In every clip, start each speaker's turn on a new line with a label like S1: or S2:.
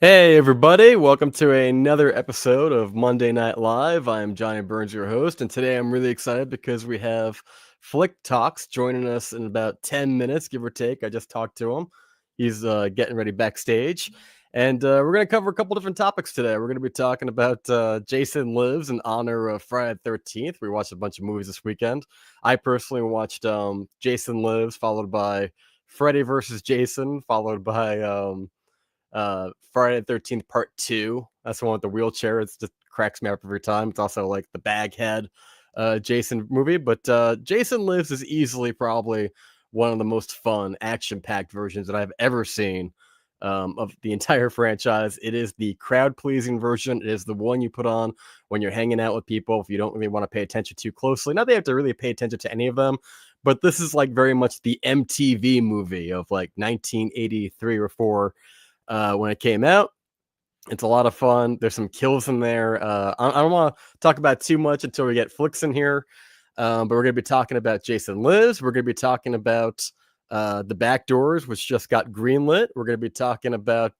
S1: Hey everybody, welcome to another episode of Monday Night Live. I'm Johnny Burns, your host, and today I'm really excited because we have FLIX Talks joining us in about 10 minutes, give or take. I just talked to him. He's getting ready backstage, and we're going to cover a couple different topics today. We're going to be talking about Jason Lives in honor of Friday the 13th. We watched a bunch of movies this weekend. I personally watched Jason Lives, followed by Freddy versus Jason, followed by Friday the 13th Part 2. That's the one with the wheelchair. It just cracks me up every time. It's also like the Baghead Jason movie, but Jason Lives is easily probably one of the most fun action-packed versions that I've ever seen of the entire franchise. It is the crowd-pleasing version. It is the one you put on when you're hanging out with people if you don't really want to pay attention too closely. Not that you have to really pay attention to any of them, but this is like very much the MTV movie of like 1983 or 4 when it came out. It's a lot of fun. There's some kills in there. I don't want to talk about too much until we get FLIX in here, but we're going to be talking about Jason Lives. We're going to be talking about the Back Doors, which just got greenlit. We're going to be talking about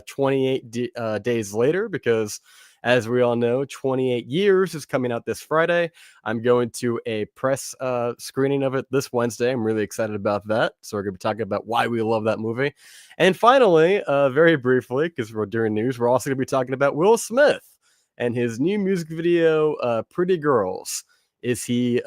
S1: 28 days later because, as we all know, 28 Years is coming out this Friday. I'm going to a press screening of it this Wednesday. I'm really excited about that. So we're going to be talking about why we love that movie. And finally, very briefly, because we're doing news, we're also going to be talking about Will Smith and his new music video, Pretty Girls. Is he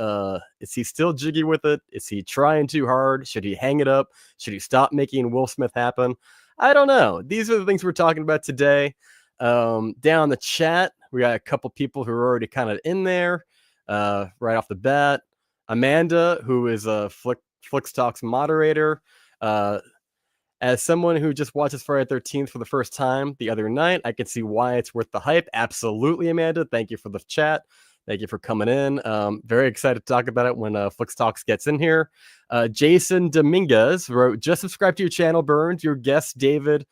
S1: still jiggy with it? Is he trying too hard? Should he hang it up? Should he stop making Will Smith happen? I don't know. These are the things we're talking about today. Down in the chat, we got a couple people who are already kind of in there right off the bat. Amanda, who is a FLIX Talks moderator. As someone who just watches Friday the 13th for the first time the other night, I can see why it's worth the hype. Absolutely, Amanda. Thank you for the chat. Thank you for coming in. Very excited to talk about it when FLIX Talks gets in here. Jason Dominguez wrote, just subscribe to your channel, Burns. Your guest, David,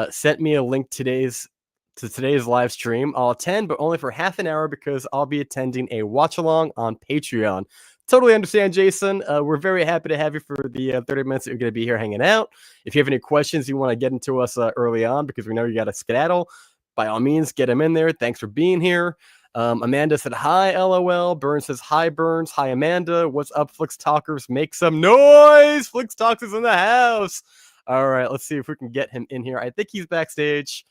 S1: sent me a link to today's live stream. I'll attend, but only for half an hour because I'll be attending a watch along on Patreon. Totally understand, Jason. We're very happy to have you for the 30 minutes that you're going to be here hanging out. If you have any questions you want to get into us early on, because we know you got to skedaddle, by all means, get them in there. Thanks for being here. Amanda said, hi, LOL. Burns says, hi, Burns. Hi, Amanda. What's up, FLIX Talkers? Make some noise. FLIX Talks is in the house. All right, let's see if we can get him in here. I think he's backstage.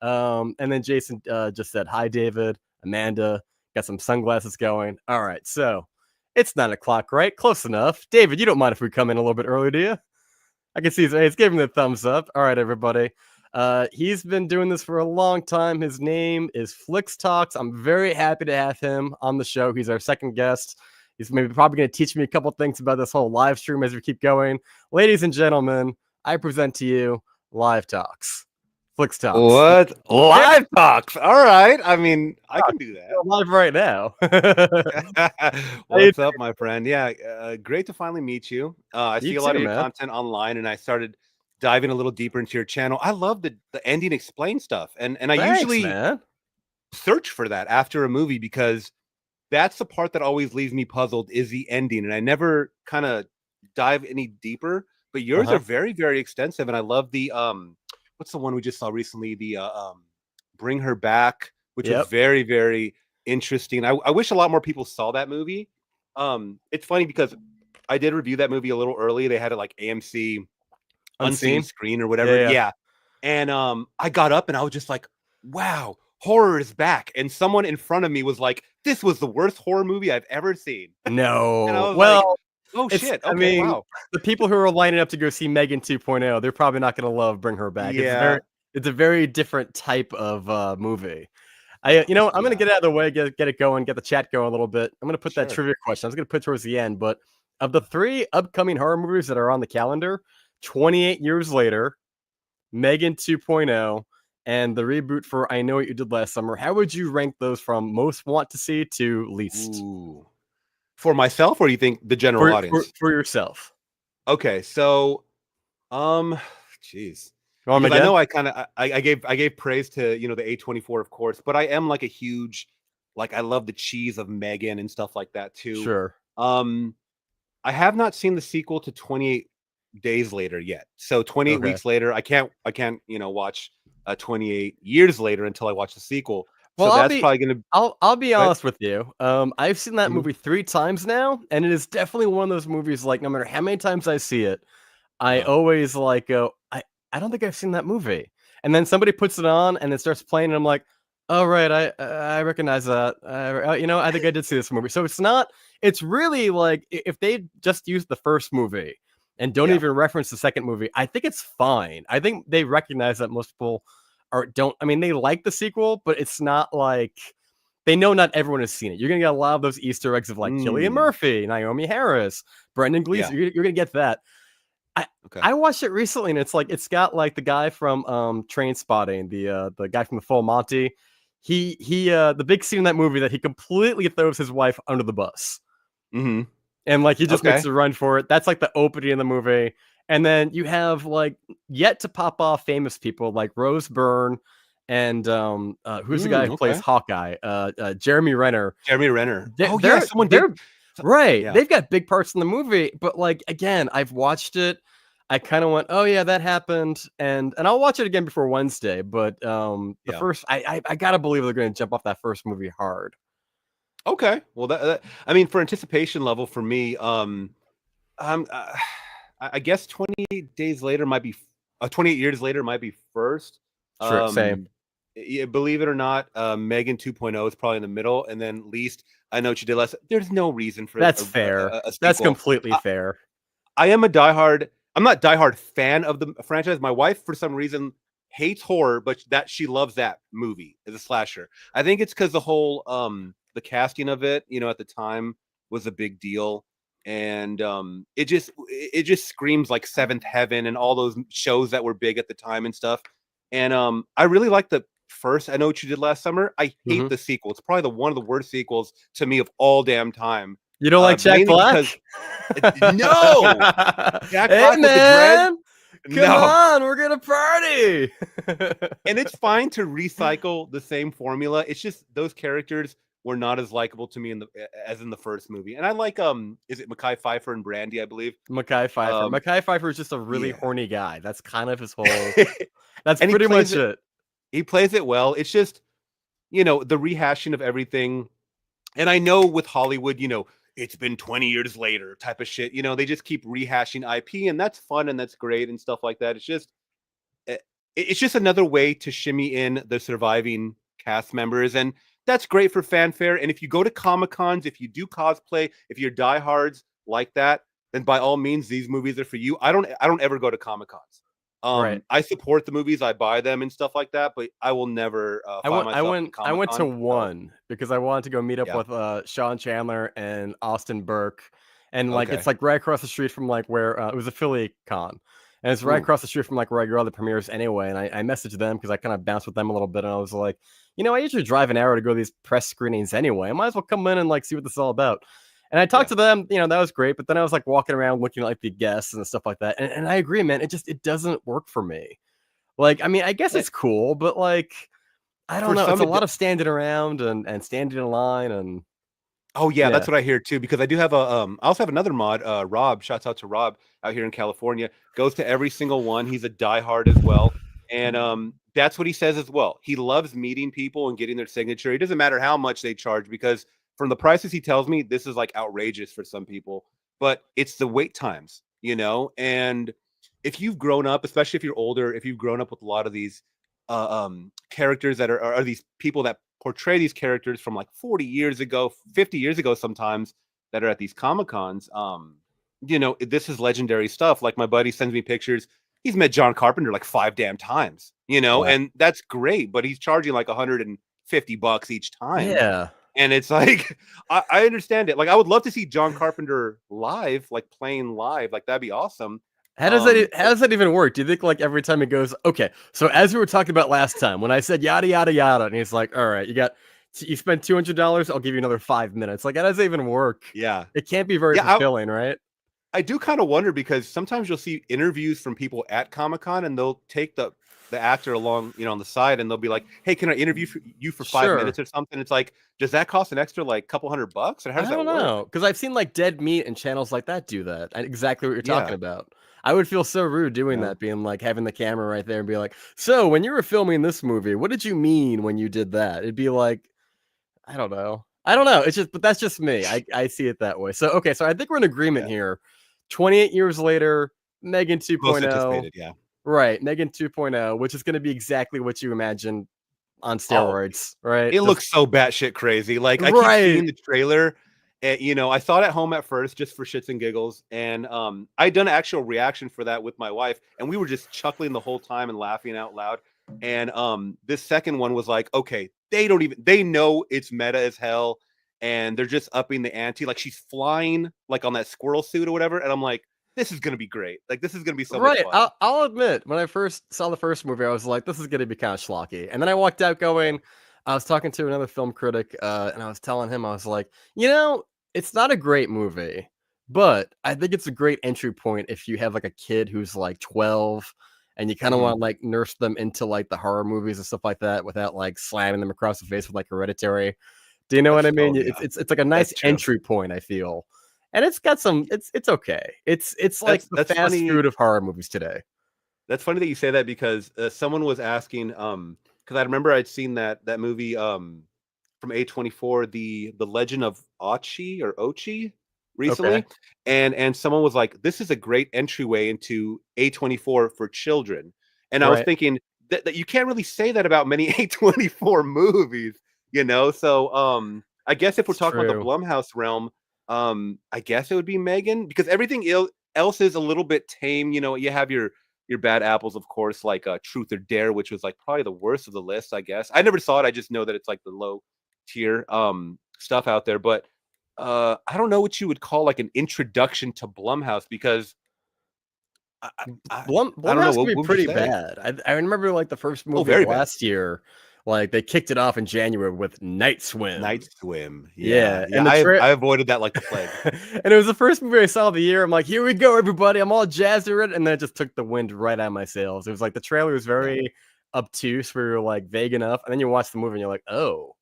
S1: And then Jason just said, hi, David. Amanda, got some sunglasses going. All right, so it's 9 o'clock, right? Close enough. David, you don't mind if we come in a little bit early, do you? I can see he's giving the thumbs up. All right, everybody. He's been doing this for a long time. His name is FLIX Talks. I'm very happy to have him on the show. He's our second guest. He's probably going to teach me a couple things about this whole live stream as we keep going. Ladies and gentlemen, I present to you Live Talks. FLIX Talks.
S2: What? Live Talks. All right. I mean, I can do that.
S1: We're live right now.
S2: What's up, my friend? Yeah, great to finally meet you. I see a lot of your
S1: man.
S2: content online, and I started diving a little deeper into your channel. I love the ending explain stuff, and I
S1: Thanks,
S2: usually
S1: man.
S2: search for that after a movie because that's the part that always leaves me puzzled is the ending, and I never kind of dive any deeper. But yours are very, very extensive, and I love the what's the one we just saw recently? The Bring Her Back, which was very, very interesting. I wish a lot more people saw that movie. It's funny because I did review that movie a little early. They had it like AMC Unseen Screen or whatever. Yeah. And I got up and I was just like, wow, horror is back. And someone in front of me was like, this was the worst horror movie I've ever seen.
S1: No.
S2: And I was
S1: well,
S2: like, oh shit. Okay,
S1: I mean,
S2: wow.
S1: The people who are lining up to go see Megan 2.0, they're probably not going to love Bring Her Back.
S2: Yeah.
S1: It's a very different type of movie. I'm going to get out of the way, get it going, get the chat going a little bit. I'm going to put that trivia question. I was going to put towards the end, but of the 3 upcoming horror movies that are on the calendar, 28 Years Later, Megan 2.0, and the reboot for I Know What You Did Last Summer, how would you rank those from most want to see to least?
S2: Ooh. For myself, or you think the general audience?
S1: For yourself.
S2: Okay, so, jeez. Because I know I gave praise to the A24, of course, but I am like a huge, I love the cheese of Megan and stuff like that too.
S1: Sure.
S2: I have not seen the sequel to 28 days later yet. So 28
S1: Okay.
S2: weeks later, I can't watch 28 years later until I watch the sequel.
S1: Well,
S2: So that's probably gonna.
S1: I'll be
S2: But
S1: honest with you. I've seen that movie 3 times now, and it is definitely one of those movies, like, no matter how many times I see it, I always, like, go, I don't think I've seen that movie." And then somebody puts it on, and it starts playing, and I'm like, "Oh, right, I recognize that. I think I did see this movie." So it's really, like, if they just use the first movie and don't
S2: yeah.
S1: even reference the second movie, I think it's fine. I think they recognize that most people don't, I mean, they like the sequel, but it's not like they know not everyone has seen it. You're gonna get a lot of those Easter eggs of, like, Cillian
S2: Mm,
S1: Murphy, Naomi Harris, Brendan
S2: yeah.
S1: Gleeson. You're gonna get that. I
S2: Okay.
S1: I watched it recently, and it's like it's got, like, the guy from Train Spotting, the guy from the Full Monty. The big scene in that movie that he completely throws his wife under the bus.
S2: Hmm.
S1: And, like, he just makes
S2: Okay.
S1: a run for it. That's, like, the opening of the movie, and then you have, like, yet to pop off famous people like Rose Byrne and, who's the guy who plays
S2: Okay.
S1: Hawkeye? Jeremy Renner.
S2: Jeremy Renner.
S1: They're
S2: Oh yeah,
S1: they're
S2: someone did.
S1: they're right,
S2: Yeah.
S1: they've got big parts in the movie, but, like, again, I've watched it, I kinda went, "Oh, yeah, that happened," and I'll watch it again before Wednesday, but, the
S2: Yeah.
S1: first I gotta believe they're gonna jump off that first movie hard.
S2: Okay. Well, I mean, for anticipation level for me, um, uh, I guess 28 days later might be, 28 years later might be first.
S1: Sure, same.
S2: Yeah, believe it or not, Megan 2.0 is probably in the middle, and then least I know what you did last. There's no reason for
S1: That's fair.
S2: a
S1: That's
S2: sequel.
S1: completely fair.
S2: I am a diehard. I'm not diehard fan of the franchise. My wife, for some reason, hates horror, but that she loves that movie as a slasher. I think it's because the whole the casting of it, at the time was a big deal, and it just screams like Seventh Heaven and all those shows that were big at the time and stuff. And I really like the first. I know what you did last summer. I hate
S1: Mhm.
S2: the sequel. It's probably one of the worst sequels to me of all damn time.
S1: You don't like Jack
S2: Mainly
S1: Black?
S2: because no, Jack
S1: Hey,
S2: Black with the dreads?
S1: man! Come
S2: No.
S1: on, we're gonna party!
S2: And it's fine to recycle the same formula. It's just those characters were not as likable to me as in the first movie. And I like is it Mekhi Phifer and Brandy, I believe.
S1: Mekhi Phifer.
S2: Um
S1: Mekhi Phifer is just a really
S2: yeah.
S1: horny guy. That's kind of his whole that's
S2: And
S1: pretty much it.
S2: he plays it well. It's just, the rehashing of everything. And I know with Hollywood, it's been 20 years later type of shit. They just keep rehashing IP, and that's fun and that's great and stuff like that. Eh, it's just another way to shimmy in the surviving cast members, and that's great for fanfare. And if you go to Comic Cons, if you do cosplay, if you're diehards like that, then by all means, these movies are for you. I don't ever go to Comic Cons.
S1: Right.
S2: I support the movies, I buy them and stuff like that, but I will never find myself at
S1: I
S2: Comic
S1: went to
S2: Con. No.
S1: one because I wanted to go meet up
S2: Yeah.
S1: with Sean Chandler and Austin Burke, and, like, it's,
S2: Okay.
S1: like, right across the street from, like, where it was a Philly con, and it's right
S2: Ooh.
S1: across the street from, like, where I go to the premieres anyway. And I messaged them because I kind of bounced with them a little bit, and I was like, I usually drive an hour to go to these press screenings anyway. I might as well come in and, like, see what this is all about. And I talked
S2: Yeah.
S1: to them, that was great. But then I was, like, walking around looking at, like, the guests and stuff like that, and I agree, man. It doesn't work for me. Like, I mean, I guess
S2: Eh,
S1: it's cool, but, like, I don't
S2: For
S1: know. It's
S2: some,
S1: a lot of standing around and standing in line and
S2: oh yeah,
S1: yeah.
S2: that's what I hear too. Because I do have I also have another mod. Rob, shouts out to Rob out here in California. Goes to every single one. He's a diehard as well, and that's what he says as well. He loves meeting people and getting their signature. It doesn't matter how much they charge, because from the prices he tells me, this is like outrageous for some people. But it's the wait times, and if you've grown up, especially if you're older, if you've grown up with a lot of these characters that are these people that portray these characters from like 40 years ago, 50 years ago sometimes, that are at these Comic Cons. This is legendary stuff. Like, my buddy sends me pictures. He's met John Carpenter like 5 damn times,
S1: Yeah.
S2: and that's great, but he's charging like $150 each time.
S1: Yeah.
S2: And it's like, I understand it. Like, I would love to see John Carpenter live, like playing live. Like, that'd be awesome.
S1: How does that even work? Do you think, like, every time he goes, okay, so as we were talking about last time, when I said yada yada yada, and he's like, all right, you spent $200, I'll give you another 5 minutes. Like, how does that even work?
S2: Yeah.
S1: It can't be very
S2: Yeah,
S1: fulfilling, right?
S2: I do kind of wonder because sometimes you'll see interviews from people at Comic-Con and they'll take the actor along, on the side, and they'll be like, "Hey, can I interview you for 5 minutes
S1: Sure.
S2: or something?" It's like, does that cost an extra like couple $100, or how
S1: I
S2: does
S1: don't
S2: that work?
S1: know, because I've seen like Dead Meat and channels like that do that. Exactly what you're talking
S2: Yeah,
S1: about. I would feel so rude doing
S2: yeah,
S1: that, being like having the camera right there and be like, "So, when you were filming this movie, what did you mean when you did that?" It'd be like, I don't know. I don't know. It's just, but that's just me. I see it that way. So okay, so I think we're in agreement
S2: yeah.
S1: here. 28 years later, Megan
S2: Most
S1: 2.0.
S2: anticipated, yeah.
S1: Right, Megan 2.0, which is going to be exactly what you imagine on
S2: Oh,
S1: steroids, right?
S2: it
S1: Just
S2: looks so batshit crazy. Like, I keep
S1: right.
S2: seeing the trailer. And, I saw it at home at first just for shits and giggles. And I'd done an actual reaction for that with my wife, and we were just chuckling the whole time and laughing out loud. And this second one was like, okay, they know it's meta as hell, and they're just upping the ante. Like, she's flying like on that squirrel suit or whatever. And I'm like, this is gonna be great. Like, this is gonna be so much
S1: Right.
S2: fun.
S1: I'll admit, when I first saw the first movie, I was like, "This is going to be kind of schlocky." And then I walked out
S2: Yeah.
S1: going, I was talking to another film critic, and I was telling him, I was like, it's not a great movie, but I think it's a great entry point if you have like a kid who's like 12, and you kind of
S2: Mhm.
S1: want to like nurse them into like the horror movies and stuff like that without like slamming them across the face with like Hereditary. Do you know what I mean?
S2: Oh
S1: It's
S2: yeah,
S1: it's like a nice
S2: that's true.
S1: entry point, I feel. And it's got some it's okay. It's like the
S2: That's
S1: fast
S2: funny.
S1: food of horror movies today.
S2: That's funny that you say that because someone was asking, because I remember I'd seen that movie from A24, the Legend of Ochi
S1: Okay.
S2: recently, and someone was like, "This is a great entryway into A24 for children," and I was
S1: Right.
S2: thinking that you can't really say that about many A24 movies, So I guess if we're
S1: It's
S2: talking about the
S1: true.
S2: Blumhouse realm, I guess it would be Megan because everything else is a little bit tame. You have your bad apples, of course, like Truth or Dare, which was like probably the worst of the list, I guess. I never saw it. I just know that it's like the low tier stuff out there. But I don't know what you would call like an introduction to Blumhouse because I I, I I don't know.
S1: Blumhouse can
S2: What
S1: be
S2: would you
S1: pretty
S2: say?
S1: bad. I remember, like, the first
S2: Oh,
S1: movie of
S2: very bad.
S1: last year, like, they kicked it off in January with Night
S2: Night
S1: Swim.
S2: Swim. Yeah.
S1: Yeah,
S2: Yeah.
S1: and the
S2: I
S1: tra
S2: avoided that like the plague.
S1: and it was the first movie I saw of the year. I'm like, "Here we go, everybody. I'm all jazzed for it," and then it just took the wind right out of my sails. It was like the trailer was
S2: Yeah.
S1: very obtuse, where you're, like, vague enough, and then you watch the movie and you're like, "Oh."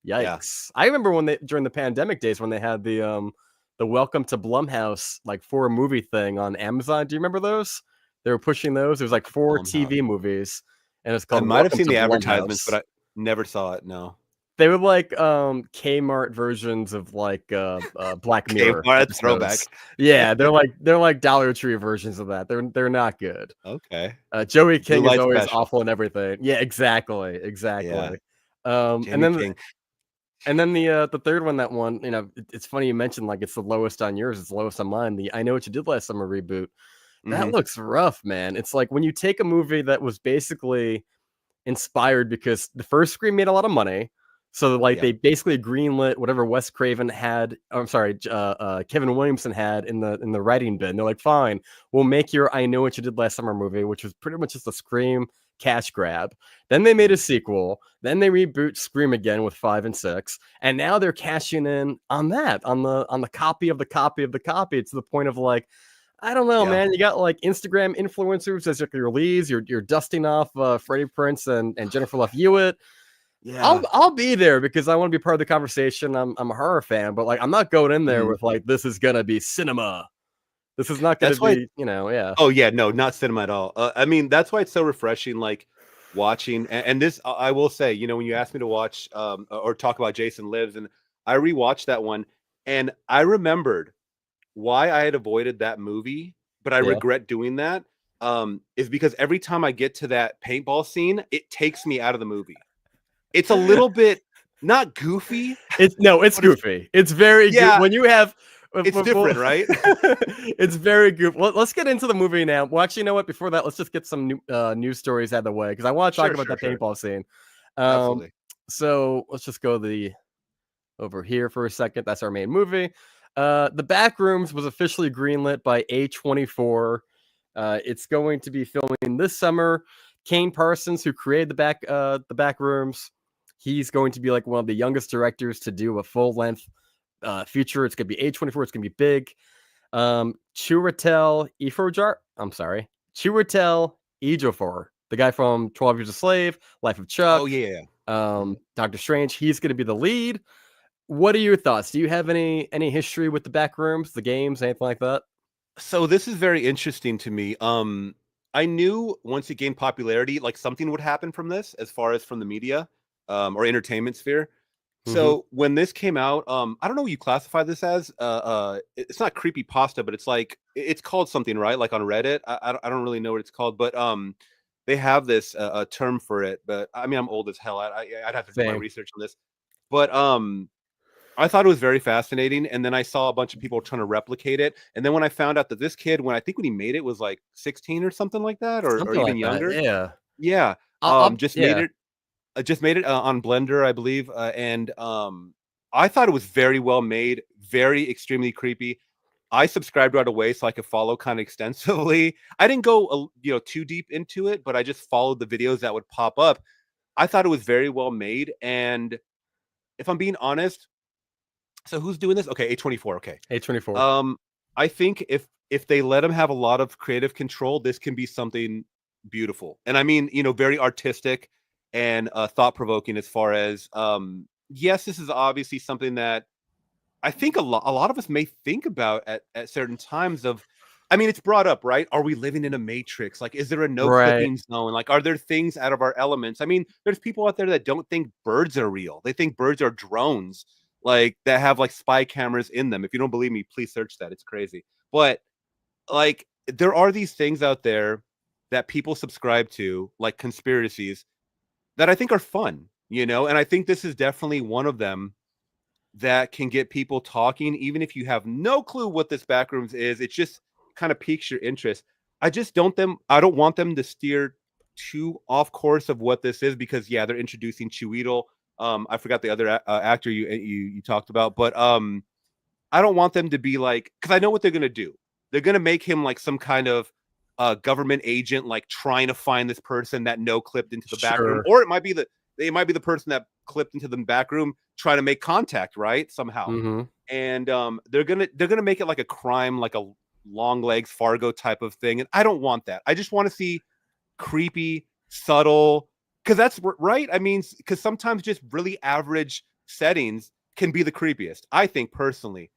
S2: Yeah.
S1: Yikes. I remember when they during the pandemic days when they had the welcome to Blumhouse, like, for a movie thing on Amazon. Do you remember those? They were pushing those. It was like 4
S2: Blumhouse.
S1: TV movies, and it's
S2: I
S1: called
S2: might have
S1: Welcome
S2: seen
S1: to
S2: the advertisements, but
S1: Blumhouse.
S2: I never saw it. No.
S1: They were like, Kmart versions of, like, Black
S2: Okay.
S1: Mirror
S2: All right, throwback.
S1: episodes. Yeah, they're like Dollar Tree versions of that. They're not good.
S2: Okay.
S1: Joey
S2: Blue
S1: King is
S2: light
S1: always
S2: special.
S1: awful in everything. Yeah, exactly,
S2: Yeah.
S1: exactly. Um, and
S2: Jimmy
S1: then
S2: King.
S1: And then the third one, that one, it's funny you mentioned, like, it's the lowest on yours, it's the lowest on mine, the I Know What You Did Last Summer reboot. That
S2: Hmm.
S1: looks rough, man. It's like when you take a movie that was basically inspired because the first Scream made a lot of money, so, like,
S2: Yep.
S1: they basically greenlit whatever Wes Craven had, oh, I'm sorry, Kevin Williamson had in the writing bin. They're like, "Fine, we'll make your I Know What You Did Last Summer movie," which was pretty much just a Scream cash grab. Then they made a
S2: Mhm.
S1: sequel, then they reboot Scream again with 5 and 6, and now they're cashing in on that, on the copy of the copy of the copy, to the point of, like, I don't know,
S2: Yeah.
S1: man. You got like Instagram influencers as like your leads. You're dusting off Freddie Prince and Jennifer Love Hewitt.
S2: Yeah.
S1: I'll be there because I want to be part of the conversation. I'm a horror fan, but like I'm not going in there
S2: Mhm.
S1: with like this is gonna be cinema. This is not gonna
S2: That's why.
S1: be, yeah.
S2: Oh yeah, no, not cinema at all. I mean, that's why it's so refreshing, like watching. And this, I will say, when you asked me to watch or talk about Jason Lives, and I rewatched that one, and I remembered why I had avoided that movie, but I
S1: Yeah.
S2: regret doing that. Is because every time I get to that paintball scene, it takes me out of the movie. It's a little bit not goofy,
S1: It's
S2: but it's
S1: goofy. It's very good
S2: yeah,
S1: when you have
S2: it's different, right?
S1: it's very goofy. Let's get into the movie now. Well, actually, you know what? Before that, let's just get some news stories out of the way because I want to talk
S2: Sure,
S1: about
S2: sure,
S1: that
S2: sure.
S1: paintball scene. Um,
S2: Absolutely.
S1: so let's just go over here for a second. That's our main movie. The Backrooms was officially greenlit by A24. It's going to be filming this summer. Kane Parsons, who created the Backrooms, he's going to be like one of the youngest directors to do a full length feature. It's gonna be A24. It's gonna be big. Chiwetel Ejiofor. I'm sorry, Chiwetel Ejiofor, the guy from 12 Years a Slave, Life of
S2: Oh
S1: Chuck,
S2: yeah. Mhm.
S1: Doctor Strange. He's going to be the lead. What are your thoughts? Do you have any history with the Backrooms, the games, anything like that?
S2: So this is very interesting to me. I knew once it gained popularity, like something would happen from this, as far as from the media, or entertainment sphere.
S1: Mm-hmm.
S2: So when this came out, I don't know what you classify this as. It's not creepy pasta, but it's like it's called something, right? Like on Reddit. I don't really know what it's called, but they have this a term for it. But I mean, I'm old as hell. I'd have to do my
S1: Same.
S2: research on this. But I thought it was very fascinating, and then I saw a bunch of people trying to replicate it, and then when I found out that this kid, when he made it was like 16 or something like that, or
S1: Something
S2: even
S1: like that.
S2: younger.
S1: Yeah.
S2: Yeah,
S1: I'll
S2: just made
S1: yeah.
S2: it on Blender, I believe, and I thought it was very well made, very extremely creepy. I subscribed right away so I could follow kind of extensively. I didn't go, too deep into it, but I just followed the videos that would pop up. I thought it was very well made, and if I'm being honest, so who's doing this? Okay, A24. Okay.
S1: A24.
S2: Um, I think if they let him have a lot of creative control, this can be something beautiful. And I mean, very artistic and thought provoking as far as yes, this is obviously something that I think a lot of us may think about at certain times of. I mean, it's brought up, right? Are we living in a matrix? Like, is there a no
S1: Right.
S2: clipping zone? Like, are there things out of our elements? I mean, there's people out there that don't think birds are real. They think birds are drones, like that have like spy cameras in them. If you don't believe me, please search that. It's crazy. But like, there are these things out there that people subscribe to, like conspiracies, that I think are fun, and I think this is definitely one of them that can get people talking, even if you have no clue what this Backrooms is. It just kind of piques your interest. I don't want them to steer too off course of what this is, because yeah, they're introducing Chiweedle. I forgot the other actor you talked about, but I don't want them to be like, because I know what they're gonna do. They're gonna make him like some kind of government agent, like trying to find this person that no clipped into the back room,
S1: Sure.
S2: or it might be the person that clipped into the back room trying to make contact, right? Somehow.
S1: Mm-hmm.
S2: And they're gonna make it like a crime, like a long legs Fargo type of thing. And I don't want that. I just want to see creepy, subtle, because that's right. I mean, because sometimes just really average settings can be the creepiest, I think personally.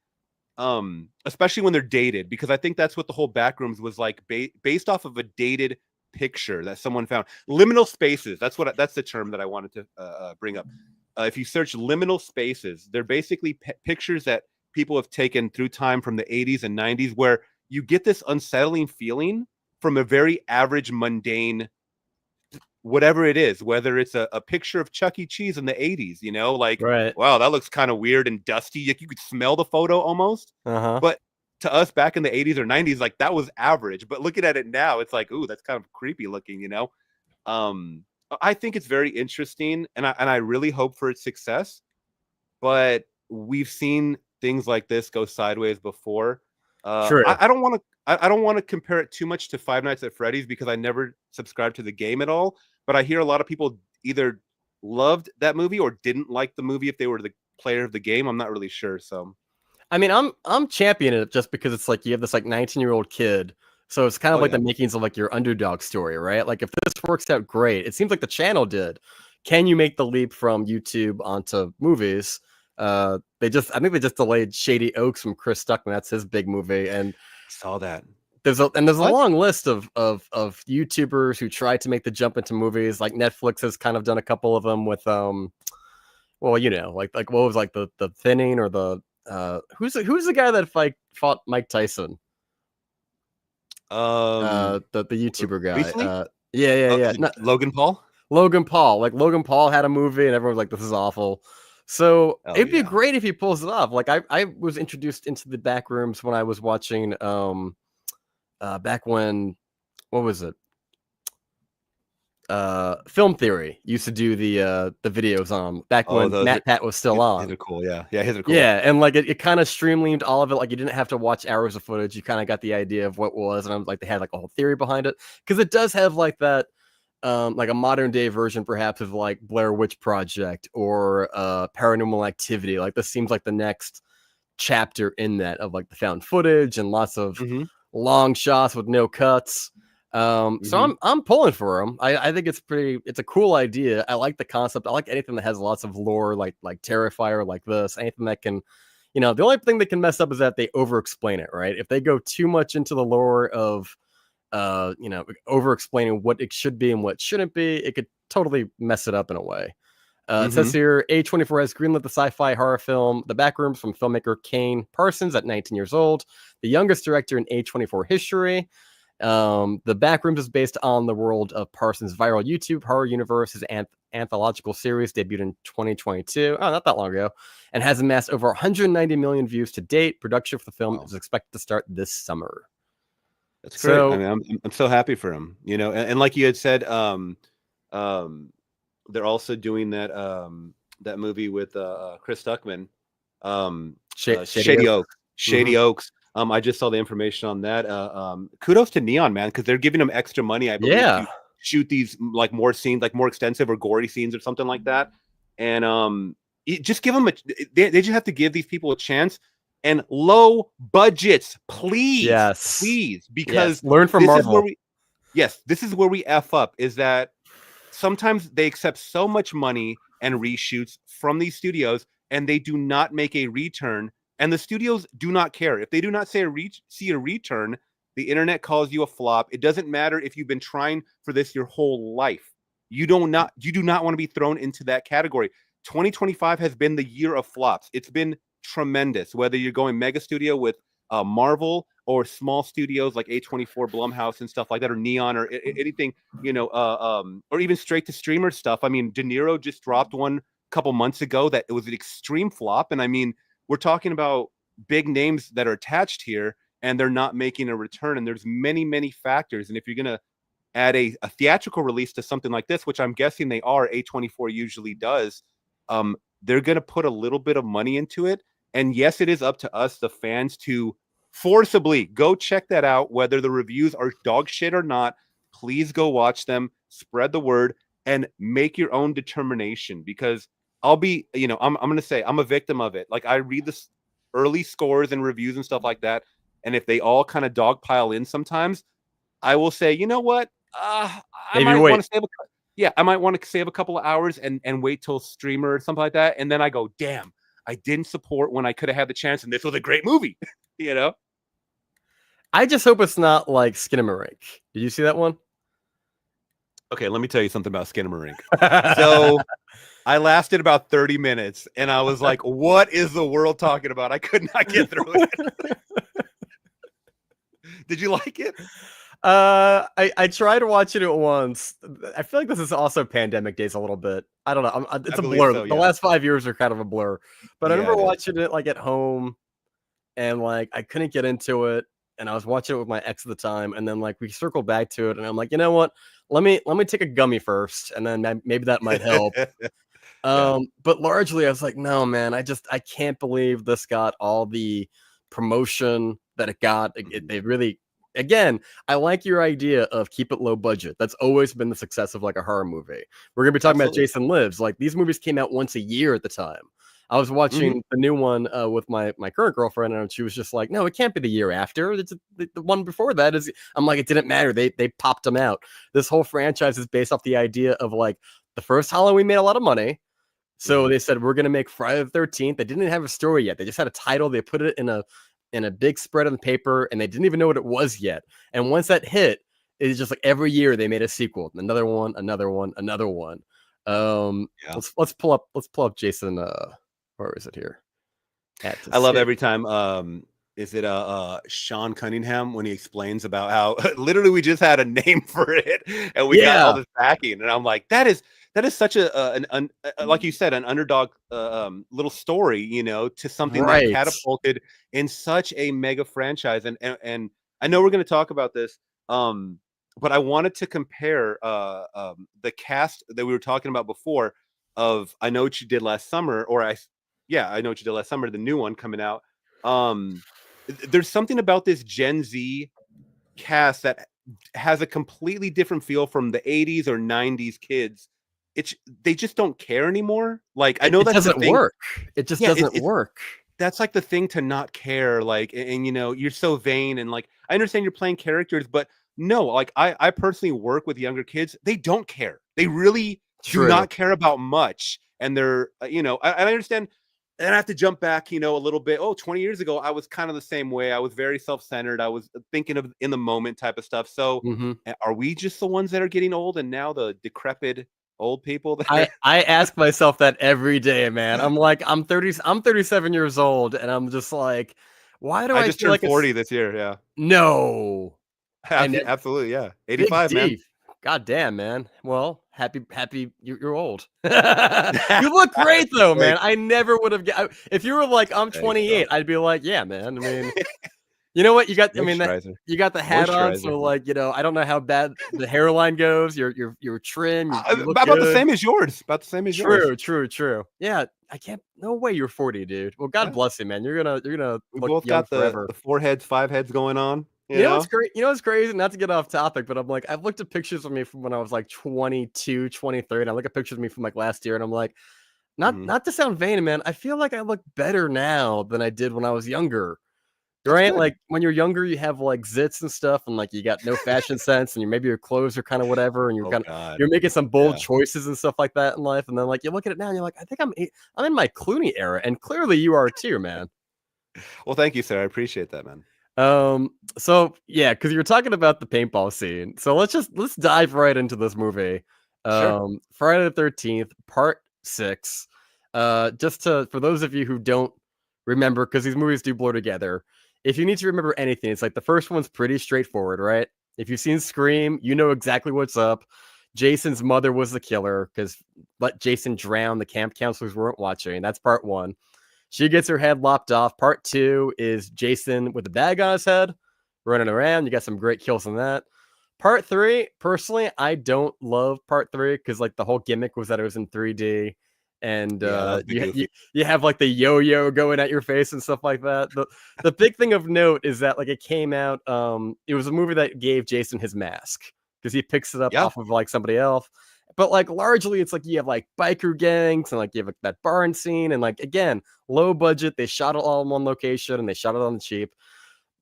S2: Especially when they're dated, because I think that's what the whole Backrooms was like, based off of a dated picture that someone found. Liminal spaces, that's the term that I wanted to bring up. If you search liminal spaces, they're basically pictures that people have taken through time from the 80s and 90s, where you get this unsettling feeling from a very average, mundane, whatever it is, whether it's a picture of Chuck E. Cheese in the 80s, like,
S1: Right.
S2: wow, that looks kind of weird and dusty. Like, you could smell the photo almost.
S1: Uh-huh.
S2: But to us back in the 80s or 90s, like, that was average. But looking at it now, it's like, ooh, that's kind of creepy looking. Um, I think it's very interesting, and I really hope for its success. But we've seen things like this go sideways before.
S1: True.
S2: I don't want to. I don't want to compare it too much to Five Nights at Freddy's, because I never subscribed to the game at all. But I hear a lot of people either loved that movie or didn't like the movie if they were the player of the game. I'm not really sure. So,
S1: I mean, I'm championing it just because it's like you have this like 19-year-old kid. So it's kind of
S2: oh
S1: like
S2: yeah,
S1: the makings of like your underdog story, right? Like if this works out great, it seems like the channel did. Can you make the leap from YouTube onto movies? I think they just delayed Shady Oaks from Chris Stuckman. That's his big movie. And
S2: saw that.
S1: there's a
S2: What?
S1: long list of YouTubers who tried to make the jump into movies. Like Netflix has kind of done a couple of them with well, like what was like the thinning or the who's the guy that fought Mike Tyson?
S2: Um,
S1: The YouTuber guy.
S2: recently,
S1: Yeah.
S2: is it
S1: Not,
S2: Logan Paul?
S1: Logan Paul. Like Logan Paul had a movie and everyone was like, this is awful. So
S2: Oh
S1: it'd be
S2: yeah.
S1: great if he pulls it off. Like I was introduced into the back rooms when I was watching back when what was it? Film Theory used to do the videos on back
S2: Oh,
S1: when
S2: those are
S1: Matt Pat was still
S2: his
S1: on.
S2: are cool. Yeah, yeah, his are cool.
S1: Yeah, and like it kind of streamlined all of it. Like you didn't have to watch hours of footage. You kind of got the idea of what was, and I'm like they had like a whole theory behind it because it does have like that, like a modern day version perhaps of like Blair Witch Project or Paranormal Activity. Like this seems like the next chapter in that of like the found footage and lots of
S2: Mm-hmm.
S1: long shots with no cuts. So
S2: Mm-hmm.
S1: I'm pulling for them. I think it's a cool idea. I like the concept. I like anything that has lots of lore, like Terrifier, like this. Anything that can, the only thing that can mess up is that they over explain it, right? If they go too much into the lore of over explaining what it should be and what shouldn't be, it could totally mess it up in a way. It
S2: Mm-hmm.
S1: says here, A24 has greenlit the sci-fi horror film The Backrooms from filmmaker Kane Parsons at 19 years old, the youngest director in A24 history. The Backrooms is based on the world of Parsons' viral YouTube horror universe. His anthological series debuted in 2022, not that long ago, and has amassed over 190 million views to date. Production for the film is expected to start this summer.
S2: That's great. I
S1: So,
S2: mean, I'm so happy for him, and like you had said, they're also doing that movie with Chris Tuckman,
S1: Shady Oak.
S2: Shady Oaks. I just saw the information on that. Kudos to Neon, man, because they're giving them extra money, I believe,
S1: Yeah.
S2: to shoot these like more scenes, like more extensive or gory scenes or something like that. And just give them they just have to give these people a chance. And low budgets, please, because
S1: learn from Marvel.
S2: This is where we F up, is that sometimes they accept so much money and reshoots from these studios and they do not make a return, and the studios do not care. If they do not see a return, the internet calls you a flop. It doesn't matter if you've been trying for this your whole life. You do not want to be thrown into that category. 2025 has been the year of flops. It's been tremendous, whether you're going mega studio with Marvel or small studios like A24, Blumhouse and stuff like that, or Neon, or anything, or even straight to streamer stuff. I mean, De Niro just dropped one a couple months ago that it was an extreme flop. And I mean, we're talking about big names that are attached here and they're not making a return. And there's many, many factors. And if you're going to add a theatrical release to something like this, which I'm guessing they are, A24 usually does, they're going to put a little bit of money into it. And yes, it is up to us, the fans, to forcibly go check that out, whether the reviews are dog shit or not. Please go watch them, spread the word, and make your own determination. Because I'm going to say I'm a victim of it. Like, I read the early scores and reviews and stuff like that, and if they all kind of dogpile in sometimes, I will say, you know what? I might want to save I might want to save a couple of hours and wait till streamer or something like that. And then I go, damn, I didn't support when I could have had the chance, and this was a great movie.
S1: I just hope it's not like Skinamarink. Did you see that one?
S2: Okay, let me tell you something about Skinamarink. So I lasted about 30 minutes, and I was like, what is the world talking about? I could not get through it. Did you like it?
S1: I tried watching it once. I feel like this is also pandemic days a little bit. I don't know. It's a blur.
S2: So, yeah.
S1: The last 5 years are kind of a blur. But I remember watching it like at home, and like I couldn't get into it. And I was watching it with my ex at the time, and then like we circled back to it, and I'm like, you know what? Let me take a gummy first, and then maybe that might help. But largely, I was like, no, man, I can't believe this got all the promotion that it got. They really, again, I like your idea of keep it low budget. That's always been the success of like a horror movie. We're gonna be talking about Jason Lives. Like, these movies came out once a year at the time. I was watching the new one with my current girlfriend, and she was just like, no, it can't be the year after. It's the one before that is. I'm like, it didn't matter. They popped them out. This whole franchise is based off the idea of like the first Halloween made a lot of money. So they said, we're going to make Friday the 13th. They didn't have a story yet. They just had a title. They put it in a big spread on the paper, and they didn't even know what it was yet. And once that hit, it's just like every year they made a sequel, another one, another one, another one. Let's pull up Jason. Where is it here?
S2: I love every time. Is it Sean Cunningham when he explains about how literally we just had a name for it and we got all this backing, and I'm like, that is such a like you said, an underdog little story, to something that catapulted in such a mega franchise. And I know we're going to talk about this, but I wanted to compare the cast that we were talking about before of I Know What You Did Last Summer, I Know What You Did Last Summer, the new one coming out. There's something about this Gen Z cast that has a completely different feel from the 80s or 90s kids. They just don't care anymore. Like, I know that doesn't
S1: work. It just doesn't work.
S2: that's like the thing to not care, like, and you know, you're so vain, and like I understand you're playing characters, but no, like I personally work with younger kids. They don't care. They really do
S1: True.
S2: not care about much, and they're you know, I understand. And I have to jump back, you know, a little bit. Oh, 20 years ago, I was kind of the same way. I was very self-centered. I was thinking of in the moment type of stuff. So,
S1: Hmm.
S2: are we just the ones that are getting old, and now the decrepit old people that are?
S1: I ask myself that every day, man. I'm like, I'm 37 years old, and I'm just like, why do
S2: I
S1: I
S2: just
S1: feel
S2: turned
S1: like it's
S2: 40 this year. Yeah,
S1: no? And it,
S2: absolutely. Yeah,
S1: dig
S2: 85, man.
S1: deep. God damn, man. Well, happy you're old. You look great though, man.
S2: Thanks.
S1: I never would have if you were like I'm
S2: Thanks,
S1: 28,
S2: bro.
S1: I'd be like, yeah, man. I mean, you know what? You got I mean that
S2: Moisturizer.
S1: you got the hat on,
S2: Moisturizer.
S1: so like, I don't know how bad the hairline goes. You're trim, you look
S2: About the
S1: good.
S2: same as yours. About the same as yours.
S1: True, true, true. Yeah, I can't no way you're 40, dude. Well, God
S2: Yeah.
S1: bless you, man. You're gonna
S2: We
S1: look
S2: both
S1: young
S2: got
S1: forever.
S2: the 4 heads, 5 heads going on, you
S1: You know what's
S2: know?
S1: great? You know what's crazy? Not to get off topic, but I'm like, I've looked at pictures of me from when I was like 22, 23, and I look at pictures of me from like last year, and I'm like, not
S2: Mhm.
S1: not to sound vain, man. I feel like I look better now than I did when I was younger.
S2: That's
S1: Right?
S2: good.
S1: Like when you're younger, you have like zits and stuff, and like you got no fashion sense, and maybe your clothes are kind of whatever, and
S2: Oh god.
S1: you're making some bold
S2: Yeah.
S1: choices and stuff like that in life. And then like you look at it now, and you're like, I think I'm in my Clooney era, and clearly you are too, man.
S2: Well, thank you, sir. I appreciate that, man.
S1: So yeah, because you're talking about the paintball scene. So let's dive right into this movie.
S2: Sure.
S1: Friday the 13th, part 6. Just to for those of you who don't remember, because these movies do blur together. If you need to remember anything, it's like the first one's pretty straightforward, right? If you've seen Scream, you know exactly what's up. Jason's mother was the killer because let Jason drown. The camp counselors weren't watching. That's part 1. She gets her head lopped off. Part 2 is Jason with a bag on his head, running around. You got some great kills in that. Part 3, personally, I don't love part 3 because like the whole gimmick was that it was in 3D, and
S2: Yeah, that was a bit goofy.
S1: you have like the yo-yo going at your face and stuff like that. The big thing of note is that like it came out. It was a movie that gave Jason his mask because he picks it up
S2: Yeah.
S1: off of like somebody else. But like largely, it's like you have like biker gangs and like you have like, that barn scene, and like again, low budget. They shot it all in one location and they shot it on the cheap.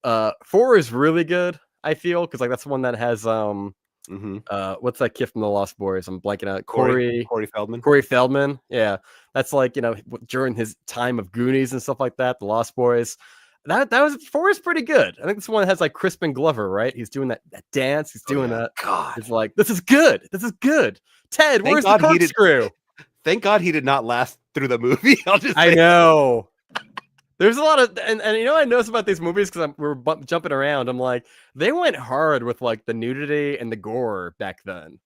S1: 4 is really good, I feel, because like that's the one that has
S2: Mhm.
S1: what's that kid from the Lost Boys? I'm blanking out.
S2: Corey Feldman.
S1: Corey Feldman. Yeah, that's like during his time of Goonies and stuff like that. The Lost Boys. That was 4 is pretty good. I think this one has like Crispin Glover, right? He's doing that dance. He's
S2: Oh
S1: doing
S2: yeah.
S1: that.
S2: God.
S1: It's like this is good. This is good. Ted,
S2: Thank
S1: where's the
S2: God he did
S1: corkscrew?
S2: thank God he did not last through the movie. I'll just
S1: I
S2: say
S1: know. There's a lot of and I notice about these movies because we're jumping around. I'm like, they went hard with like the nudity and the gore back then.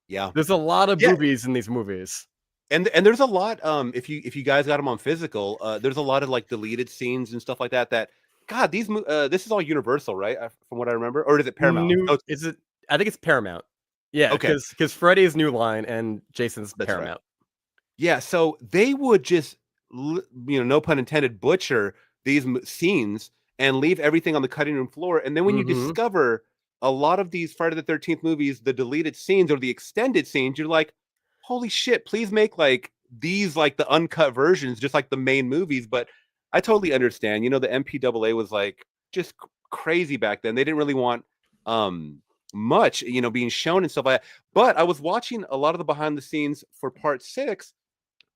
S2: yeah.
S1: There's a lot of
S2: Yeah,
S1: boobies in these movies.
S2: and there's a lot, if you guys got them on physical, there's a lot of, like, deleted scenes and stuff like that that God, this is all Universal, right? From what I remember, or is it Paramount?
S1: New
S2: Oh,
S1: is it? I think it's Paramount. Yeah,
S2: okay,
S1: because Freddy's New Line and Jason's
S2: that's right.
S1: Paramount.
S2: Yeah, so they would just, no pun intended, butcher these scenes and leave everything on the cutting room floor. And then when you
S1: Mm-hmm.
S2: discover a lot of these Friday the 13th movies, the deleted scenes or the extended scenes, you're like, holy shit, please make like these like the uncut versions, just like the main movies. But I totally understand. You know, the MPAA was like just crazy back then. They didn't really want um much, being shown and stuff like that. But I was watching a lot of the behind the scenes for part 6,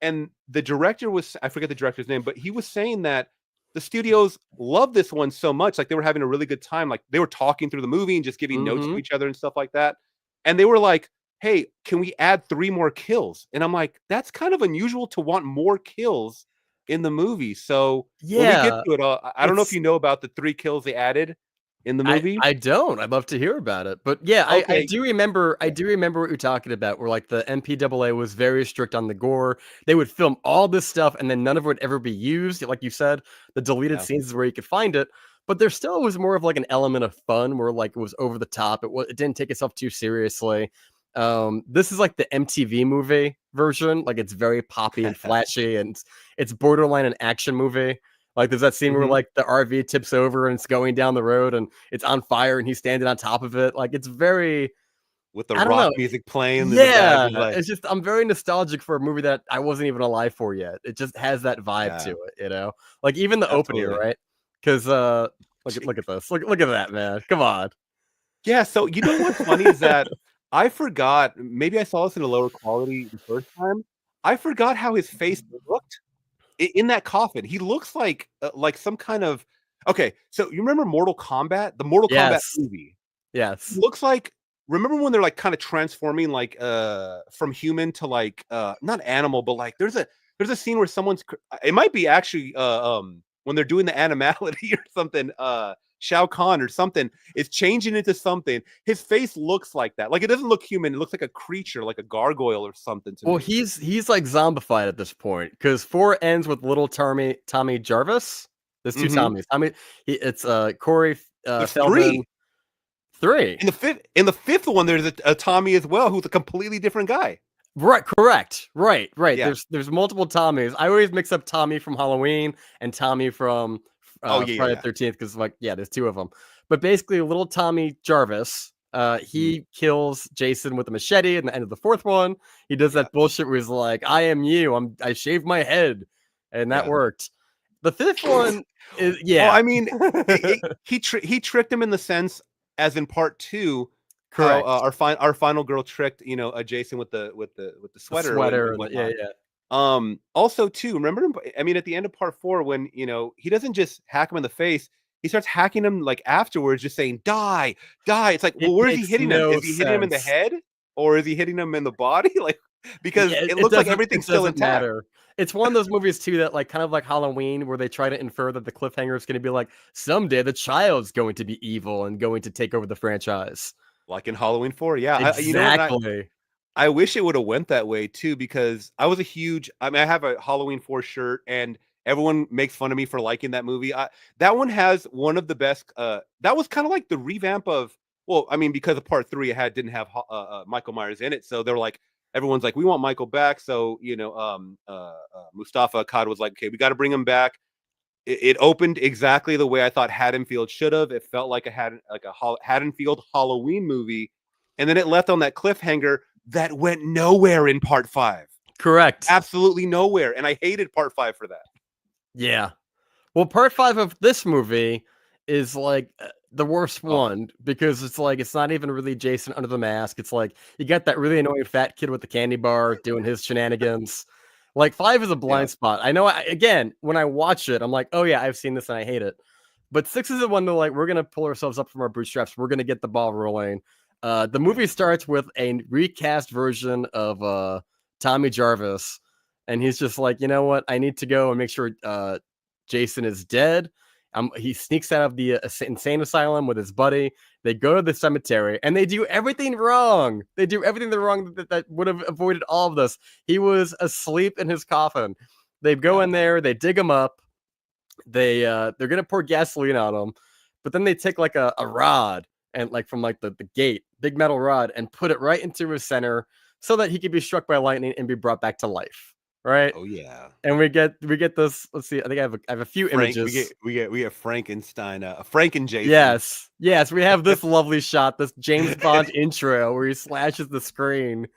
S2: and the director was, I forget the director's name, but he was saying that the studios love this one so much, like they were having a really good time, like they were talking through the movie and just giving notes to
S1: Mm-hmm.
S2: each other and stuff like that. And they were like, hey, can we add 3 more kills? And I'm like, that's kind of unusual to want more kills in the movie. So when we get
S1: Yeah,
S2: to it, I don't know if
S1: it's
S2: you know about the 3 kills they added in the movie.
S1: I don't. I'd love to hear about it. But yeah, I
S2: Okay.
S1: do remember I
S2: Yeah.
S1: do remember what you're talking about, where like the MPAA was very strict on the gore. They would film all this stuff and then none of it would ever be used. Like you said, the deleted
S2: Yeah.
S1: scenes is where you could find it. But there still was more of like an element of fun where like it was over the top. It didn't take itself too seriously. This is like the MTV movie version. Like it's very poppy and flashy, and it's borderline an action movie. Like there's that scene where
S2: Mhm.
S1: like the RV tips over and it's going down the road and it's on fire and he's standing on top of it. Like it's very
S2: with the
S1: I don't
S2: rock
S1: know.
S2: music playing in the back.
S1: Yeah,
S2: It's like,
S1: it's just I'm very nostalgic for a movie that I wasn't even alive for yet. It just has that vibe to
S2: yeah,
S1: it, you know? Like, even the opening,
S2: absolutely.
S1: right? Because look at this. Look at that, man. Come on.
S2: Yeah, so you know what's funny is that I forgot, maybe I saw this in a lower quality the first time. I forgot how his face looked in that coffin. He looks like some kind of okay. So you remember Mortal Kombat, the Mortal Kombat
S1: Yes.
S2: movie? He
S1: Yes.
S2: looks like remember when they're like kind of transforming like from human to like not animal, but like there's a scene where it might be actually when they're doing the animality or something. Shao Kahn or something is changing into something. His face looks like that. Like it doesn't look human. It looks like a creature, like a gargoyle or something to
S1: Well,
S2: me.
S1: he's like zombified at this point because 4 ends with little Tommy Jarvis. There's 2
S2: Hmm.
S1: Tommies. It's Corey
S2: There's
S1: Feldman
S2: three.
S1: 3.
S2: In the fifth one, there's a Tommy as well, who's a completely different guy.
S1: Right, correct. Right.
S2: Yeah.
S1: There's multiple Tommies. I always mix up Tommy from Halloween and Tommy from
S2: Oh yeah, yeah,
S1: Friday the
S2: yeah.
S1: 13th because like yeah, there's 2 of them. But basically, little Tommy Jarvis,
S2: Mhm.
S1: he kills Jason with a machete in the end of the 4th one. He does
S2: Yeah,
S1: that bullshit where he's like, "I am you. I shaved my head," and that
S2: yeah.
S1: worked. The 5th one is
S2: Well,
S1: yeah,
S2: I mean, he tricked him in the sense as in part two, how
S1: correct.
S2: our final girl tricked Jason with the
S1: The
S2: sweater
S1: sweater
S2: and
S1: and yeah,
S2: whatnot.
S1: yeah.
S2: Also too, remember, I mean, at the end of part four, when he doesn't just hack him in the face, he starts hacking him like afterwards, just saying die, die. It's like,
S1: It
S2: well, where is he
S1: makes
S2: hitting him?
S1: no
S2: Is he hitting him in the
S1: sense.
S2: head or is he hitting him in the body? Like, because
S1: Yeah,
S2: it looks like
S1: it
S2: everything's still
S1: doesn't
S2: intact.
S1: matter. It's one of those movies too that like kind of like Halloween where they try to infer that the cliffhanger is going to be like someday the child's going to be evil and going to take over the franchise.
S2: Like in Halloween 4. Yeah. You know what?
S1: Exactly.
S2: I wish it would have went that way too, because I was a huge. I mean, I have a Halloween 4 shirt, and everyone makes fun of me for liking that movie. That one has one of the best. That was kind of like the revamp of. Well, I mean, because of part 3, it didn't have Michael Myers in it, so they're like, everyone's like, we want Michael back. So Mustafa Akkad was like, okay, we got to bring him back. It opened exactly the way I thought Haddonfield should have. It felt like a Haddonfield Halloween movie, and then it left on that cliffhanger that went nowhere in part 5.
S1: Correct.
S2: Absolutely nowhere, and I hated part 5 for that.
S1: Yeah. Well, part 5 of this movie is like the worst
S2: Oh,
S1: one because it's like it's not even really Jason under the mask. It's like you got that really annoying fat kid with the candy bar doing his shenanigans. Like 5 is a
S2: yeah.
S1: blind spot. I know. Again, when I watch it, I'm like, oh yeah, I've seen this and I hate it. But 6 is the one that like we're gonna pull ourselves up from our bootstraps. We're gonna get the ball rolling. The
S2: Yeah.
S1: movie starts with a recast version of Tommy Jarvis, and he's just like, you know what? I need to go and make sure Jason is dead. He sneaks out of the insane asylum with his buddy. They go to the cemetery and they do everything wrong. They do everything wrong that would have avoided all of this. He was asleep in his coffin. They go
S2: Yeah.
S1: in there, they dig him up. They're gonna pour gasoline on him, but then they take like a rod and like from like the gate, big metal rod, and put it right into his center so that he could be struck by lightning and be brought back to life. Right?
S2: Oh yeah.
S1: And we get this. Let's see. I think I have a few
S2: Frank,
S1: images.
S2: we get Frankenstein, Franken Jason.
S1: Yes. We have this lovely shot, this James Bond intro where he slashes the screen.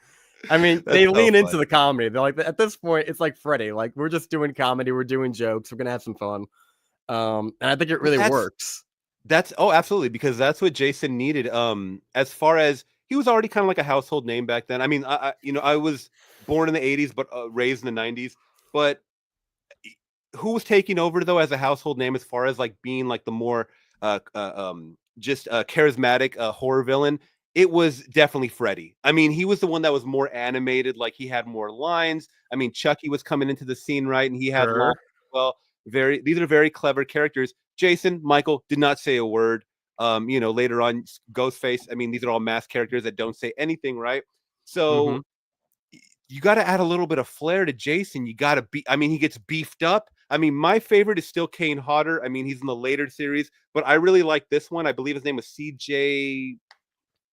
S1: I mean,
S2: That's
S1: they
S2: so
S1: lean into
S2: funny.
S1: the comedy. They're like, at this point, it's like Freddy. Like we're just doing comedy, we're doing jokes, we're gonna have some fun. And I think it
S2: Well,
S1: really works.
S2: that's oh, absolutely, because that's what Jason needed. As far as he was already kind of like a household name back then. I mean, I was born in the 80s, but raised in the 90s. But who was taking over though as a household name as far as like being like the more just charismatic horror villain? It was definitely Freddy. I mean, he was the one that was more animated, like he had more lines. I mean, Chucky was coming into the scene, right? And he had lines.
S1: Sure.
S2: Well, these are very clever characters. Jason, Michael did not say a word. Later on, Ghostface. I mean, these are all masked characters that don't say anything, right?
S1: Mm-hmm.
S2: So you got to add a little bit of flair to Jason. You got to be, I mean, he gets beefed up. I mean, my favorite is still Kane Hodder. I mean, he's in the later series, but I really like this one. I believe his name was CJ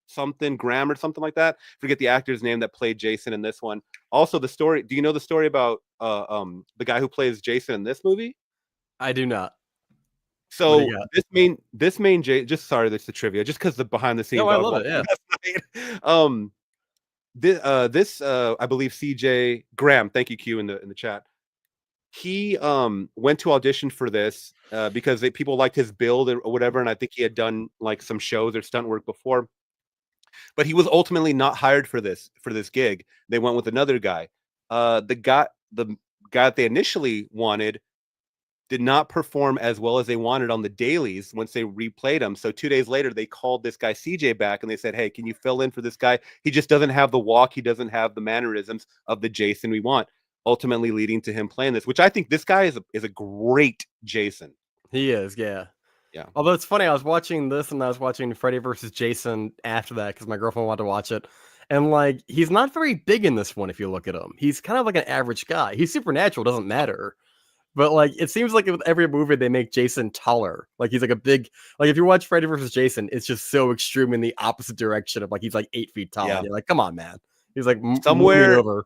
S2: something Graham or something like that. Forget the actor's name that played Jason in this one. Also, the story. Do you know the story about the guy who plays Jason in this movie?
S1: I do not. What do
S2: So
S1: you got?
S2: this main just sorry, that's the trivia. Just because the behind the
S1: No,
S2: scenes,
S1: I
S2: I was
S1: love it.
S2: watching.
S1: Yeah.
S2: Um, this I believe CJ Graham, thank you, Q, in the chat. He went to audition for this because people liked his build or whatever, and I think he had done like some shows or stunt work before. But he was ultimately not hired for this gig. They went with another guy. The guy that they initially wanted did not perform as well as they wanted on the dailies once they replayed him. So 2 days later, they called this guy CJ back and they said, "Hey, can you fill in for this guy? He just doesn't have the walk. He doesn't have the mannerisms of the Jason we want." Ultimately, leading to him playing this, which I think this guy is a great Jason.
S1: He is, yeah.
S2: Yeah.
S1: Although it's funny, I was watching this and I was watching Freddy versus Jason after that because my girlfriend wanted to watch it. And like, he's not very big in this one if you look at him. He's kind of like an average guy. He's supernatural, doesn't matter. But like, it seems like with every movie they make Jason taller. Like he's like a big, like if you watch Freddy versus Jason, it's just so extreme in the opposite direction of like he's like 8 feet tall.
S2: Yeah.
S1: And you're like, come on, man. He's like moving
S2: Somewhere
S1: over.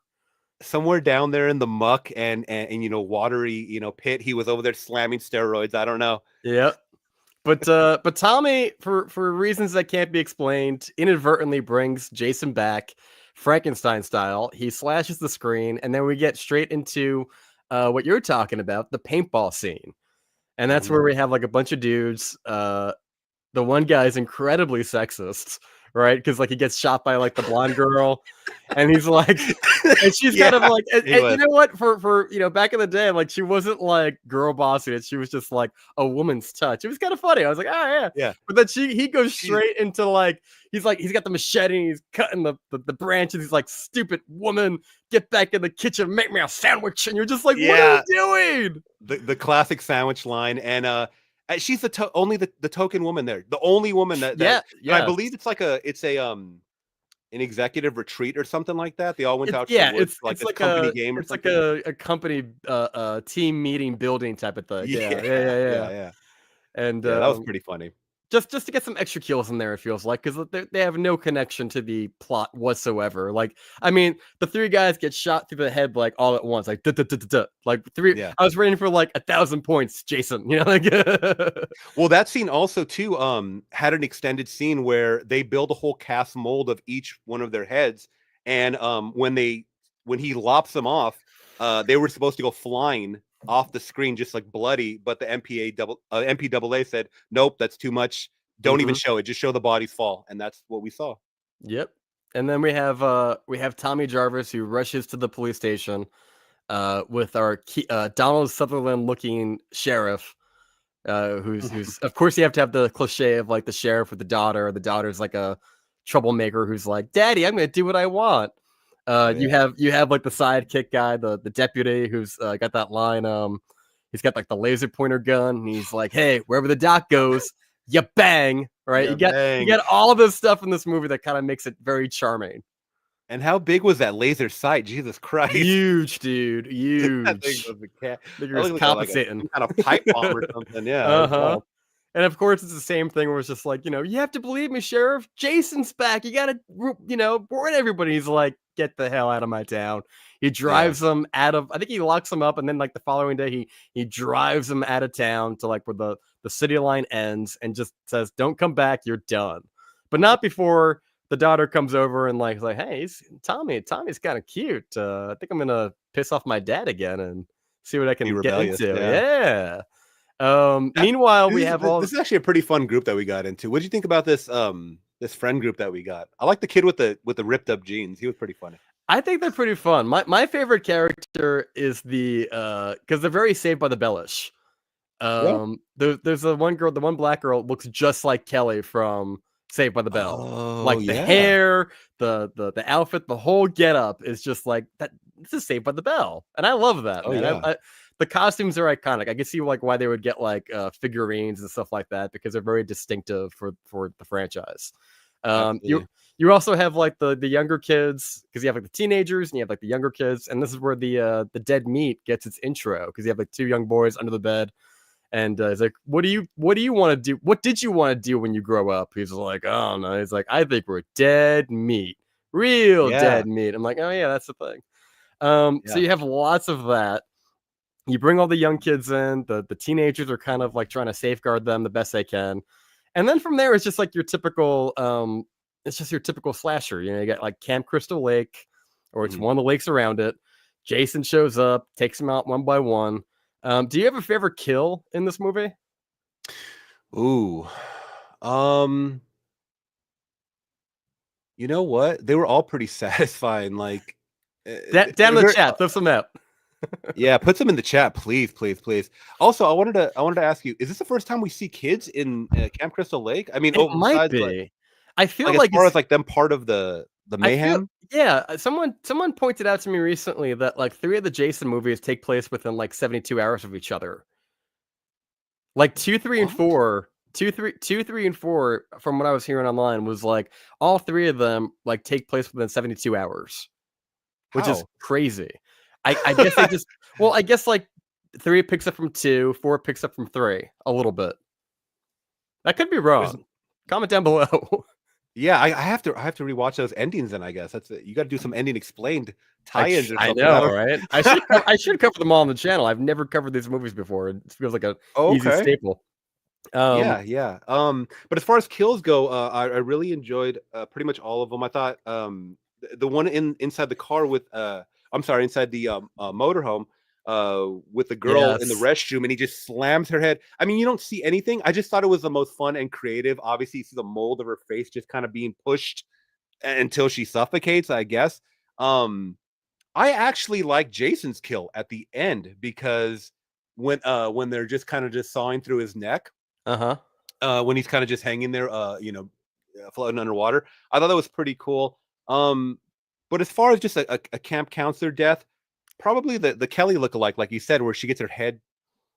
S2: somewhere down there in the muck and watery, pit, he was over there slamming steroids. I don't know.
S1: Yep. But Tommy, for reasons that can't be explained, inadvertently brings Jason back, Frankenstein style. He slashes the screen, and then we get straight into what you're talking about, the paintball scene, and that's where we have like a bunch of dudes. The one guy is incredibly sexist, right? Because like he gets shot by like the blonde girl, and he's like, and she's kind of
S2: Yeah,
S1: like, and
S2: he
S1: you
S2: was.
S1: know what? For back in the day, like she wasn't like girl bossing it. She was just like a woman's touch. It was kind of funny. I was like, oh yeah.
S2: Yeah.
S1: But then he goes
S2: She's
S1: straight into like he's got the machete and he's cutting the branches. He's like, stupid woman, get back in the kitchen, make me a sandwich. And you're just like, what are
S2: yeah,
S1: you doing?
S2: the classic sandwich line, and she's only the token woman there, the only woman that
S1: Yeah,
S2: and I
S1: yes.
S2: believe it's a an executive retreat or something like that. They all went
S1: It's
S2: out to the
S1: yeah,
S2: woods for like
S1: it's
S2: this
S1: like
S2: company game or something.
S1: a company team meeting building type of thing. Yeah, yeah,
S2: Yeah,
S1: yeah,
S2: yeah,
S1: yeah.
S2: yeah,
S1: And
S2: yeah. That was pretty funny.
S1: just to get some extra kills in there, it feels like, because they have no connection to the plot whatsoever. Like, I mean, the three guys get shot through the head like all at once, like duh, duh, duh, duh, duh. Like three.
S2: Yeah.
S1: I was waiting for like 1,000 points, Jason. Like
S2: Well, that scene also too had an extended scene where they build a whole cast mold of each one of their heads, and when he lops them off, they were supposed to go flying off the screen just like bloody, but the MPAA said nope, that's too much. Don't even
S1: Mhm.
S2: show it. Just show the bodies fall, and that's what we saw.
S1: Yep. And then we have Tommy Jarvis who rushes to the police station with our Donald Sutherland looking sheriff. Who's of course you have to have the cliche of like the sheriff with the daughter. The daughter's like a troublemaker who's like, "Daddy, I'm gonna do what I want."
S2: Oh
S1: You
S2: yeah,
S1: have like the sidekick guy, the deputy who's got that line. He's got like the laser pointer gun. And he's like, "Hey, wherever the doc goes, you bang!" Right?
S2: yeah,
S1: You
S2: bang.
S1: get all of this stuff in this movie that kind of makes it very charming.
S2: And how big was that laser sight? Jesus Christ!
S1: Huge, dude.
S2: That thing
S1: Huge.
S2: was a cat.
S1: Figure
S2: That
S1: is
S2: looked like
S1: compensating.
S2: some kind of pipe bomb or something. Yeah, it was
S1: Uh-huh.
S2: wild.
S1: And of course, it's the same thing where it's just like, you have to believe me, Sheriff. Jason's back. You gotta, warn everybody. He's like, get the hell out of my town. He
S2: Yeah,
S1: drives them out of. I think he locks them up, and then like the following day, he drives them out of town to like where the city line ends, and just says, "Don't come back. You're done." But not before the daughter comes over and like, "Hey, Tommy's kind of cute. I think I'm gonna piss off my dad again and see what I
S2: be
S1: can get
S2: rebellious.
S1: into."
S2: Yeah.
S1: Yeah. Meanwhile, we
S2: This is
S1: have all
S2: this is actually a pretty fun group that we got into. What do you think about this friend group that we got? I like the kid with the ripped up jeans. He was pretty funny.
S1: I think they're pretty fun. My favorite character is the because they're very Saved by the Bellish.
S2: Yeah.
S1: There's the one girl, the one black girl looks just like Kelly from Saved by the Bell.
S2: Oh
S1: Like the
S2: yeah.
S1: hair, the outfit, the whole getup is just like that. This is Saved by the Bell, and I love that,
S2: Oh
S1: man.
S2: yeah.
S1: The costumes are iconic. I can see like why they would get like figurines and stuff like that because they're very distinctive for the franchise. You
S2: Absolutely.
S1: you also have like the younger kids because you have like the teenagers and you have like the younger kids, and this is where the dead meat gets its intro because you have like two young boys under the bed, and he's like, what do you want to do? What did you want to do when you grow up? He's like, I don't know. He's like, I think we're dead meat, real
S2: Yeah.
S1: dead meat. I'm like, oh yeah, that's the thing. So
S2: Yeah.
S1: you have lots of that. You bring all the young kids in. The teenagers are kind of like trying to safeguard them the best they can, and then from there it's just like your typical it's just your typical slasher. You know, you got like Camp Crystal Lake, or it's
S2: Mhm.
S1: one of the lakes around it. Jason shows up, takes them out one by one. Do you have a favorite kill in this movie?
S2: Ooh. Um, you know what? They were all pretty satisfying, like,
S1: Down in the
S2: very
S1: chat, throw some out.
S2: yeah, put some in the chat, please, please, please. Also, I wanted to ask you, is this the first time we see kids in, Camp Crystal Lake? I mean,
S1: It
S2: oh,
S1: might
S2: besides,
S1: be. I feel
S2: as
S1: like
S2: far
S1: it's
S2: as, like, them part of the
S1: I feel
S2: mayhem?
S1: yeah, someone pointed out to me recently that like 3 of the Jason movies take place within like 72 hours of each other. Like 2, 3, and
S2: What?
S1: 4, 2, 3, and 4, from what I was hearing online, was like all 3 of them like take place within 72 hours, which is
S2: How?
S1: crazy. I guess they just well, I guess like 3 picks up from 2, 4 picks up from 3 a little bit. That could be
S2: There's
S1: wrong. Comment down below.
S2: yeah, I have to rewatch those endings then, I guess. That's it. You gotta do some ending explained tie-ins or
S1: I
S2: something. I
S1: know,
S2: don't
S1: right? I should cover them all on the channel. I've never covered these movies before. It feels like a
S2: Oh,
S1: easy
S2: okay.
S1: staple. Um,
S2: Yeah, yeah. But as far as kills go, I really enjoyed pretty much all of them. I thought the one inside the car with I'm sorry, inside the motorhome with the girl in the
S1: yes.
S2: restroom, and he just slams her head. I mean, you don't see anything. I just thought it was the most fun and creative. Obviously, you see the mold of her face just kind of being pushed until she suffocates, I guess. Um, I actually like Jason's kill at the end because when they're just kind of just sawing through his neck
S1: Uh-huh.
S2: when he's kind of just hanging there, floating underwater. I thought that was pretty cool. Um, but as far as just a camp counselor death, probably the Kelly lookalike, like you said, where she gets her head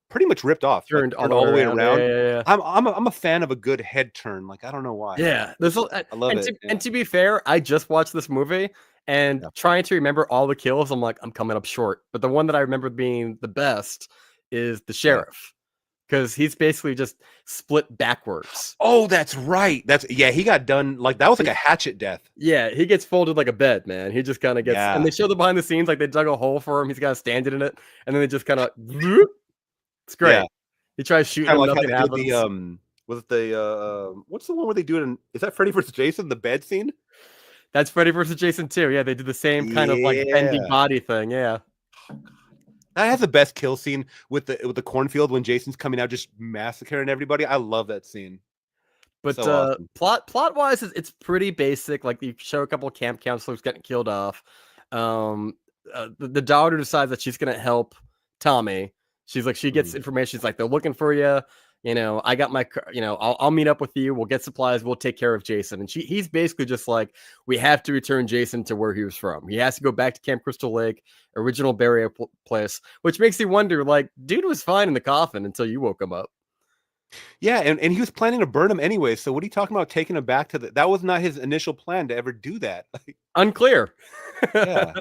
S2: pretty much ripped off, like
S1: Turned all
S2: turned
S1: the way
S2: all the way
S1: around. Yeah,
S2: around.
S1: yeah, yeah.
S2: I'm a fan of a good head turn. Like I don't know why.
S1: Yeah,
S2: I love it.
S1: and
S2: Yeah,
S1: to be fair, I just watched this movie and
S2: yeah,
S1: trying to remember all the kills, I'm like, I'm coming up short. But the one that I remember being the best is the
S2: yeah.
S1: sheriff because he's basically just split backwards.
S2: Oh, that's right. That's yeah. He got done like that was like a hatchet death.
S1: Yeah, he gets folded like a bed, man. He just kind of gets, and
S2: Yeah,
S1: they show the behind the scenes like they dug a hole for him. He's got to stand in it, and then they just kind of, it's
S2: yeah.
S1: great. He tries shooting
S2: Kind of
S1: him,
S2: like how
S1: nothing
S2: they did the
S1: happens.
S2: was it the what's the one where they do it in is that Freddy versus Jason, the bed scene?
S1: That's Freddy versus Jason too. Yeah, they did the same kind of like bendy
S2: Yeah.
S1: body thing. Yeah,
S2: That has the best kill scene with the cornfield when Jason's coming out just massacring everybody. I love that scene.
S1: but
S2: So awesome.
S1: plot wise, it's pretty basic. Like you show a couple of camp counselors getting killed off. Um, the daughter decides that she's gonna help Tommy. She's like, she gets
S2: Mhm.
S1: information. She's like, they're looking for you. You know, I got my, you know, I'll meet up with you. We'll get supplies. We'll take care of Jason. And he's basically just like, we have to return Jason to where he was from. He has to go back to Camp Crystal Lake, original burial place, which makes you wonder, like, dude was fine in the coffin until you woke him up.
S2: Yeah, and he was planning to burn him anyway. So what are you talking about taking him back to the that was not his initial plan to ever do that. Like,
S1: Unclear.
S2: yeah.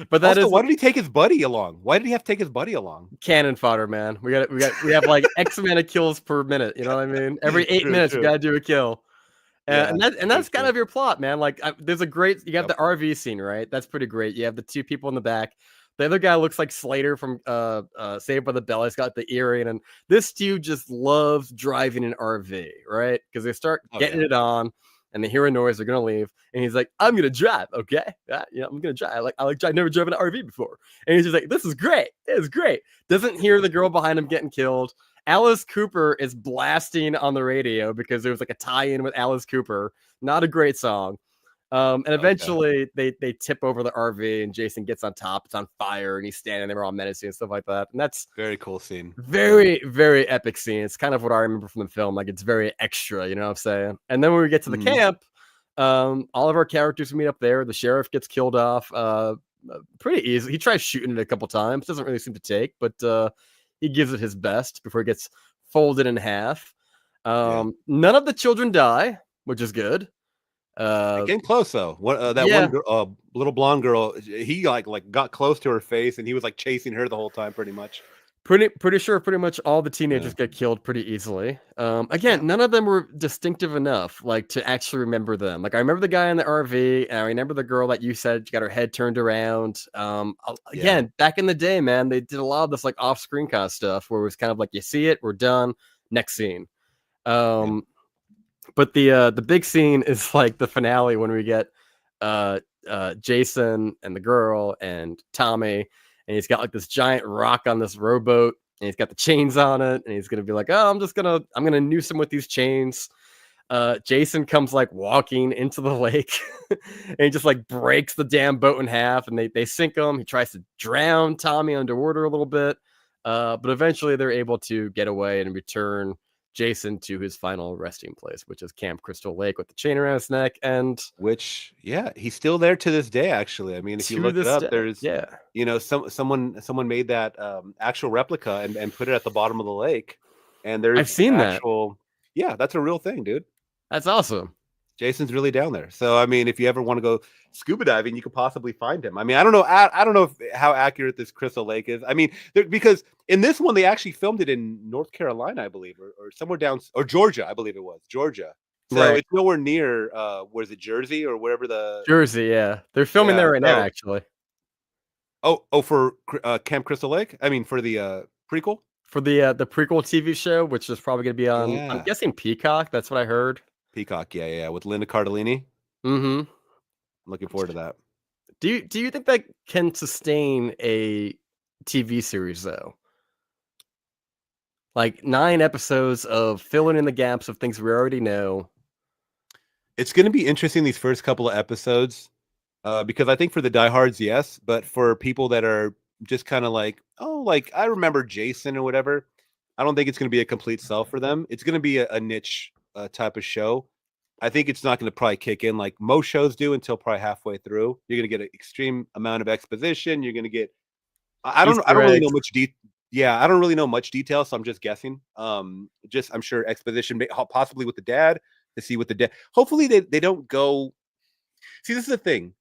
S1: But that
S2: Also,
S1: is
S2: why did he take his buddy along? Why did he have to take his buddy along?
S1: cannon fodder, man. We have like X amount of kills per minute. You know what I mean? Every 8 minutes, we
S2: True.
S1: got to do a kill.
S2: Yeah,
S1: And
S2: true,
S1: that's kind
S2: true.
S1: of your plot, man. Like, there's a great. You have
S2: Yep.
S1: the RV scene, right? That's pretty great. You have the two people in the back. The other guy looks like Slater from Saved by the Bell. He's got the earring, and this dude just loves driving an RV, right? Because they start
S2: Oh
S1: getting
S2: yeah.
S1: it on, and they hear a noise. They're gonna leave, and he's like, "I'm gonna drive, okay? Yeah, I'm gonna drive. I never drove an RV before." And he's just like, "This is great. It is great." Doesn't hear the girl behind him getting killed. Alice Cooper is blasting on the radio because there was like a tie-in with Alice Cooper. Not a great song. And
S2: Okay.
S1: eventually they tip over the RV and Jason gets on top. It's on fire and he's standing there all menacing and stuff like that. And that's
S2: Very cool scene.
S1: very, very epic scene. It's kind of what I remember from the film. Like it's very extra, you know what I'm saying? And then when we get to the
S2: Mhm.
S1: camp, all of our characters meet up there. The sheriff gets killed off pretty easy. He tries shooting it a couple times. Doesn't really seem to take, but he gives it his best before it gets folded in half.
S2: Yeah.
S1: None of the children die, which is good.
S2: Getting close though. What that
S1: Yeah,
S2: one little blonde girl, he like got close to her face and he was like chasing her the whole time pretty much.
S1: pretty sure pretty much all the
S2: Yeah.
S1: teenagers get killed pretty easily.
S2: Yeah.
S1: Again, none of them were distinctive enough, like to actually remember them. Like I remember the guy in the RV, and I remember the girl that you said got her head turned around.
S2: Yeah.
S1: Again, back in the day, man, they did a lot of this like off-screen kind of stuff where it was kind of like you see it, we're done, next scene.
S2: Yeah.
S1: Um, But the big scene is like the finale when we get Jason and the girl and Tommy, and he's got like this giant rock on this rowboat, and he's got the chains on it, and he's gonna be like, oh, I'm gonna noose him with these chains. Jason comes like walking into the lake and he just like breaks the damn boat in half, and they sink him. He tries to drown Tommy underwater a little bit, but eventually they're able to get away and return Jason to his final resting place, which is Camp Crystal Lake with the chain around his neck. And
S2: Which, yeah, he's still there to this day. Actually, I mean, if you
S1: to
S2: look it
S1: this
S2: up,
S1: day,
S2: there's
S1: yeah,
S2: someone made that actual replica and put it at the bottom of the lake, and there's
S1: I've seen that.
S2: actual, yeah, that's a real thing, dude.
S1: That's awesome.
S2: Jason's really down there. So I mean, if you ever want to go scuba diving, you could possibly find him. I mean, I don't know. I don't know how accurate this Crystal Lake is. I mean, because in this one they actually filmed it in North Carolina, I believe, or somewhere down, or Georgia, I believe it was Georgia. So
S1: Right.
S2: it's nowhere near. Was it Jersey or wherever the?
S1: Jersey, yeah. They're filming
S2: Yeah.
S1: there right now,
S2: So
S1: actually.
S2: for Camp Crystal Lake. I mean, for the prequel.
S1: For the prequel TV show, which is probably gonna be on, I'm
S2: Yeah,
S1: guessing Peacock. That's what I heard.
S2: Peacock. Yeah, with Linda Cardellini.
S1: Mm-hmm.
S2: I'm looking forward to that.
S1: Do you think that can sustain a TV series though? Like 9 episodes of filling in the gaps of things we already know.
S2: It's going to be interesting these first couple of episodes. Because I think for the diehards, yes, but for people that are just kind of like, oh, like I remember Jason or whatever, I don't think it's going to be a complete sell for them. It's going to be a niche type of show. I think it's not going to probably kick in like most shows do until probably halfway through. You're going to get an extreme amount of exposition. You're going to get, I
S1: Easter
S2: don't really know
S1: eggs.
S2: much yeah, I don't really know much detail, so I'm just guessing. Just I'm sure exposition, possibly with the dad to see what the dad. Hopefully they don't go. See, this is the thing,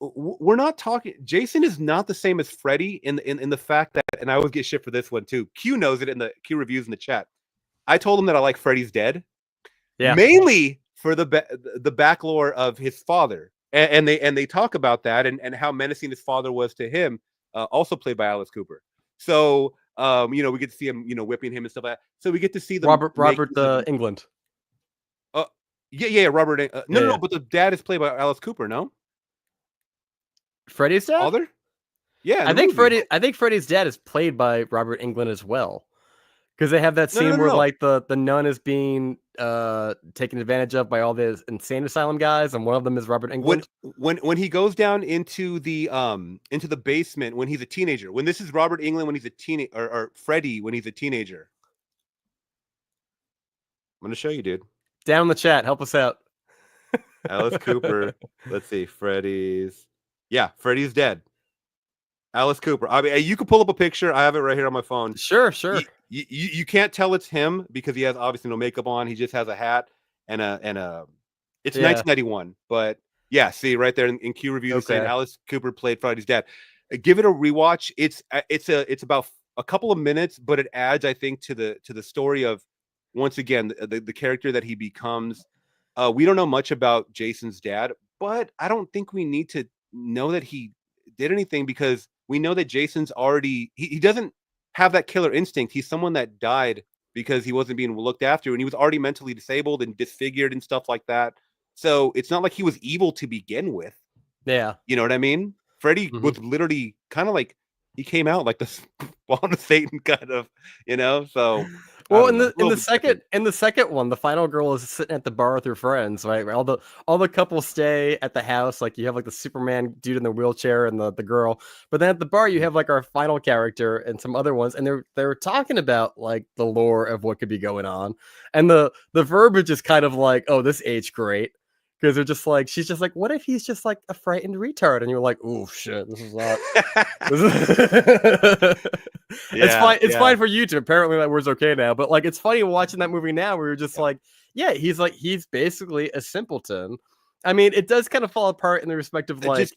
S2: we're not talking. Jason is not the same as Freddy in the fact that, and I always get shit for this one too. Q knows it in the Q reviews in the chat. I told him that I like Freddy's Dead
S1: Yeah.
S2: mainly for the back lore of his father, and they talk about that and how menacing his father was to him, also played by Alice Cooper. So we get to see him, whipping him and stuff like that. So we get to see them
S1: Robert England.
S2: Yeah, Robert.
S1: Yeah,
S2: No,
S1: yeah.
S2: but the dad is played by Alice Cooper. No,
S1: Freddy's dad?
S2: father. Yeah, in the movie.
S1: I think Freddy's dad is played by Robert Englund as well. Because they have that scene where
S2: No.
S1: like the nun is being taken advantage of by all the insane asylum guys, and one of them is Robert Englund.
S2: When he goes down into the basement when he's a teenager. When this is Robert Englund when he's a teenager, or Freddy when he's a teenager. I'm gonna show you, dude.
S1: Down in the chat, help us out.
S2: Alice Cooper. Let's see, Freddy's dead. Alice Cooper. I mean, you can pull up a picture. I have it right here on my phone.
S1: Sure.
S2: You can't tell it's him because he has obviously no makeup on. He just has a hat and a. It's 1991, but yeah, see right there in Q reviews saying Alice Cooper played Freddy's dad. Give it a rewatch. It's about a couple of minutes, but it adds, I think, to the story of, once again, the character that he becomes. We don't know much about Jason's dad, but I don't think we need to know that he did anything, because we know that Jason's already he doesn't have that killer instinct. He's someone that died because he wasn't being looked after, and he was already mentally disabled and disfigured and stuff like that. So it's not like he was evil to begin with.
S1: Yeah.
S2: You know what I mean? Freddy was literally kind of like, he came out like the spawn of Satan, kind of, so.
S1: Well, in the second one, the final girl is sitting at the bar with her friends, right? All the couples stay at the house. Like you have like the Superman dude in the wheelchair and the girl, but then at the bar you have like our final character and some other ones, and they're talking about like the lore of what could be going on, and the verbiage is kind of like, oh, this aged great, because they're just like, she's just like, what if he's just like a frightened retard, and you're like, oh shit, this is not. It's fine. It's fine for you to. Apparently, that word's okay now. But like, it's funny watching that movie now, where you're just like, yeah, he's basically a simpleton. I mean, it does kind of fall apart in the respect of like,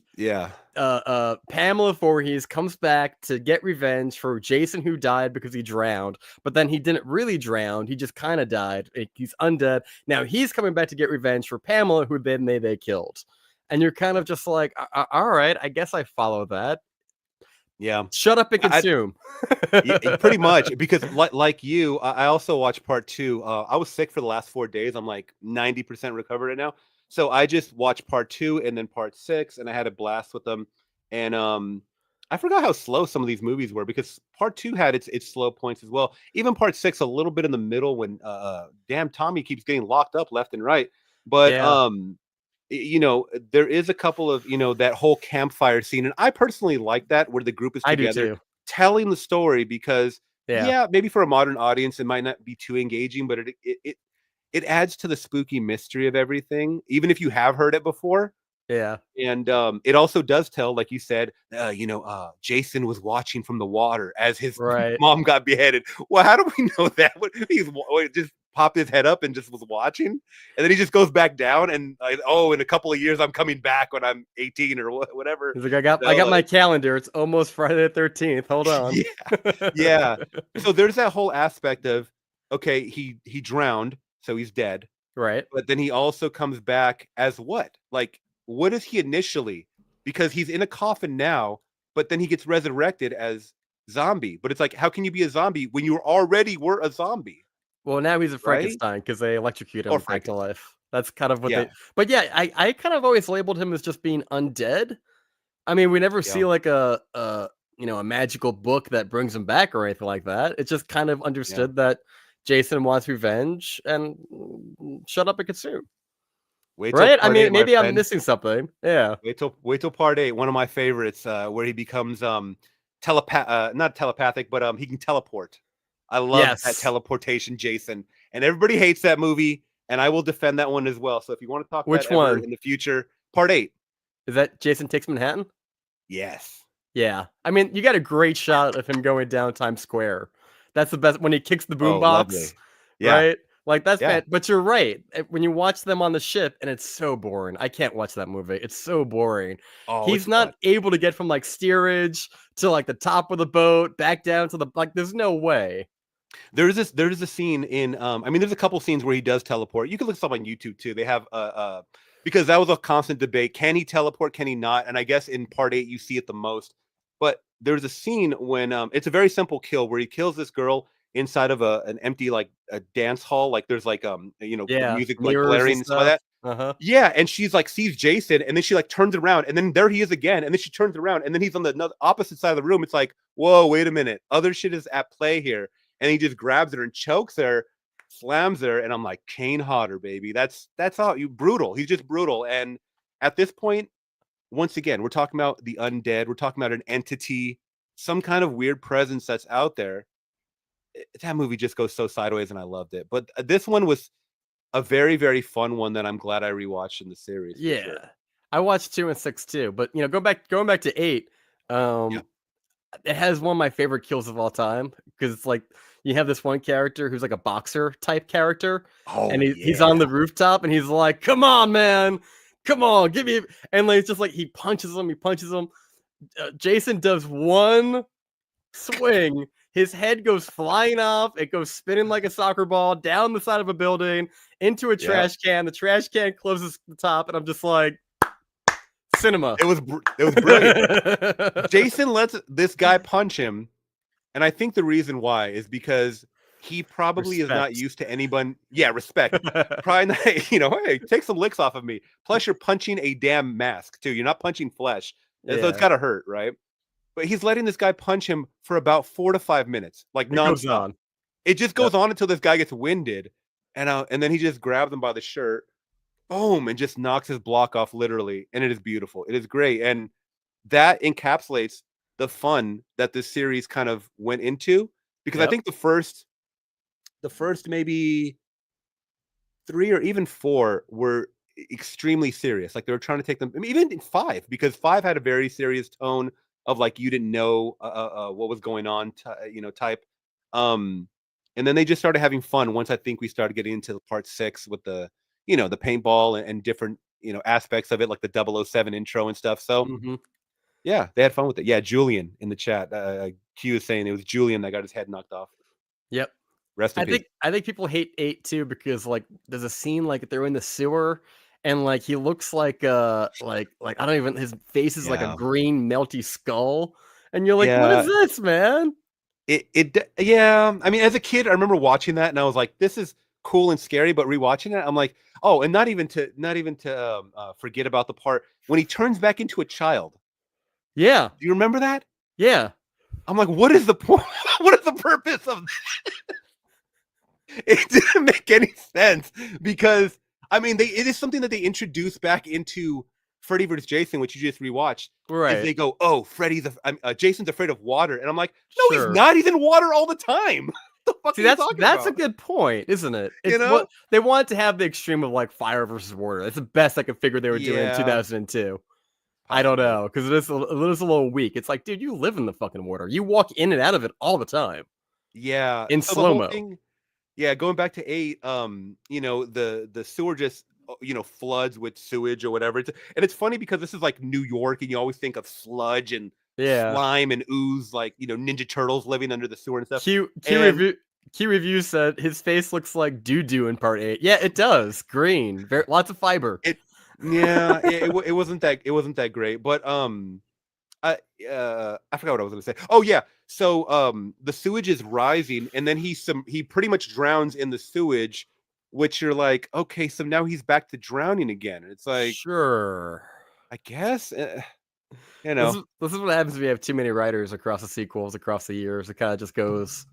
S1: Pamela Voorhees comes back to get revenge for Jason, who died because he drowned, but then he didn't really drown. He just kind of died. He's undead. Now he's coming back to get revenge for Pamela, who then they killed. And you're kind of just like, all right, I guess I follow that.
S2: Yeah.
S1: Shut up and
S2: I
S1: consume.
S2: Yeah, pretty much because like you, I also watched part 2. I was sick for the last 4 days. I'm like 90% recovered right now. So I just watched part 2 and then part 6 and I had a blast with them. And I forgot how slow some of these movies were because part 2 had its slow points as well. Even part 6 a little bit in the middle when damn Tommy keeps getting locked up left and right. But
S1: Yeah,
S2: there is a couple of, that whole campfire scene and I personally like that where the group is
S1: I do
S2: together
S1: too.
S2: telling the story because
S1: Yeah,
S2: yeah, maybe for a modern audience it might not be too engaging, but it adds to the spooky mystery of everything, even if you have heard it before.
S1: yeah,
S2: And it also does tell, like you said, Jason was watching from the water as his
S1: right.
S2: mom got beheaded. Well, how do we know that? Just popped his head up and just was watching, and then he just goes back down. And in a couple of years, I'm coming back when I'm 18 or whatever.
S1: He's like, I got my
S2: Like,
S1: calendar. It's almost Friday the 13th. Hold on.
S2: yeah, yeah. So there's that whole aspect of okay, he drowned, so he's dead.
S1: Right.
S2: But then he also comes back as what? Like, what is he initially? Because he's in a coffin now, but then he gets resurrected as zombie. But it's like, how can you be a zombie when you already were a zombie,
S1: Well, now he's a
S2: right?
S1: Frankenstein because they electrocute
S2: Or
S1: him back to
S2: Frankenstein.
S1: life. That's kind of what
S2: Yeah,
S1: they. But yeah, I kind of always labeled him as just being undead. I mean, we never
S2: yeah,
S1: see like a magical book that brings him back or anything like that. It's just kind of
S2: yeah.
S1: understood that Jason wants revenge and shut up and consume.
S2: Wait till
S1: Right? I
S2: part
S1: mean,
S2: eight, my
S1: maybe I'm
S2: friend.
S1: missing something. Yeah.
S2: Wait till part 8. One of my favorites, where he becomes not telepathic, but he can teleport. I love that
S1: Yes.
S2: teleportation, Jason. And everybody hates that movie, and I will defend that one as well. So if you want to talk that
S1: Which
S2: ever
S1: one?
S2: in the future, part 8.
S1: Is that Jason Takes Manhattan?
S2: Yes.
S1: Yeah. I mean, you got a great shot of him going down Times Square. That's the best when he kicks the
S2: Oh,
S1: boombox,
S2: lovely. Yeah.
S1: right? Like that's
S2: Yeah.
S1: bad. But you're right. When you watch them on the ship, and it's so boring. I can't watch that movie. It's so boring.
S2: Oh, it's
S1: He's
S2: fun.
S1: not able to get from like steerage to like the top of the boat back down to the like. There's no way.
S2: There's a scene in I mean there's a couple scenes where he does teleport. You can look this up on YouTube too. They have because that was a constant debate. Can he teleport? Can he not? And I guess in part 8 you see it the most. But there's a scene when it's a very simple kill where he kills this girl inside of an empty like a dance hall. Like there's like the
S1: Yeah,
S2: music like
S1: mirrors and
S2: blaring and stuff like
S1: stuff.
S2: that.
S1: Uh huh.
S2: Yeah, and she's like sees Jason, and then she like turns around, and then there he is again, and then she turns around, and then he's on the opposite side of the room. It's like, whoa, wait a minute, other shit is at play here, and he just grabs her and chokes her, slams her, and I'm like, Kane Hodder, baby, that's all you brutal. He's just brutal, and at this point, once again, we're talking about the undead, we're talking about an entity, some kind of weird presence that's out there. That movie just goes so sideways, and I loved it. But this one was a very, very fun one that I'm glad I rewatched in the series for sure.
S1: Yeah, I watched 2 and 6 too. But going back to 8.
S2: Yeah.
S1: Um, it has one of my favorite kills of all time because it's like you have this one character who's like a boxer type character, and
S2: Oh
S1: he's on
S2: yeah.
S1: the rooftop and he's like, "Come on, man, come on, give me!" And like it's just like he punches him, he punches him. Jason does one swing, his head goes flying off. It goes spinning like a soccer ball down the side of a building into a
S2: Yeah.
S1: trash can. The trash can closes the top, and I'm just like, cinema.
S2: It was brilliant. Jason lets this guy punch him, and I think the reason why is because he probably is not
S1: Respect.
S2: used to anyone. Yeah, respect. Probably not, hey, take some licks off of me. Plus, you're punching a damn mask too. You're not punching flesh. And so it's
S1: Yeah,
S2: gotta hurt, right? But he's letting this guy punch him for about 4 to 5 minutes, like
S1: it goes
S2: nonstop.
S1: on.
S2: It just
S1: Yep.
S2: goes on until this guy gets winded, and then he just grabs him by the shirt, boom, and just knocks his block off literally. And it is beautiful. It is great. And that encapsulates the fun that this series kind of went into. Because I
S1: Yep.
S2: think the first maybe 3 or even 4 were extremely serious. Like they were trying to take them, I mean, even in 5, because 5 had a very serious tone of like you didn't know what was going on, type. Um, and then they just started having fun once I think we started getting into part 6 with the paintball and different aspects of it, like the 007 intro and stuff. So
S1: Mhm.
S2: yeah, they had fun with it. Yeah, Julian in the chat, Q is saying it was Julian that got his head knocked off.
S1: Yep.
S2: Rest in peace.
S1: I think people hate 8 too because, like, there's a scene, like, they're in the sewer and, like, he looks like, I don't even his face is like a
S2: Yeah.
S1: green melty skull, And you're like, what is
S2: Yeah.
S1: this, man?
S2: Yeah. I mean, as a kid, I remember watching that and I was like, this is cool and scary, but rewatching it, I'm like, oh, and not even to forget about the part when he turns back into a child.
S1: Yeah.
S2: Do you remember that?
S1: Yeah.
S2: I'm like, what is the point? What is the purpose of it? Didn't make any sense because I mean, it is something that they introduced back into Freddy vs. Jason, which you just rewatched. Is
S1: Right.
S2: they go, oh, Jason's afraid of water, and I'm like, no, he's
S1: Sure.
S2: not. He's in water all the time. What the fuck
S1: See,
S2: are you
S1: that's
S2: talking
S1: that's a
S2: about?
S1: good point, isn't it?
S2: You
S1: It's what
S2: know?
S1: they wanted to have the extreme of like fire versus water. That's the best I could figure they were doing in
S2: Yeah,
S1: 2002. I don't
S2: possibly.
S1: know because it is a little weak. It's like, dude, you live in the fucking water. You walk in and out of it all the time
S2: Yeah.
S1: in
S2: So the
S1: slow
S2: whole
S1: mo.
S2: thing, yeah, going back to 8, the sewer just floods with sewage or whatever. And it's funny because this is like New York, and you always think of sludge and
S1: Yeah.
S2: slime and ooze, like Ninja Turtles living under the sewer and stuff.
S1: Q
S2: And
S1: review Q review said his face looks like doo doo in part 8. Yeah, it does. Green, lots of fiber.
S2: it, yeah, it wasn't that great, but I I forgot what I was gonna say. Oh yeah, so the sewage is rising, and then he pretty much drowns in the sewage, which you're like, okay, so now he's back to drowning again. And it's like,
S1: Sure.
S2: I guess, you
S1: This
S2: know,
S1: is this is what happens if you have too many writers across the sequels across the years. It kind of just goes,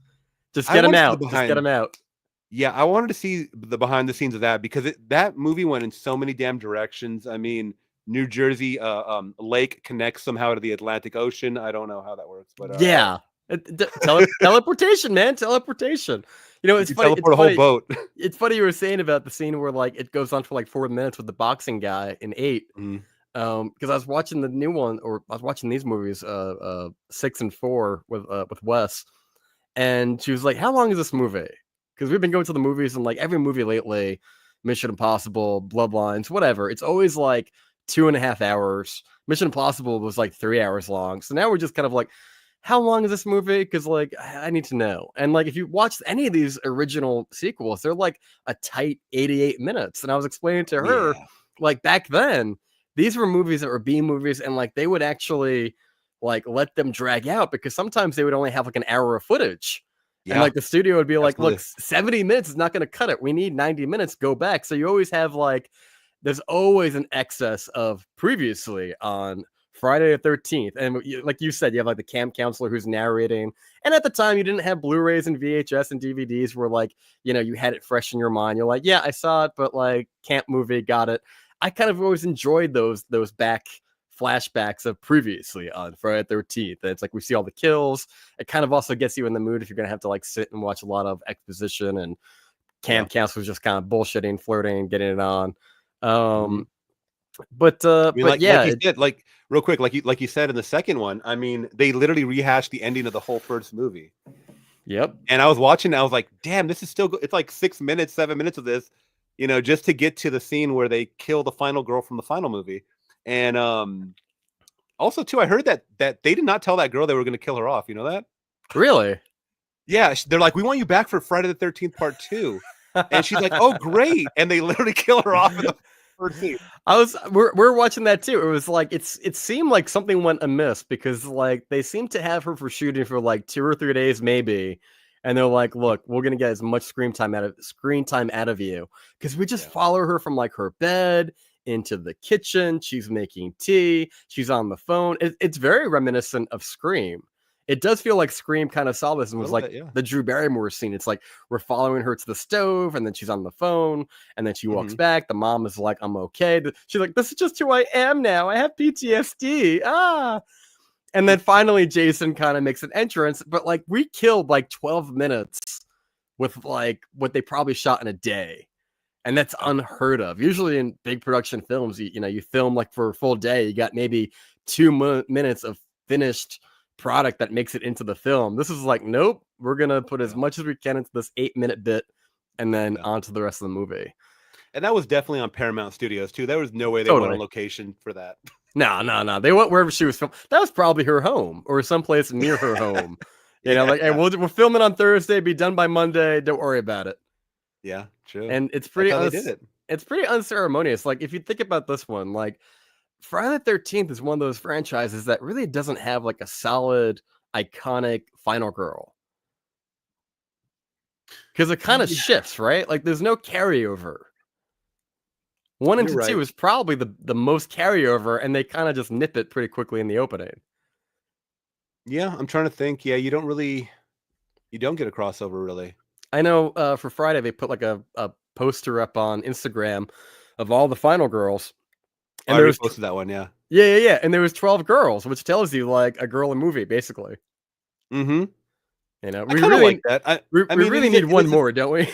S1: just
S2: I
S1: get them
S2: want to see the
S1: out, just get
S2: behind.
S1: them out.
S2: Yeah, I wanted to see the behind the scenes of that because that movie went in so many damn directions. I mean, New Jersey lake connects somehow to the Atlantic Ocean. I don't know how that works, but
S1: Yeah, teleportation, man, teleportation.
S2: you
S1: It's
S2: can
S1: funny. It's
S2: teleport a whole
S1: funny.
S2: boat.
S1: It's funny you were saying about the scene where like it goes on for like 4 minutes with the boxing guy in 8.
S2: Mhm.
S1: Because I was watching the new one, or I was watching these movies, 6 and 4 with Wes, and she was like, "How long is this movie?" Because we've been going to the movies, and like every movie lately, Mission Impossible, Bloodlines, whatever, it's always like 2.5 hours. Mission Impossible was like 3 hours long, so now we're just kind of like, how long is this movie? Because like I need to know. And like if you watch any of these original sequels, they're like a tight 88 minutes. And I was explaining to her,
S2: Yeah,
S1: like back then, these were movies that were B movies, and like they would actually like let them drag out because sometimes they would only have like an hour of footage. And
S2: yeah,
S1: like the studio would be like, look,
S2: absolutely.
S1: 70 minutes is not going to cut it. We need 90 minutes, go back. So you always have like, there's always an excess of previously on Friday the 13th. And like you said, you have like the camp counselor who's narrating. And at the time, you didn't have Blu rays and VHS and DVDs where like, you had it fresh in your mind. You're like, yeah, I saw it, but like camp movie, got it. I kind of always enjoyed those back flashbacks of previously on Friday the 13th. And it's like we see all the kills. It kind of also gets you in the mood if you're going to have to like sit and watch a lot of exposition, and
S2: Yeah.
S1: camp counselor's just kind of bullshitting, flirting, getting it on.
S2: Mhm.
S1: Um,
S2: I mean,
S1: but
S2: like
S1: yeah,
S2: you said, like real quick, like you said in the second one. I mean, they literally rehashed the ending of the whole first movie.
S1: yep,
S2: And I was watching, I was like, damn, this is still it's like 6 minutes, 7 minutes of this, just to get to the scene where they kill the final girl from the final movie. And also too, I heard that they did not tell that girl they were going to kill her off. You know that?
S1: really.
S2: Yeah, they're like, we want you back for Friday the 13th Part 2. And she's like, oh, great. And they literally kill her off in the first scene.
S1: We're watching that too. It was like it seemed like something went amiss because like they seemed to have her for shooting for like 2 or 3 days maybe, and they're like, look, we're gonna get as much screen time out of you because we just
S2: Yeah.
S1: follow her from like her bed into the kitchen. She's making tea. She's on the phone. It's very reminiscent of Scream. It does feel like Scream kind of saw this and
S2: A
S1: was
S2: little
S1: like
S2: bit, yeah.
S1: the Drew Barrymore scene. It's like we're following her to the stove, and then she's on the phone, and then she walks
S2: Hmm.
S1: back. The mom is like, I'm okay. She's like, this is just who I am now. I have PTSD. Ah. And then finally, Jason kind of makes an entrance, but like we killed like 12 minutes with like what they probably shot in a day. And that's
S2: Yeah.
S1: unheard of. Usually in big production films, you film like for a full day, you got maybe 2 minutes of finished product that makes it into the film. This is like, nope, we're going to put as
S2: Yeah.
S1: much as we can into this 8-minute bit and then
S2: Yeah.
S1: onto the rest of the movie.
S2: And that was definitely on Paramount Studios too. There was no way they went on
S1: Totally.
S2: location for that.
S1: No. They went wherever she was filmed. That was probably her home or someplace near her home.
S2: Yeah.
S1: Like, hey, we're filming on Thursday, be done by Monday. Don't worry about it.
S2: Yeah, true.
S1: And
S2: That's how they did it.
S1: it's pretty unceremonious. Like if you think about this one, like Friday the 13th is one of those franchises that really doesn't have like a solid, iconic final girl. Because it kind of
S2: Yeah,
S1: shifts, right? Like there's no carryover. One
S2: you're
S1: into two
S2: right.
S1: is probably the most carryover, and they kind of just nip it pretty quickly in the opening.
S2: Yeah, I'm trying to think. Yeah, you don't get a crossover really.
S1: I know for Friday they put like a poster up on Instagram of all the final girls,
S2: Oh,
S1: and
S2: I
S1: there was
S2: reposted that one. Yeah.
S1: yeah, and there was 12 girls, which tells you like a girl a movie basically.
S2: Mm-hmm.
S1: You know,
S2: I kind of like that. I
S1: we
S2: mean,
S1: really need
S2: it
S1: one
S2: is
S1: more, don't we?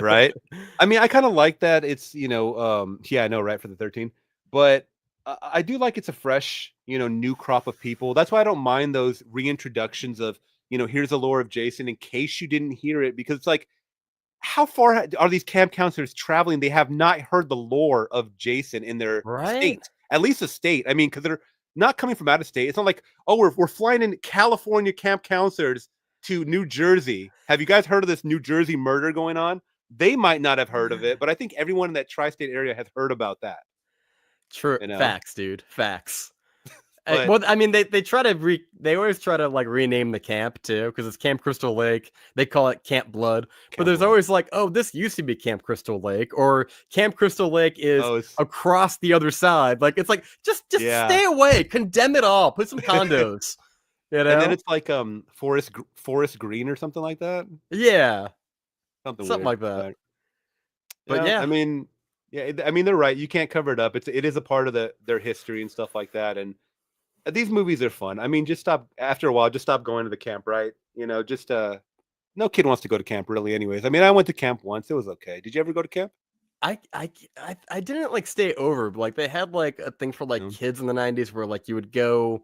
S2: right. I mean, I kind of like that. It's yeah, I know, right, for the 13, but I do like it's a fresh, new crop of people. That's why I don't mind those reintroductions of, here's the lore of Jason in case you didn't hear it, because it's like, how far are these camp counselors traveling? They have not heard the lore of Jason in their
S1: Right?
S2: state, at least a state. I mean, because they're not coming from out of state. It's not like, oh, we're flying in California camp counselors to New Jersey. Have you guys heard of this New Jersey murder going on? They might not have heard of it, but I think everyone in that tri-state area has heard about that.
S1: True
S2: You know,
S1: facts, dude. Facts.
S2: but
S1: Well, I mean, they try to they always try to like rename the camp too because it's Camp Crystal Lake. They call it Camp Blood, but
S2: Camp
S1: there's
S2: Blood.
S1: always like, oh, this used to be Camp Crystal Lake, or Camp Crystal Lake is
S2: Oh, it's
S1: across the other side. Like it's like just
S2: yeah.
S1: stay away, condemn it all, put some condos. You
S2: And then
S1: know?
S2: it's like Forest Green or something like that.
S1: Yeah,
S2: Something
S1: something
S2: weird.
S1: like that.
S2: But
S1: But
S2: yeah,
S1: yeah,
S2: I mean, yeah, I mean, they're right. You can't cover it up. It is a part of their history and stuff like that. And these movies are fun. I mean, just stop after a while. Just stop going to the camp, right? Just no kid wants to go to camp really, anyways. I mean, I went to camp once. It was okay. Did you ever go to camp?
S1: I didn't like stay over. But, like they had like a thing for like
S2: No.
S1: kids in the '90s where like you would go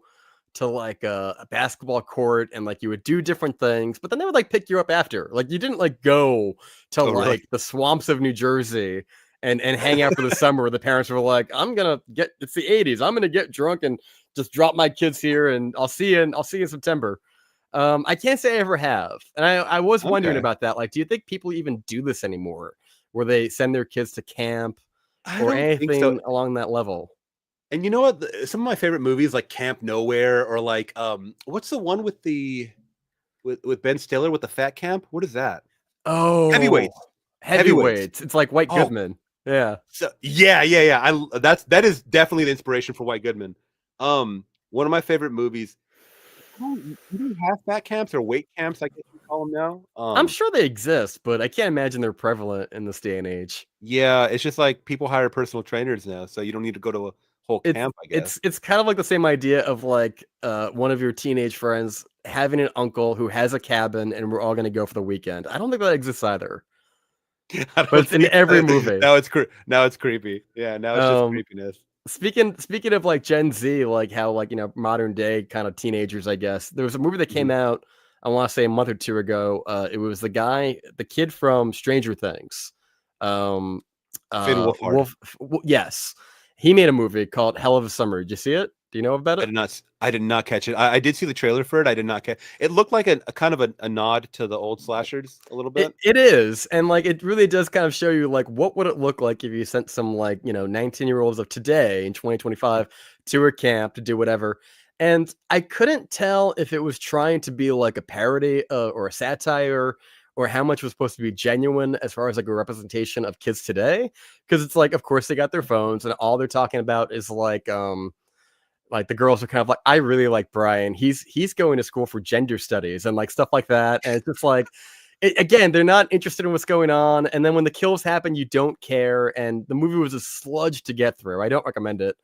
S1: to like a basketball court and like you would do different things, but then they would like pick you up after. Like you didn't like go to
S2: Oh, really?
S1: like the swamps of New Jersey and hang out for the summer where the parents were like, I'm gonna get it's the '80s. I'm gonna get drunk and just drop my kids here and I'll see you in September. I can't say I ever have. And I was wondering
S2: Okay.
S1: about that. Like, do you think people even do this anymore? Where they send their kids to camp
S2: I
S1: or
S2: don't think so.
S1: anything along that level?
S2: And you know what? Some of my favorite movies, like Camp Nowhere, or like what's the one with the with Ben Stiller with the fat camp? What is that?
S1: Oh,
S2: Heavyweights. Heavyweights.
S1: heavyweights. It's like White
S2: Oh,
S1: Goodman. Yeah.
S2: so yeah, yeah, yeah. That is definitely the inspiration for White Goodman. One of my favorite movies. Do they have fat camps or weight camps? I guess we call them now.
S1: I'm sure they exist, but I can't imagine they're prevalent in this day and age.
S2: Yeah, it's just like people hire personal trainers now, so you don't need to go to a whole
S1: It's
S2: camp, I guess.
S1: it's kind of like the same idea of like one of your teenage friends having an uncle who has a cabin and we're all going to go for the weekend. I don't think that exists either,
S2: I
S1: but
S2: don't
S1: it's in
S2: think
S1: every
S2: that,
S1: movie.
S2: now it's creepy. Yeah, now it's just
S1: Um,
S2: creepiness.
S1: speaking of like Gen Z, like how like modern day kind of teenagers, I guess there was a movie that came
S2: Mhm.
S1: out. I want to say a month or two ago. It was the kid from Stranger Things. Um,
S2: Finn Wolfhard.
S1: yes, he made a movie called Hell of a Summer. Did you see it? Do you know about it?
S2: I did not catch it. I did see the trailer for it. I did not catch it. Looked like a kind of a nod to the old slashers a little bit.
S1: It is, and, like, it really does kind of show you, like, what would it look like if you sent some, like, 19-year-olds of today in 2025 to a camp to do whatever, and I couldn't tell if it was trying to be, like, a parody, or a satire, or how much was supposed to be genuine as far as, like, a representation of kids today, because it's like, of course, they got their phones, and all they're talking about is, like the girls are kind of like, I really like Brian. He's going to school for gender studies and like stuff like that. And it's just like, again, they're not interested in what's going on. And then when the kills happen, you don't care. And the movie was a sludge to get through. I don't recommend it.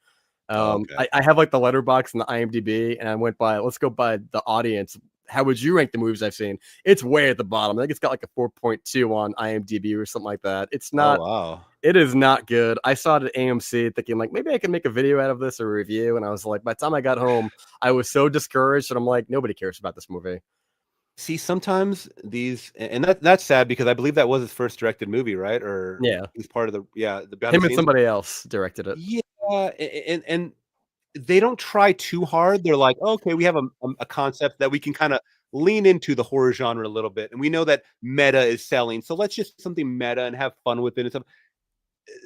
S2: Oh, okay.
S1: I have like the letterbox and the IMDb, and I went by. Let's go by the audience. How would you rank the movies I've seen? It's way at the bottom. I think it's got like a 4.2 on IMDb or something like that. It's
S2: Oh,
S1: not
S2: wow.
S1: it is not good. I saw it at AMC thinking like maybe I can make a video out of this or a review. And I was like, by the time I got home, I was so discouraged and I'm like, nobody cares about this movie.
S2: See, sometimes these, and that's sad because I believe that was his first directed movie, right? Or
S1: Yeah.
S2: he's part of the behind the
S1: Him and
S2: scenes.
S1: somebody else directed it.
S2: Yeah, and they don't try too hard. They're like, okay, we have a concept that we can kind of lean into the horror genre a little bit, and we know that meta is selling, so let's just something meta and have fun with it and stuff.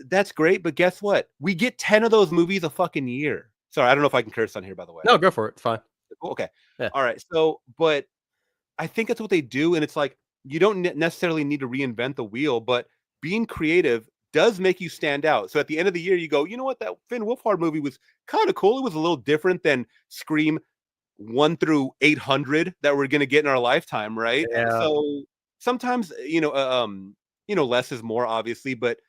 S2: that's great, but guess what? We get 10 of those movies a fucking year. Sorry, I don't know if I can curse on here, by the way.
S1: No, go for it. It's fine.
S2: Cool, okay.
S1: Yeah.
S2: All right. So, but I think that's what they do, and it's like you don't necessarily need to reinvent the wheel, but being creative does make you stand out. So at the end of the year, you go, you know what, that Finn Wolfhard movie was kind of cool. It was a little different than Scream 1 through 800 that we're going to get in our lifetime, right?
S1: Yeah.
S2: So sometimes, less is more, obviously, but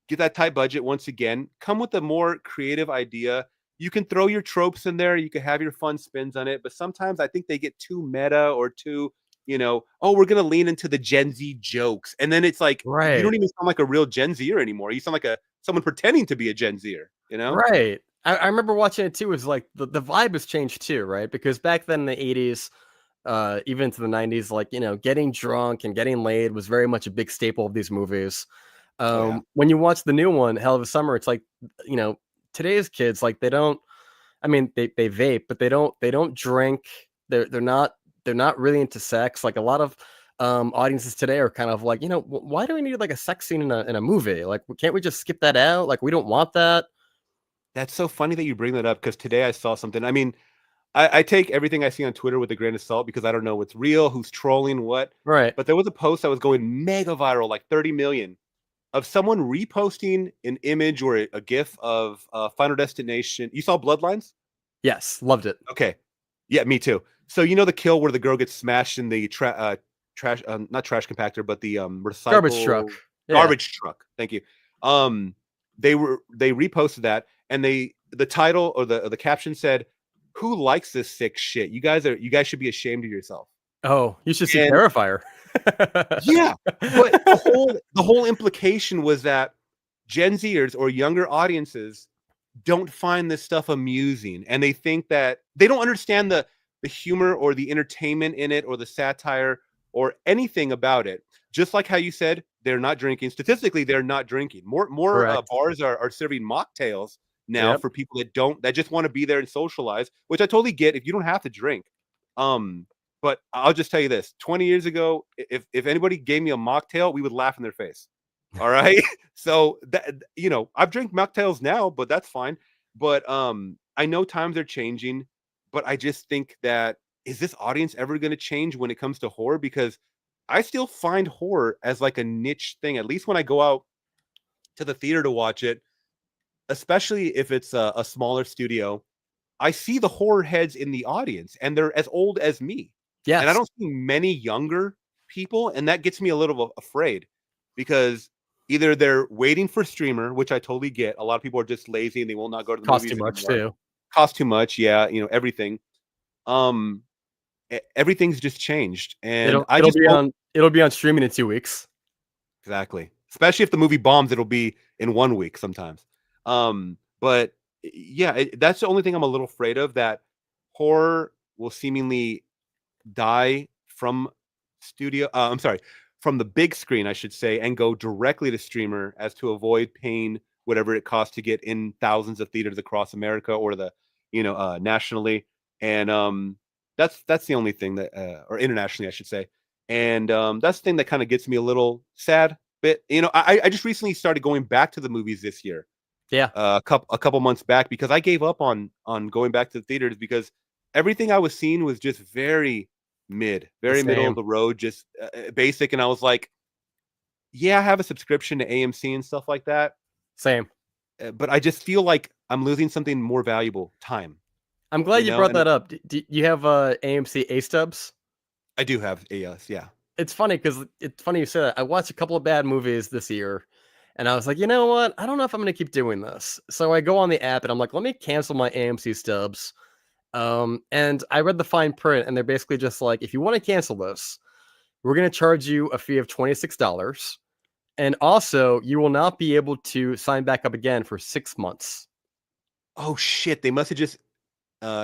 S2: get that tight budget once again. Come with a more creative idea. You can throw your tropes in there. You can have your fun spins on it. But sometimes I think they get too meta or too, oh, we're going to lean into the Gen Z jokes. And then it's like, you
S1: Right.
S2: don't even sound like a real Gen Zer anymore. You sound like someone pretending to be a Gen Zer,
S1: Right. I remember watching it too. It was like the vibe has changed too, right? Because back then in the 80s, even into the 90s, like, getting drunk and getting laid was very much a big staple of these movies.
S2: Oh, yeah.
S1: When you watch the new one, Hell of a Summer, it's like, you know, today's kids, like they don't, I mean, they vape, but they don't drink. They're not really into sex. Like a lot of audiences today are kind of like, why do we need like a sex scene in a movie? Like, can't we just skip that out? Like, we don't want that.
S2: That's so funny that you bring that up because today I saw something. I mean, I take everything I see on Twitter with a grain of salt because I don't know what's real, who's trolling what.
S1: Right.
S2: But there was a post that was going mega viral, like 30 million, of someone reposting an image or a GIF of Final Destination. You saw Bloodlines?
S1: Yes. Loved it.
S2: Okay. Yeah, me too. So you know the kill where the girl gets smashed in the trash, not trash compactor, but the
S1: Garbage truck.
S2: recycle
S1: Yeah.
S2: garbage truck. Thank you. Um, they reposted that, and the title or the caption said, "Who likes this sick shit? You guys should be ashamed of yourself."
S1: Oh, you should see
S2: And
S1: Terrifier.
S2: yeah, but the whole implication was that Gen Zers or younger audiences don't find this stuff amusing, and they think that they don't understand the humor or the entertainment in it or the satire or anything about it. Just like how you said they're not drinking. Statistically, they're not drinking. More
S1: Correct.
S2: bars are serving mocktails now
S1: Yep.
S2: for people that just want to be there and socialize, which I totally get if you don't have to drink. Um, but I'll just tell you this: 20 years ago, if anybody gave me a mocktail, we would laugh in their face. All right. So that I've drank mocktails now, but that's fine. But I know times are changing, but I just think that is this audience ever going to change when it comes to horror? Because I still find horror as like a niche thing, at least when I go out to the theater to watch it, especially if it's a smaller studio. I see the horror heads in the audience, and they're as old as me. And I
S1: Yes.
S2: don't see many younger people, and that gets me a little afraid because either they're waiting for streamer, which I totally get. A lot of people are just lazy and they will not go to the
S1: Cost too
S2: movies
S1: much
S2: anymore.
S1: too.
S2: Cost too much, yeah, everything. Um, everything's just changed, and
S1: It'll
S2: I
S1: it'll
S2: just
S1: be
S2: hope
S1: on it'll be on streaming in 2 weeks.
S2: exactly. Especially if the movie bombs, it'll be in 1 week sometimes. But yeah, that's the only thing I'm a little afraid of, that horror will seemingly die from I'm sorry, from the big screen, I should say, and go directly to streamer as to avoid paying whatever it costs to get in thousands of theaters across America or nationally. And that's the only thing that or internationally, I should say. And that's the thing that kind of gets me a little sad. But I just recently started going back to the movies this year,
S1: Yeah.
S2: a couple months back, because I gave up on going back to the theaters because everything I was seeing was just
S1: The
S2: very middle of
S1: same.
S2: the road, just basic. And I was like, yeah, I have a subscription to AMC and stuff like that,
S1: Same.
S2: but I just feel like I'm losing something more valuable, time.
S1: I'm glad you brought
S2: And
S1: that up. Do you have AMC A stubs?
S2: I do have AS, yeah.
S1: It's funny because it's funny you said that. I watched a couple of bad movies this year, and I was like, you know what? I don't know if I'm gonna keep doing this. So I go on the app and I'm like, let me cancel my AMC stubs. And I read the fine print, and they're basically just like, if you want to cancel this, we're gonna charge you a fee of $26, and also you will not be able to sign back up again for 6 months.
S2: Oh shit, they must have just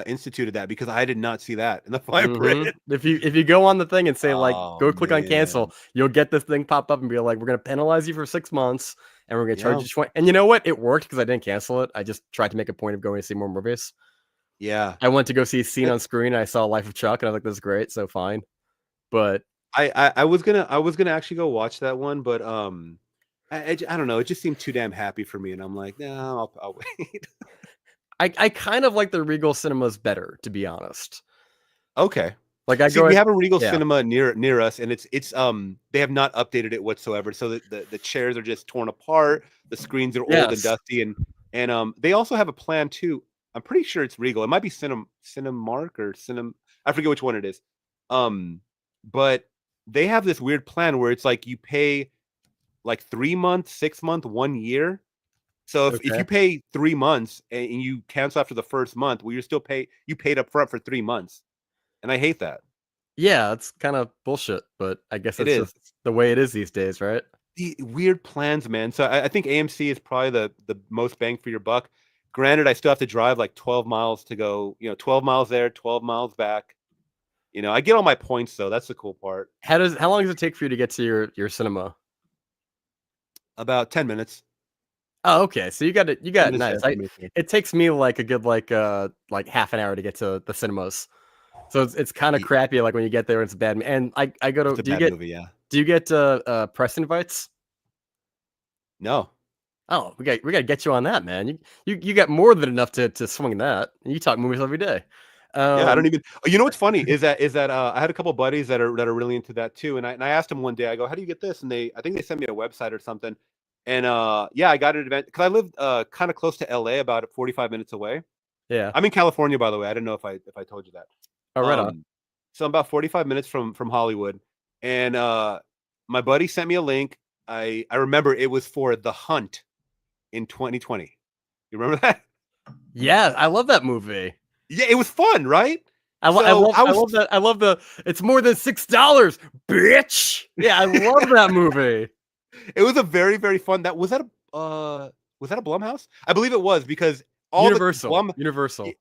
S2: instituted that because I did not see that in the fine print.
S1: If you go on the thing and say like,
S2: Oh
S1: go click on
S2: man,
S1: cancel, you'll get this thing pop up and be like, we're gonna penalize you for 6 months, and we're gonna charge
S2: yeah,
S1: you 20. And you know what? It worked because I didn't cancel it. I just tried to make a point of going to see more movies.
S2: yeah.
S1: I went to go see Scene on Screen. And I saw Life of Chuck, and I was like, this is great, so fine. But
S2: I was gonna actually go watch that one, but I don't know. It just seemed too damn happy for me, and I'm like, no, I'll wait.
S1: I kind of like the Regal Cinemas better, to be honest.
S2: Okay.
S1: Like I
S2: See,
S1: go
S2: we
S1: at
S2: have a Regal
S1: yeah.
S2: Cinema near us, and it's they have not updated it whatsoever. So the chairs are just torn apart, the screens are old and
S1: Yes.
S2: dusty, and they also have a plan too. I'm pretty sure it's Regal. It might be Cinemark or Cinem. I forget which one it is. But they have this weird plan where it's like you pay like 3 months, 6 month, 1 year. So if
S1: Okay.
S2: you pay 3 months and you cancel after the first month, well, you paid up front for 3 months, and I hate that.
S1: Yeah, it's kind of bullshit, but I guess
S2: It
S1: that's
S2: is.
S1: just the way it is these days, right?
S2: The weird plans, man. So I think AMC is probably the most bang for your buck. Granted, I still have to drive like 12 miles to go, 12 miles there, 12 miles back. I get all my points though. That's the cool part.
S1: How long does it take for you to get to your cinema?
S2: About 10 minutes.
S1: Oh, okay. So you
S2: 10
S1: got it
S2: minutes
S1: nice.
S2: there, 10 minutes there.
S1: It takes me like a good like half an hour to get to the cinemas. So it's kind of
S2: Ye-
S1: crappy like when you get there and it's bad. And I go to
S2: It's a bad movie, yeah.
S1: do you get press invites?
S2: No.
S1: Oh, we got to get you on that, man. You got more than enough to swing that. And you talk movies every day.
S2: Yeah, I don't
S1: Um,
S2: even. You know what's funny is that I had a couple buddies that are really into that too, and I asked them one day. I go, "How do you get this?" And I think they sent me a website or something. And yeah, I got an event because I live kind of close to LA, about 45 minutes away.
S1: yeah.
S2: I'm in California, by the way. I didn't know if I told you that.
S1: Oh, right on.
S2: Um, so I'm about 45 minutes from Hollywood, and my buddy sent me a link. I remember it was for The Hunt in 2020. You remember that?
S1: Yeah, I love that movie.
S2: Yeah, it was fun, right? So I
S1: I
S2: was
S1: love that. I love the. It's more than $6, bitch. Yeah, I love that movie.
S2: It was a very, very fun. Was that a Blumhouse? I believe it was because all the
S1: Universal,
S2: Blum
S1: Universal.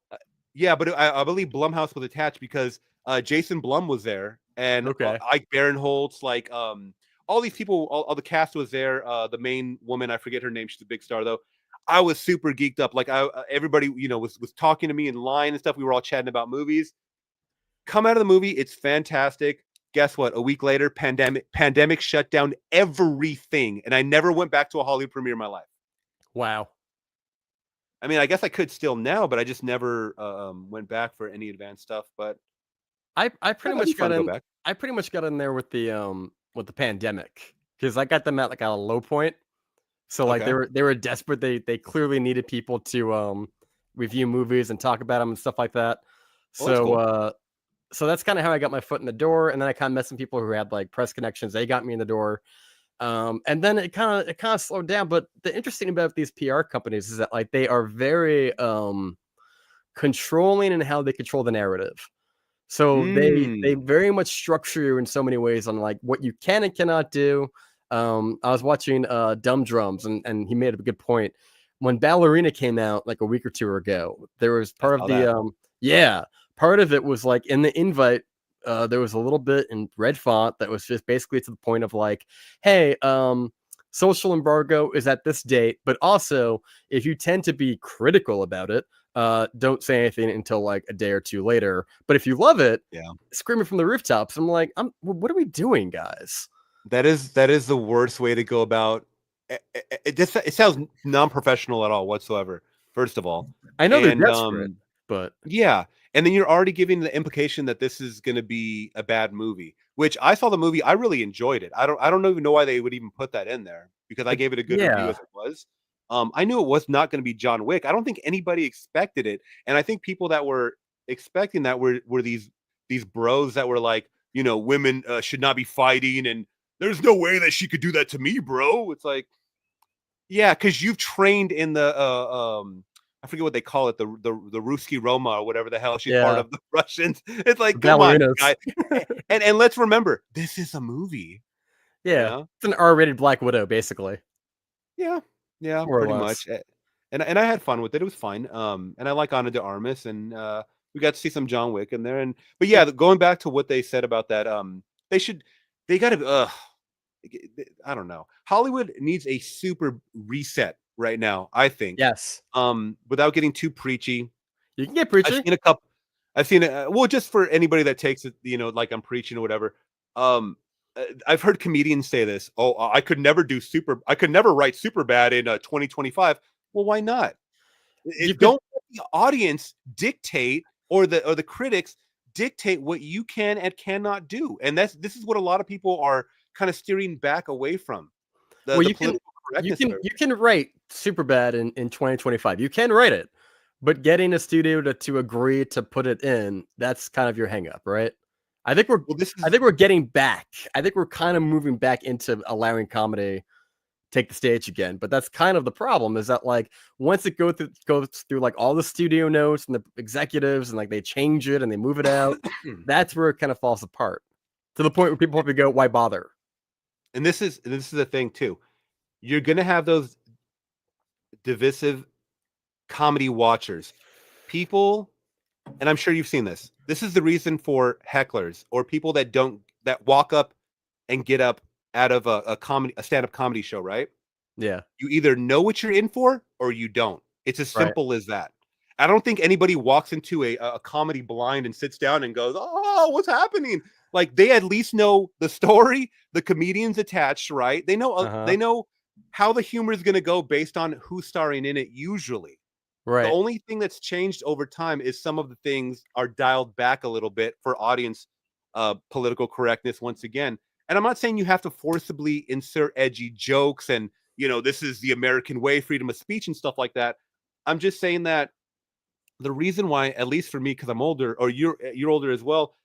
S2: yeah, but I believe Blumhouse was attached because Jason Blum was there and
S1: Okay.
S2: Ike Barinholtz, like all these people, all the cast was there. The main woman, I forget her name, she's a big star though. I was super geeked up. Like everybody, was talking to me in line and stuff. We were all chatting about movies. Come out of the movie, it's fantastic. Guess what? A week later, pandemic shut down everything, and I never went back to a Hollywood premiere in my life.
S1: Wow.
S2: I mean, I guess I could still now, but I just never went back for any advanced stuff. But
S1: I
S2: yeah,
S1: pretty
S2: that'd be
S1: much
S2: fun
S1: got
S2: to go
S1: in.
S2: back.
S1: I pretty much got in there with the pandemic because I got them at like a low point. So like
S2: Okay.
S1: they were desperate. They clearly needed people to review movies and talk about them and stuff like that.
S2: Well, that's
S1: So
S2: cool.
S1: so that's kind of how I got my foot in the door. And then I kind of met some people who had like press connections. They got me in the door. And then it kind of slowed down. But the interesting about these PR companies is that like they are very controlling in how they control the narrative. So they
S2: Mm.
S1: very much structure you in so many ways on like what you can and cannot do. I was watching Dumb Drums and he made a good point. When Ballerina came out like a week or two ago, there was
S2: I
S1: part of
S2: saw
S1: the
S2: that.
S1: yeah, part of it was like in the invite, there was a little bit in red font that was just basically to the point of like, hey, social embargo is at this date, but also if you tend to be critical about it, don't say anything until like a day or two later. But if you love it,
S2: Yeah.
S1: screaming from the rooftops. I'm like, what are we doing, guys?
S2: That is the worst way to go about it sounds non-professional at all whatsoever, first of all.
S1: I know they're
S2: And
S1: desperate, but
S2: yeah, and then you're already giving the implication that this is going to be a bad movie, which I saw the movie, I really enjoyed it. I don't even know why they would even put that in there because I gave it a good review
S1: yeah,
S2: as it was. I knew it was not going to be John Wick. I don't think anybody expected it, and I think people that were expecting that were these bros that were like, women should not be fighting, and there's no way that she could do that to me, bro. It's like, yeah, because you've trained in the I forget what they call it, the Ruski Roma or whatever the hell. She's part
S1: yeah,
S2: of the Russians. It's like,
S1: the
S2: come on,
S1: ballerinas.
S2: guy. And let's remember, this is a movie. You
S1: Yeah,
S2: know?
S1: it's an R-rated Black Widow, basically,
S2: Yeah, yeah,
S1: more or
S2: pretty
S1: less.
S2: much. And I had fun with it. It was fine. And I like Ana de Armas, and we got to see some John Wick in there. And but
S1: Yeah.
S2: yeah, going back to what they said about that, they should they got to I don't know. Hollywood needs a super reset right now, I think.
S1: Yes,
S2: Without getting too preachy.
S1: you can get
S2: I've
S1: preachy.
S2: seen a couple I've seen it well, just for anybody that takes it, like I'm preaching or whatever. Um, I've heard comedians say this. Oh, I could never write super bad in 2025. Well, why not?
S1: You could
S2: Don't let the audience dictate, or the critics dictate what you can and cannot do. And this is what a lot of people are kind of steering back away from,
S1: well,
S2: the political correctness of
S1: you
S2: everything.
S1: can write super bad in 2025. You can write it, but getting a studio to agree to put it in, that's kind of your hang up, right? I think we're
S2: Well, this
S1: I
S2: is
S1: think we're getting back. I think we're kind of moving back into allowing comedy take the stage again. But that's kind of the problem, is that like once it goes through like all the studio notes and the executives, and like they change it and they move it out, that's where it kind of falls apart. To the point where people have to go, why bother?
S2: and this is the thing too. You're gonna have those divisive comedy watchers, people, and I'm sure you've seen this. This is the reason for hecklers or people that walk up and get up out of a stand-up comedy show, right?
S1: Yeah,
S2: You either know what you're in for or you don't. It's as
S1: right.
S2: simple as that. I don't think anybody walks into a comedy blind and sits down and goes, "Oh, what's happening?" Like, they at least know the story, the comedians attached, right?
S1: Uh-huh.
S2: They know how the humor is going to go based on who's starring in it usually. The
S1: Right.
S2: only thing that's changed over time is some of the things are dialed back a little bit for audience political correctness once again. And I'm not saying you have to forcibly insert edgy jokes and, this is the American way, freedom of speech and stuff like that. I'm just saying that the reason why, at least for me, because I'm older, or you're older as well,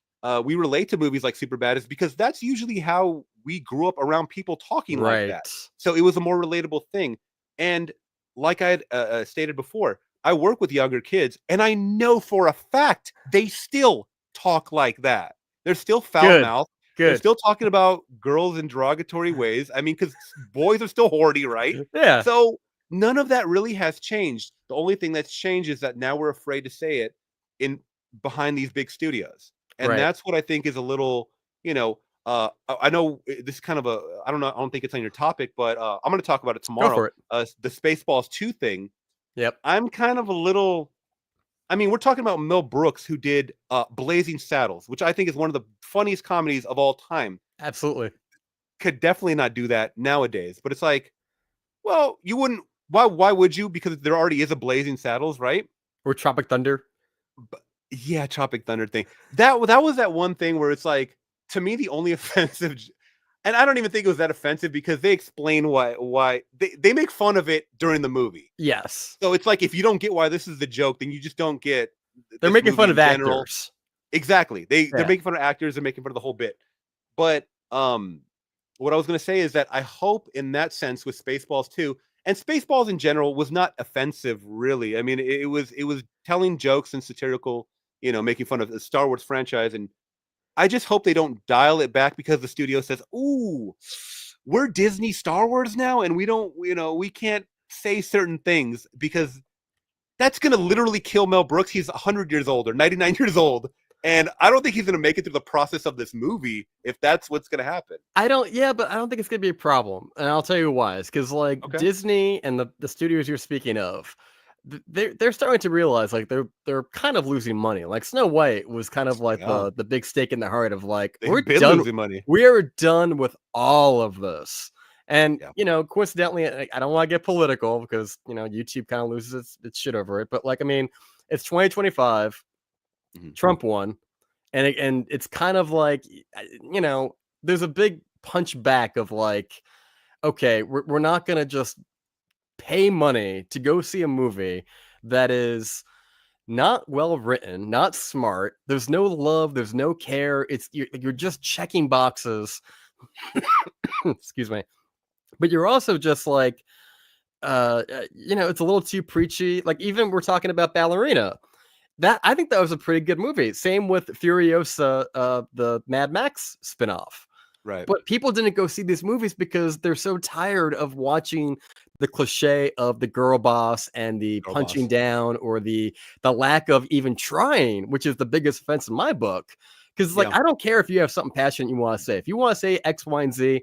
S2: we relate to movies like Superbad is because that's usually how we grew up around people talking like that.
S1: Right.
S2: So it was a more relatable thing. And like I had stated before, I work with younger kids, and I know for a fact they still talk like that. They're still foul
S1: Good.
S2: mouthed. They're
S1: Good.
S2: still talking about girls in derogatory ways. I mean, because boys are still horny, right?
S1: Yeah.
S2: So none of that really has changed. The only thing that's changed is that now we're afraid to say it in behind these big studios. And
S1: Right.
S2: that's what I think is a little, I know this is kind of a, I don't know, I don't think it's on your topic, but I'm going to talk about it
S1: Go
S2: tomorrow.
S1: for it.
S2: The Spaceballs 2 thing.
S1: Yep.
S2: I'm kind of a little, I mean, we're talking about Mel Brooks, who did Blazing Saddles, which I think is one of the funniest comedies of all time.
S1: Absolutely.
S2: Could definitely not do that nowadays. But it's like, well, you wouldn't. Why would you? Because there already is a Blazing Saddles, right?
S1: Or Tropic Thunder.
S2: But yeah, Tropic Thunder thing. That was that one thing where it's like, to me, the only offensive, and I don't even think it was that offensive because they explain why they make fun of it during the movie.
S1: Yes.
S2: So it's like, if you don't get why this is the joke, then you just don't get
S1: They're
S2: this
S1: making
S2: movie
S1: fun of
S2: in general.
S1: actors.
S2: Exactly. They're
S1: Yeah.
S2: making fun of actors. They're making fun of the whole bit. But what I was going to say is that I hope, in that sense, with Spaceballs 2, and Spaceballs in general was not offensive, really. I mean, it was telling jokes and satirical, making fun of the Star Wars franchise. And I just hope they don't dial it back because the studio says, "Ooh, we're Disney Star Wars now, and we don't, we can't say certain things because that's going to literally kill Mel Brooks. He's 100 years old or 99 years old. And I don't think he's going to make it through the process of this movie if that's what's going to happen."
S1: Yeah, but I don't think it's gonna be a problem. And I'll tell you why. It's because like
S2: Okay.
S1: Disney and the studios you're speaking of, they're starting to realize like they're kind of losing money. Like Snow White was kind of like
S2: Yeah.
S1: the big stake in the heart of like,
S2: They've been losing money.
S1: we're done with all of this. And
S2: Yeah.
S1: coincidentally, I don't want to get political because YouTube kind of loses its shit over it. But like, I mean, it's 2025.
S2: Mhm.
S1: Trump won, and it's kind of like, there's a big punch back of like, okay, we're not gonna just pay money to go see a movie that is not well written, not smart. There's no love, there's no care. You're just checking boxes. Excuse me. But you're also just like, it's a little too preachy. Like, even we're talking about Ballerina. That I think that was a pretty good movie. Same with Furiosa, the Mad Max spinoff.
S2: Right.
S1: But people didn't go see these movies because they're so tired of watching the cliche of the girl boss and the
S2: Girl
S1: punching
S2: boss.
S1: down, or the lack of even trying, which is the biggest offense in my book. Because like,
S2: Yeah.
S1: I don't care if you have something passionate you want to say. If you want to say X, Y, and Z,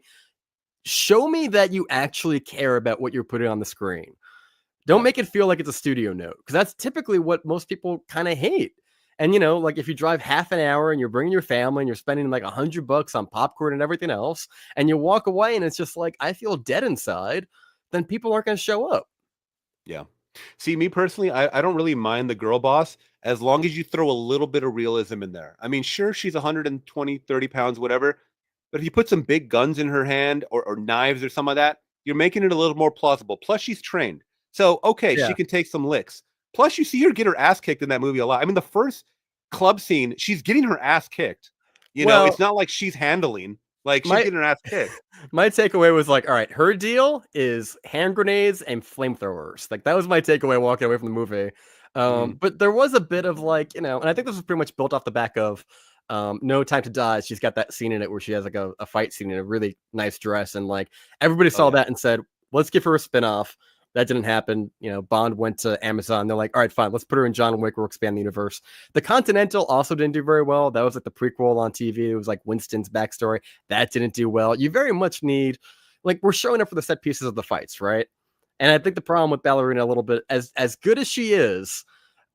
S1: show me that you actually care about what you're putting on the screen. Don't
S2: Yep.
S1: make it feel like it's a studio note, because that's typically what most people kind of hate. And like if you drive half an hour and you're bringing your family and you're spending like $100 on popcorn and everything else, and you walk away and it's just like I feel dead inside, then people aren't going to show up.
S2: Yeah. See, me personally, I don't really mind the girl boss as long as you throw a little bit of realism in there. I mean, sure, she's 120, 30 pounds, whatever. But if you put some big guns in her hand or knives or some of that, you're making it a little more plausible. Plus, she's trained. So, okay, she
S1: Yeah.
S2: can take some licks. Plus, you see her get her ass kicked in that movie a lot. I mean, the first club scene, she's getting her ass kicked. It's
S1: Well,
S2: not like she's handling, like she's
S1: my
S2: getting her ass kicked.
S1: my takeaway was like, all right, her deal is hand grenades and flamethrowers. Like that was my takeaway walking away from the movie.
S2: Mhm.
S1: But there was a bit of like, and I think this was pretty much built off the back of No Time to Die. She's got that scene in it where she has like a fight scene in a really nice dress, and like everybody
S2: Oh,
S1: saw
S2: yeah.
S1: that and said, let's give her a spinoff. That didn't happen. Bond went to Amazon. They're like, all right, fine, let's put her in John Wick. We'll expand the universe. The Continental also didn't do very well. That was like the prequel on TV. It was like Winston's backstory. That didn't do well. You very much need, like, we're showing up for the set pieces of the fights, right? And I think the problem with Ballerina a little bit, as good as she is,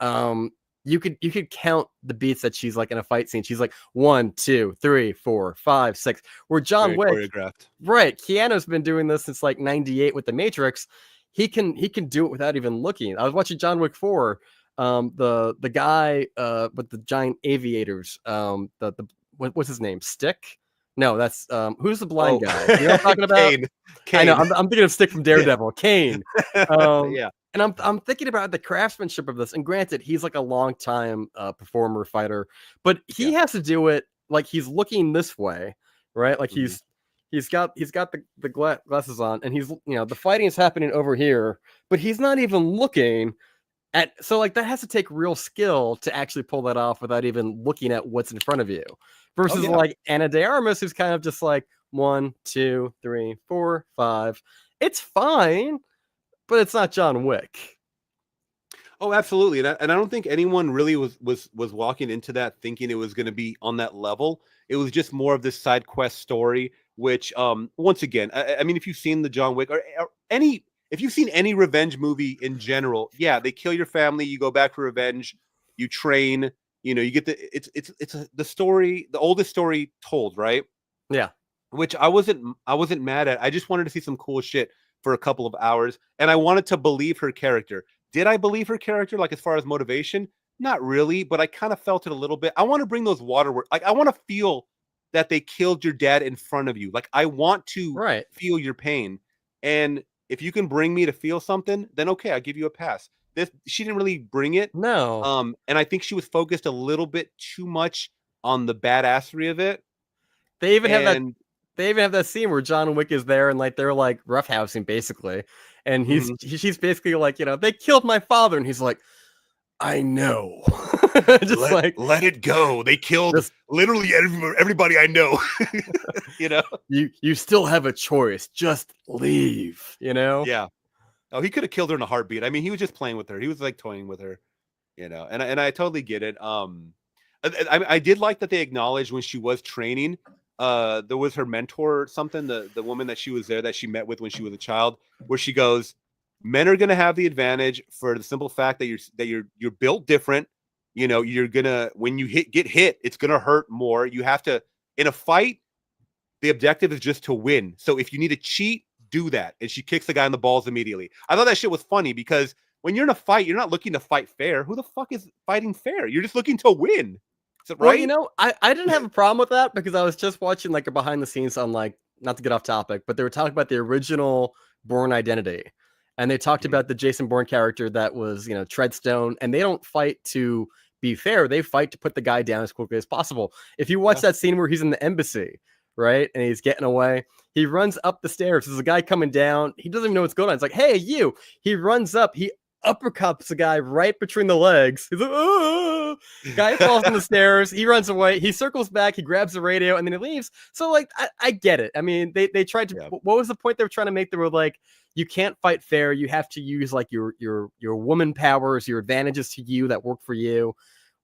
S1: um, you could count the beats that she's like in a fight scene. She's like 1, 2, 3, 4, 5, 6. Where John
S2: Very
S1: Wick,
S2: choreographed.
S1: right? Keanu's been doing this since like '98 with the Matrix. He can do it without even looking. I was watching John Wick 4. The guy with the giant aviators. What's his name? Stick? No, that's who's the blind
S2: Oh,
S1: guy? You know what I'm talking about?
S2: Kane.
S1: I know.
S2: Kane.
S1: I'm thinking of Stick from Daredevil. Kane. Um,
S2: Yeah.
S1: and I'm thinking about the craftsmanship of this. And granted, he's like a long time performer fighter, but he
S2: Yeah.
S1: has to do it like he's looking this way, right? Like
S2: Mhm.
S1: he's got the glasses on, and he's the fighting is happening over here, but he's not even looking at. So like that has to take real skill to actually pull that off without even looking at what's in front of you.
S2: Oh,
S1: Versus
S2: yeah.
S1: like Anna De Armas, who's kind of just like 1, 2, 3, 4, 5. It's fine, but it's not John Wick.
S2: Oh, absolutely. And I don't think anyone really was walking into that thinking it was going to be on that level. It was just more of this side quest story, which once again, I mean, if you've seen the John Wick or any if you've seen any revenge movie in general, yeah, they kill your family, you go back for revenge, you train, you get the story, the oldest story told, right?
S1: Yeah.
S2: Which I wasn't mad at. I just wanted to see some cool shit for a couple of hours, and I wanted to believe her character. Did I believe her character, like as far as motivation? Not really, but I kind of felt it a little bit. I want to bring those waterworks. Like I want to feel that they killed your dad in front of you. Like I want to
S1: Right.
S2: feel your pain, and if you can bring me to feel something, then okay, I'll give you a pass. This she didn't really bring it,
S1: No.
S2: and I think she was focused a little bit too much on the badassery of it,
S1: They even have that
S2: and
S1: they even have that scene where John Wick is there and like they're like roughhousing basically. And
S2: mhm.
S1: she's basically like, they killed my father, and he's like, I know. Just like
S2: Let it go. They killed
S1: just
S2: literally everybody I know. you know?
S1: you still have a choice. Just leave.
S2: Yeah. Oh, he could have killed her in a heartbeat. I mean, he was just playing with her. He was like toying with her, and I totally get it. I did like that they acknowledged when she was training. There was her mentor or something, the woman that she was there that she met with when she was a child, where she goes, "Men are gonna have the advantage for the simple fact that you're built different. You're gonna when you get hit, it's gonna hurt more. You have to in a fight. The objective is just to win. So if you need to cheat, do that." And she kicks the guy in the balls immediately. I thought that shit was funny because when you're in a fight, you're not looking to fight fair. Who the fuck is fighting fair? You're just looking to win. Is it
S1: Well,
S2: right?
S1: I didn't have a problem with that because I was just watching like a behind the scenes on like, not to get off topic, but they were talking about the original Bourne Identity. And they talked
S2: Mhm.
S1: about the Jason Bourne character that was, Treadstone, and they don't fight to be fair. They fight to put the guy down as quickly as possible. If you watch
S2: Yeah.
S1: that scene where he's in the embassy, right, and he's getting away, he runs up the stairs. There's a guy coming down. He doesn't even know what's going on. It's like, hey, you. He runs up. He uppercuts the guy right between the legs. He's like, oh, guy falls on the stairs. He runs away. He circles back. He grabs the radio and then he leaves. So like, I get it. I mean, they tried to.
S2: Yeah.
S1: What was the point they were trying to make? They were like, you can't fight fair. You have to use like your woman powers, your advantages to you that work for you.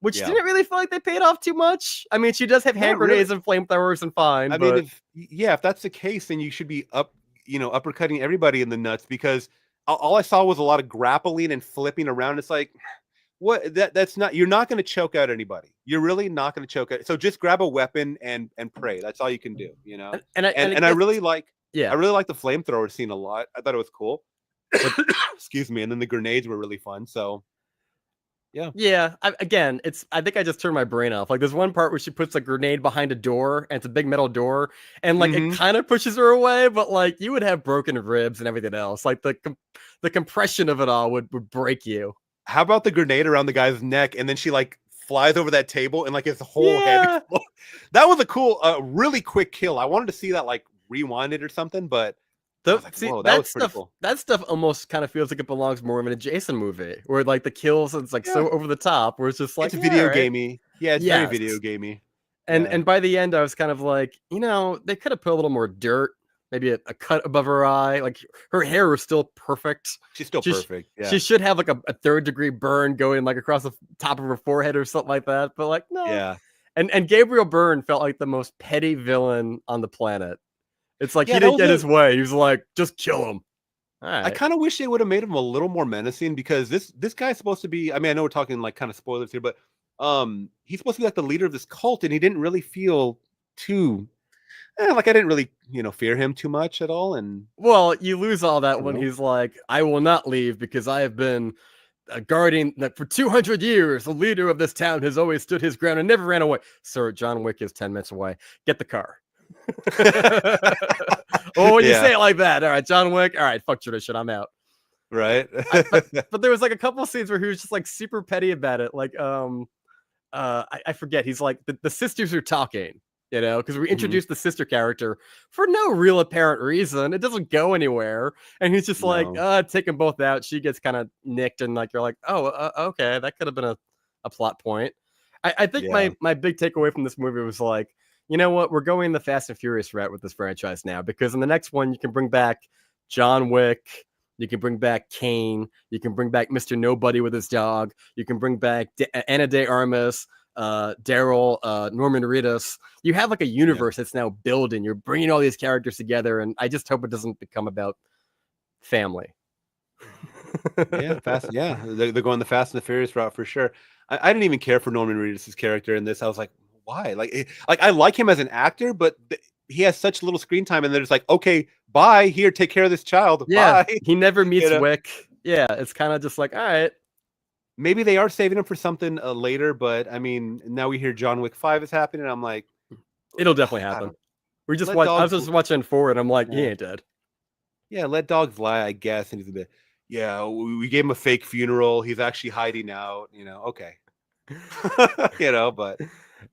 S1: Which
S2: Yeah.
S1: didn't really feel like they paid off too much. I mean, she does have hand
S2: Not really.
S1: grenades and flamethrowers and fine,
S2: I mean,
S1: but
S2: if that's the case, then you should be uppercutting everybody in the nuts because all I saw was a lot of grappling and flipping around. It's like, What that's not, you're not going to choke out anybody. You're really not going to choke out. So just grab a weapon and pray. That's all you can do, you know?
S1: And I
S2: And I
S1: guess
S2: really like
S1: yeah.
S2: the flamethrower scene a lot. I thought it was cool. Excuse me. And then the grenades were really fun. So yeah.
S1: Yeah, again, I think I just turned my brain off. Like, there's one part where she puts a grenade behind a door, and it's a big metal door, and like it
S2: Mm-hmm.
S1: kind of pushes her away, but like you would have broken ribs and everything else. Like the compression of it all would break you.
S2: How about the grenade around the guy's neck, and then she like flies over that table, and like his whole head
S1: Yeah,
S2: explodes? That was a cool, really quick kill. I wanted to see that like rewinded or something, but I was like,
S1: see
S2: whoa, that was pretty cool.
S1: that stuff almost kind of feels like it belongs more in a Jason movie, where like the kills it's like
S2: Yeah,
S1: so over the top, where it's just like
S2: it's
S1: yeah, all
S2: video
S1: right,
S2: gamey. Yeah, it's very
S1: yes.
S2: video gamey.
S1: And
S2: Yeah,
S1: by the end, I was kind of like, they could have put a little more dirt, maybe a cut above her eye. Like her hair was still perfect.
S2: she's still
S1: She
S2: perfect.
S1: she
S2: Yeah,
S1: should have like a third-degree burn going like across the top of her forehead or something like that. But like no.
S2: yeah,
S1: And Gabriel Byrne felt like the most petty villain on the planet. It's like he
S2: yeah. That
S1: didn't
S2: was
S1: get
S2: a.
S1: his way. He was like, just kill him. All
S2: I
S1: right.
S2: kind of wish they would have made him a little more menacing, because this guy's supposed to be. I mean, I know we're talking like kind of spoilers here, but he's supposed to be like the leader of this cult, and he didn't really feel too. Like I didn't really, fear him too much at all, and
S1: Well, you lose all
S2: I
S1: that
S2: don't
S1: when
S2: know.
S1: he's like, I will not leave because I have been guarding that for 200 years. The leader of this town has always stood his ground and never ran away. Sir, John Wick is 10 minutes away. Get the car. Oh, when you
S2: Yeah,
S1: say it like that, all right, John Wick. All right, fuck tradition. I'm out.
S2: right.
S1: But there was like a couple of scenes where he was just like super petty about it. Like I forget. He's like the sisters are talking. Because we
S2: Mhm.
S1: introduced the sister character for no real apparent reason. It doesn't go anywhere, and he's just like,
S2: No.
S1: take them both out. She gets kind of nicked, and like you're like, oh, okay, that could have been a plot point. I think
S2: Yeah.
S1: my big takeaway from this movie was like, you know what, we're going the Fast and Furious route with this franchise now, because in the next one you can bring back John Wick, you can bring back Kane, you can bring back Mr. Nobody with his dog, you can bring back Ana de Armas, Daryl, Norman Reedus. You have like a
S2: Yeah.
S1: universe that's now building. You're bringing all these characters together, and I just hope it doesn't become about family.
S2: Yeah. Fast. Yeah. They're going the Fast and the Furious route for sure. I didn't even care for Norman Reedus' character in this. I was like, why? Like I like him as an actor, but he has such little screen time, and they're just like, okay, bye. Here, take care of this child.
S1: Yeah,
S2: Bye.
S1: he never
S2: You
S1: meets
S2: know.
S1: Wick. Yeah, it's kind of just like, all right,
S2: Maybe they are saving him for something later, but I mean, now we hear John Wick 5 is happening, and I'm like,
S1: it'll definitely
S2: I
S1: happen.
S2: don't. Let
S1: I was
S2: dogs.
S1: just watching forward. I'm like, he
S2: Yeah.
S1: ain't dead.
S2: Yeah, let dogs lie, I guess. And he's a bit, yeah, we gave him a fake funeral. He's actually hiding out, okay. But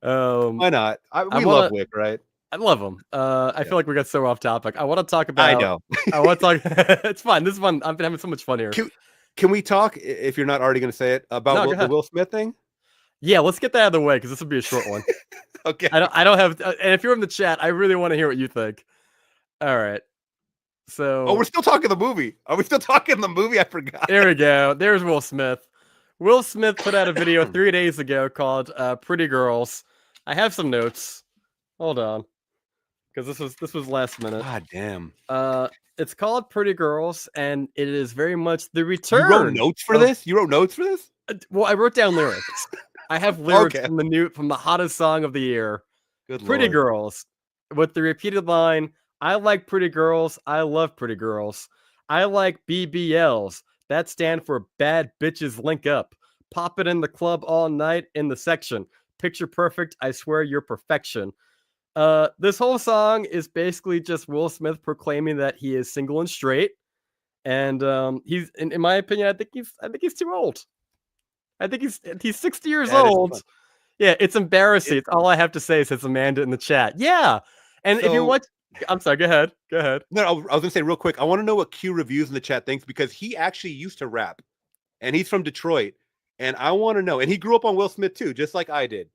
S1: Um,
S2: why not?
S1: I
S2: We love
S1: wanna
S2: Wick, right?
S1: I love him. I
S2: Yeah.
S1: feel like we got so off topic. I want to talk
S2: I
S1: about.
S2: know.
S1: I want to talk. It's fun. This is fun. I've been having so much fun here.
S2: Can, can we talk, if you're not already going to say it, about
S1: No, go
S2: The
S1: ahead.
S2: Will Smith thing?
S1: Yeah, let's get that out of the way because this will be a short one.
S2: Okay.
S1: I don't have. And if you're in the chat, I really want to hear what you think. All right.
S2: Oh, we're
S1: So
S2: still talking the movie. Are we still talking the movie? I forgot.
S1: there we go. There's Will Smith. Will Smith put out a video 3 days ago called "Pretty Girls." I have some notes. Hold on, because this was last minute.
S2: God damn.
S1: Uh, it's called "Pretty Girls," and it is very much the
S2: You wrote
S1: return
S2: notes for
S1: of.
S2: this? You wrote notes for this?
S1: Well, I wrote down lyrics. I have lyrics
S2: Okay.
S1: from the hottest song of the year,
S2: Good
S1: "Pretty
S2: Lord.
S1: Girls," with the repeated line, "I like pretty girls. I love pretty girls. I like BBLs. That stand for bad bitches link up. Pop it in the club all night in the section. Picture perfect. I swear you're perfection." This whole song is basically just Will Smith proclaiming that he is single and straight, and he's in my opinion, I think he's too old. I think he's 60 years
S2: That is
S1: old.
S2: fun.
S1: Yeah, it's embarrassing.
S2: It,
S1: It's all I have to say, says Amanda in the chat. Yeah, and if you
S2: so
S1: watch, I'm sorry. Go ahead. Go ahead.
S2: No, I was gonna say real quick. I want to know what Q Reviews in the chat thinks, because he actually used to rap, and he's from Detroit, and I want to know. And he grew up on Will Smith too, just like I did.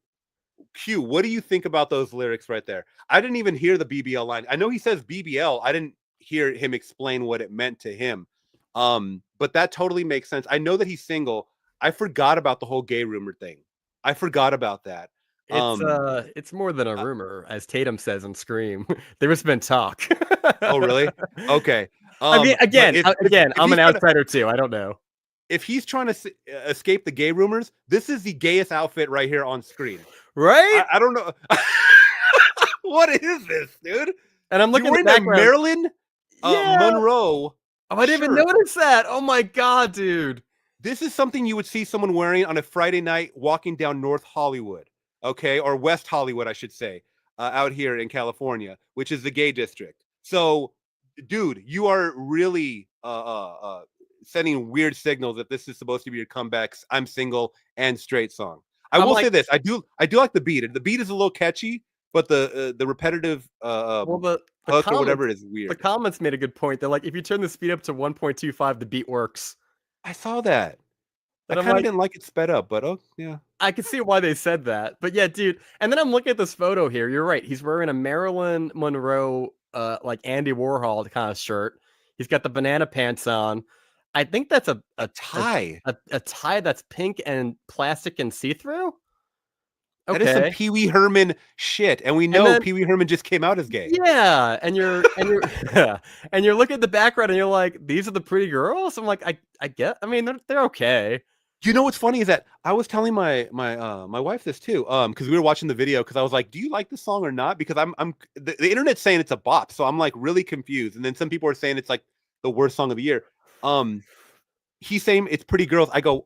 S2: Q, what do you think about those lyrics right there? I didn't even hear the BBL line. I know he says BBL. I didn't hear him explain what it meant to him. But that totally makes sense. I know that he's single. I forgot about the whole gay rumor thing. I forgot about that.
S1: It's more than a
S2: uh,
S1: rumor, as Tatum says in Scream. There has been talk.
S2: oh really? Okay.
S1: I mean,
S2: But
S1: again,
S2: if
S1: I'm
S2: if
S1: an
S2: he's gonna
S1: outsider too. I don't know.
S2: if he's trying to escape the gay rumors, this is the gayest outfit right here on screen.
S1: Right?
S2: I don't know. What is this, dude?
S1: And I'm
S2: You're
S1: looking at the
S2: wearing a
S1: background.
S2: Marilyn
S1: Yeah.
S2: Monroe
S1: Oh, I didn't even
S2: shirt.
S1: notice that. Oh my god, dude.
S2: This is something you would see someone wearing on a Friday night walking down North Hollywood, okay, or West Hollywood, I should say, out here in California, which is the gay district. So, dude, you are really sending weird signals that this is supposed to be your comebacks. I'm single and straight song. I
S1: I'm
S2: will
S1: like,
S2: say this: I do like the beat. The beat is a little catchy, but the repetitive
S1: well, the
S2: hook or
S1: comments
S2: whatever is
S1: the
S2: weird.
S1: comments made a good point. They're like, if you turn the speed up to 1.25, the beat works.
S2: I saw that. I
S1: And I'm
S2: kind of
S1: like,
S2: didn't like it sped up, but oh yeah.
S1: I can see why they said that. But yeah, dude. And then I'm looking at this photo here. You're right. He's wearing a Marilyn Monroe, like Andy Warhol kind of shirt. He's got the banana pants on. I think that's a
S2: A tie.
S1: a tie that's pink and plastic and see through.
S2: That is some
S1: Okay.
S2: Pee Wee Herman shit, and we
S1: And
S2: know
S1: then
S2: Pee Wee Herman just came out as gay.
S1: yeah, and you're yeah, and you're looking at the background and you're like, these are the pretty girls. I'm like, I get. I mean, they're okay.
S2: You know what's funny is that I was telling my wife this too, because we were watching the video because I was like, "Do you like the song or not?" Because the internet's saying it's a bop, so I'm like really confused. And then some people are saying it's like the worst song of the year. Um, he's saying it's Pretty Girls. I go,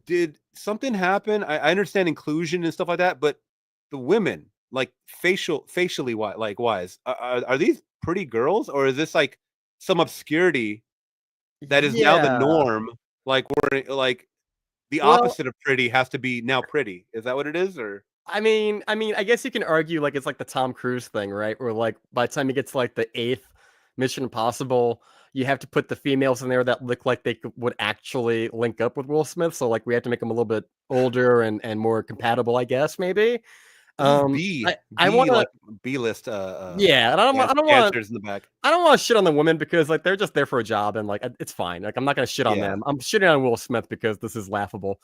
S2: did something happen? I understand inclusion and stuff like that, but the women, like facially wise, are these pretty girls, or is this like some obscurity that is now the
S1: Yeah.
S2: norm? Like we're like the
S1: Well,
S2: opposite of pretty has to be now pretty. Is that what it is? Or
S1: I guess you can argue like it's like the Tom Cruise thing, right? Where like by the time you get to like the eighth Mission Impossible, you have to put the females in there that look like they would actually link up with Will Smith. So like we have to make them a little bit older and more compatible, I guess maybe.
S2: this is
S1: I want
S2: B
S1: to
S2: like B list
S1: yeah, and
S2: dancers in the back.
S1: I don't want to shit on the women because like they're just there for a job and like it's fine. Like I'm not gonna shit on
S2: Yeah,
S1: them. I'm shitting on Will Smith because this is laughable.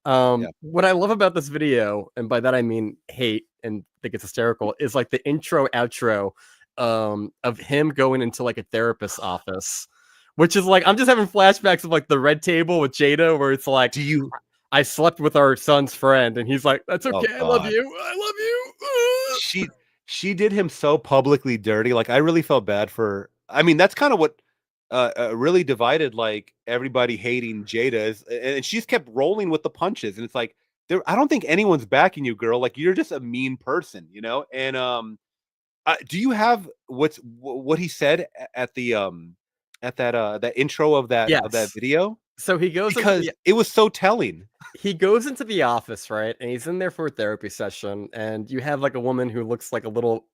S2: yeah.
S1: What I love about this video, and by that I mean hate and think it's hysterical, is like the intro outro of him going into like a therapist's office, which is like I'm just having flashbacks of like the Red Table with Jada, where it's like
S2: Do you?
S1: I slept with our son's friend, and he's like, "That's
S2: Oh
S1: okay, I love
S2: God,
S1: you, I love you."
S2: she she did him so publicly dirty. Like I really felt bad for. I mean, that's kind of what really divided like everybody hating Jada is, and she's kept rolling with the punches. And it's like there, I don't think anyone's backing you, girl. Like you're just a mean person, you know. And do you have what he said at that intro of that
S1: Yes.
S2: video?
S1: So
S2: Because it was so telling.
S1: he goes into the office, right? And he's in there for a therapy session, and you have like a woman who looks like a little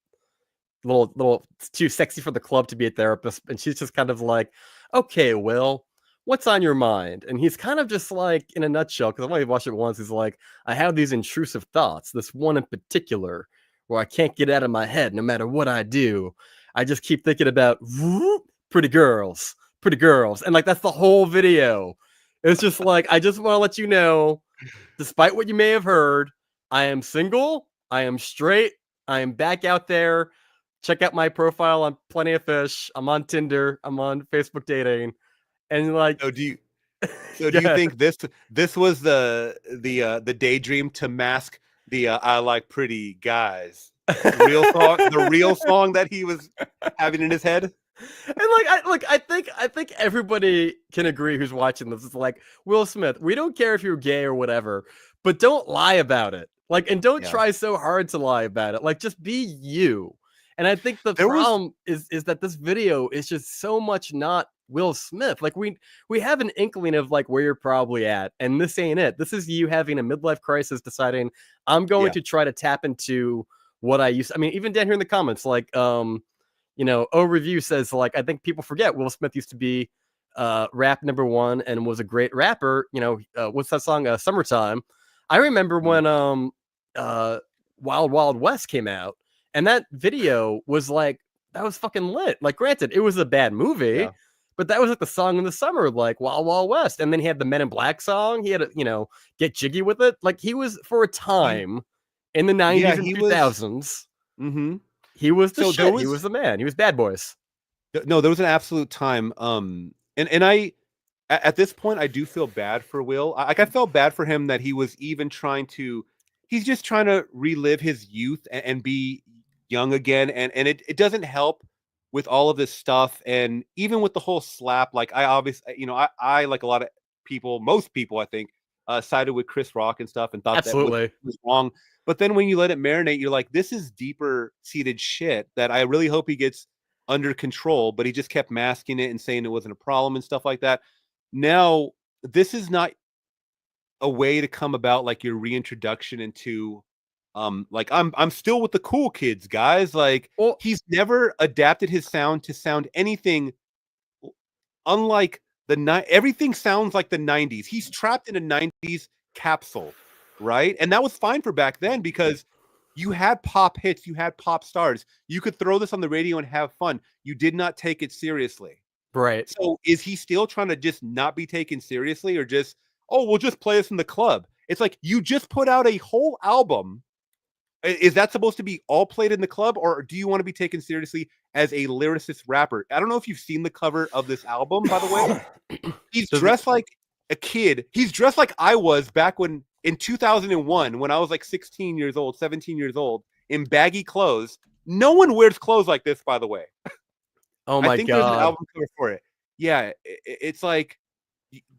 S1: too sexy for the club to be a therapist, and she's just kind of like, "Okay, Will, what's on your mind?" And he's kind of just like, in a nutshell, because I've only watched it once. He's like, "I have these intrusive thoughts. This one in particular, where I can't get out of my head, no matter what I do. I just keep thinking about pretty girls," and like that's the whole video. It's just like I just want to let you know, despite what you may have heard, I am single. I am straight. I am back out there. Check out my profile on Plenty of Fish. I'm on Tinder. I'm on Facebook dating. And like,
S2: So do you? So do you
S1: yeah.
S2: think this was the daydream to mask the I like pretty guys the real song that he was having in his head?
S1: And I think everybody can agree who's watching this. It's like, Will Smith, we don't care if you're gay or whatever, but don't lie about it. Like, and don't
S2: Yeah.
S1: try so hard to lie about it. Like, just be you. And I think the
S2: There was
S1: problem is that this video is just so much not Will Smith. Like we have an inkling of like where you're probably at, and this ain't it. This is you having a midlife crisis, deciding I'm going
S2: yeah.
S1: to try to tap into what I used. I mean, even down here in the comments, like O Review says, like, I think people forget Will Smith used to be rap number one and was a great rapper. What's that song? Summertime. I remember
S2: Mhm.
S1: when uh Wild Wild West came out, and that video was like that was fucking lit. Like, granted, it was a bad movie,
S2: Yeah.
S1: but that was like the song in the summer, like Wild Wild West. And then he had the Men in Black song. He had Get Jiggy with It. Like, he was for a
S2: He
S1: time in the
S2: yeah,
S1: 90s and
S2: he was
S1: 2000s.
S2: mhm.
S1: He was the
S2: So there
S1: shit. He
S2: was
S1: was the man. He was Bad Boys.
S2: no, there was an absolute time and I at this point, I do feel bad for Will. Like I felt bad for him that he was even trying to. He's just trying to relive his youth and be young again, and it doesn't help with all of this stuff, and even with the whole slap. Like I obviously, I like a lot of people, most people, I think, sided with Chris Rock and stuff, and thought that
S1: Absolutely.
S2: was wrong. But then when you let it marinate, you're like, this is deeper seated shit that I really hope he gets under control. But he just kept masking it and saying it wasn't a problem and stuff like that. Now, this is not a way to come about like your reintroduction into like I'm still with the cool kids, guys. Like
S1: Well,
S2: he's never adapted his sound to sound anything unlike everything sounds like the 90s. He's trapped in a 90s capsule, right? And that was fine for back then because you had pop hits, you had pop stars. You could throw this on the radio and have fun. You did not take it seriously.
S1: right.
S2: So is he still trying to just not be taken seriously or just, oh, we'll just play this in the club? It's like you just put out a whole album. Is that supposed to be all played in the club, or do you want to be taken seriously as a lyricist rapper? I don't know if you've seen the cover of this album, by the way. He's dressed like a kid. He's dressed like I was back when in 2001, when I was like 16 years old, 17 years old, in baggy clothes. No one wears clothes like this, by the way.
S1: Oh
S2: I
S1: my
S2: think there's an
S1: god.
S2: album cover for it. Yeah, it's like,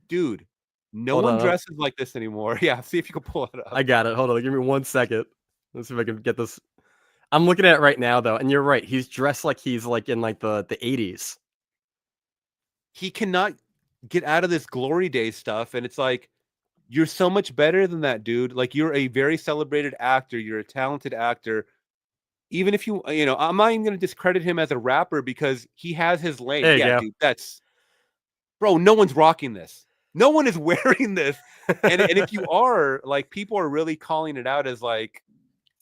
S2: dude, no
S1: Hold
S2: one
S1: on.
S2: dresses like this anymore. Yeah, see if you can pull it up.
S1: I got it. Hold on. Give me 1 second. Let's see if I can get this. I'm looking at it right now though, and you're right. He's dressed like he's like in like the 80s.
S2: He cannot get out of this glory days stuff, and it's like, you're so much better than that, dude. Like you're a very celebrated actor. You're a talented actor. Even if I'm not even going to discredit him as a rapper because he has his lane.
S1: There you
S2: Yeah,
S1: go.
S2: dude, bro, no one's rocking this. No one is wearing this. And if you are, like, people are really calling it out as like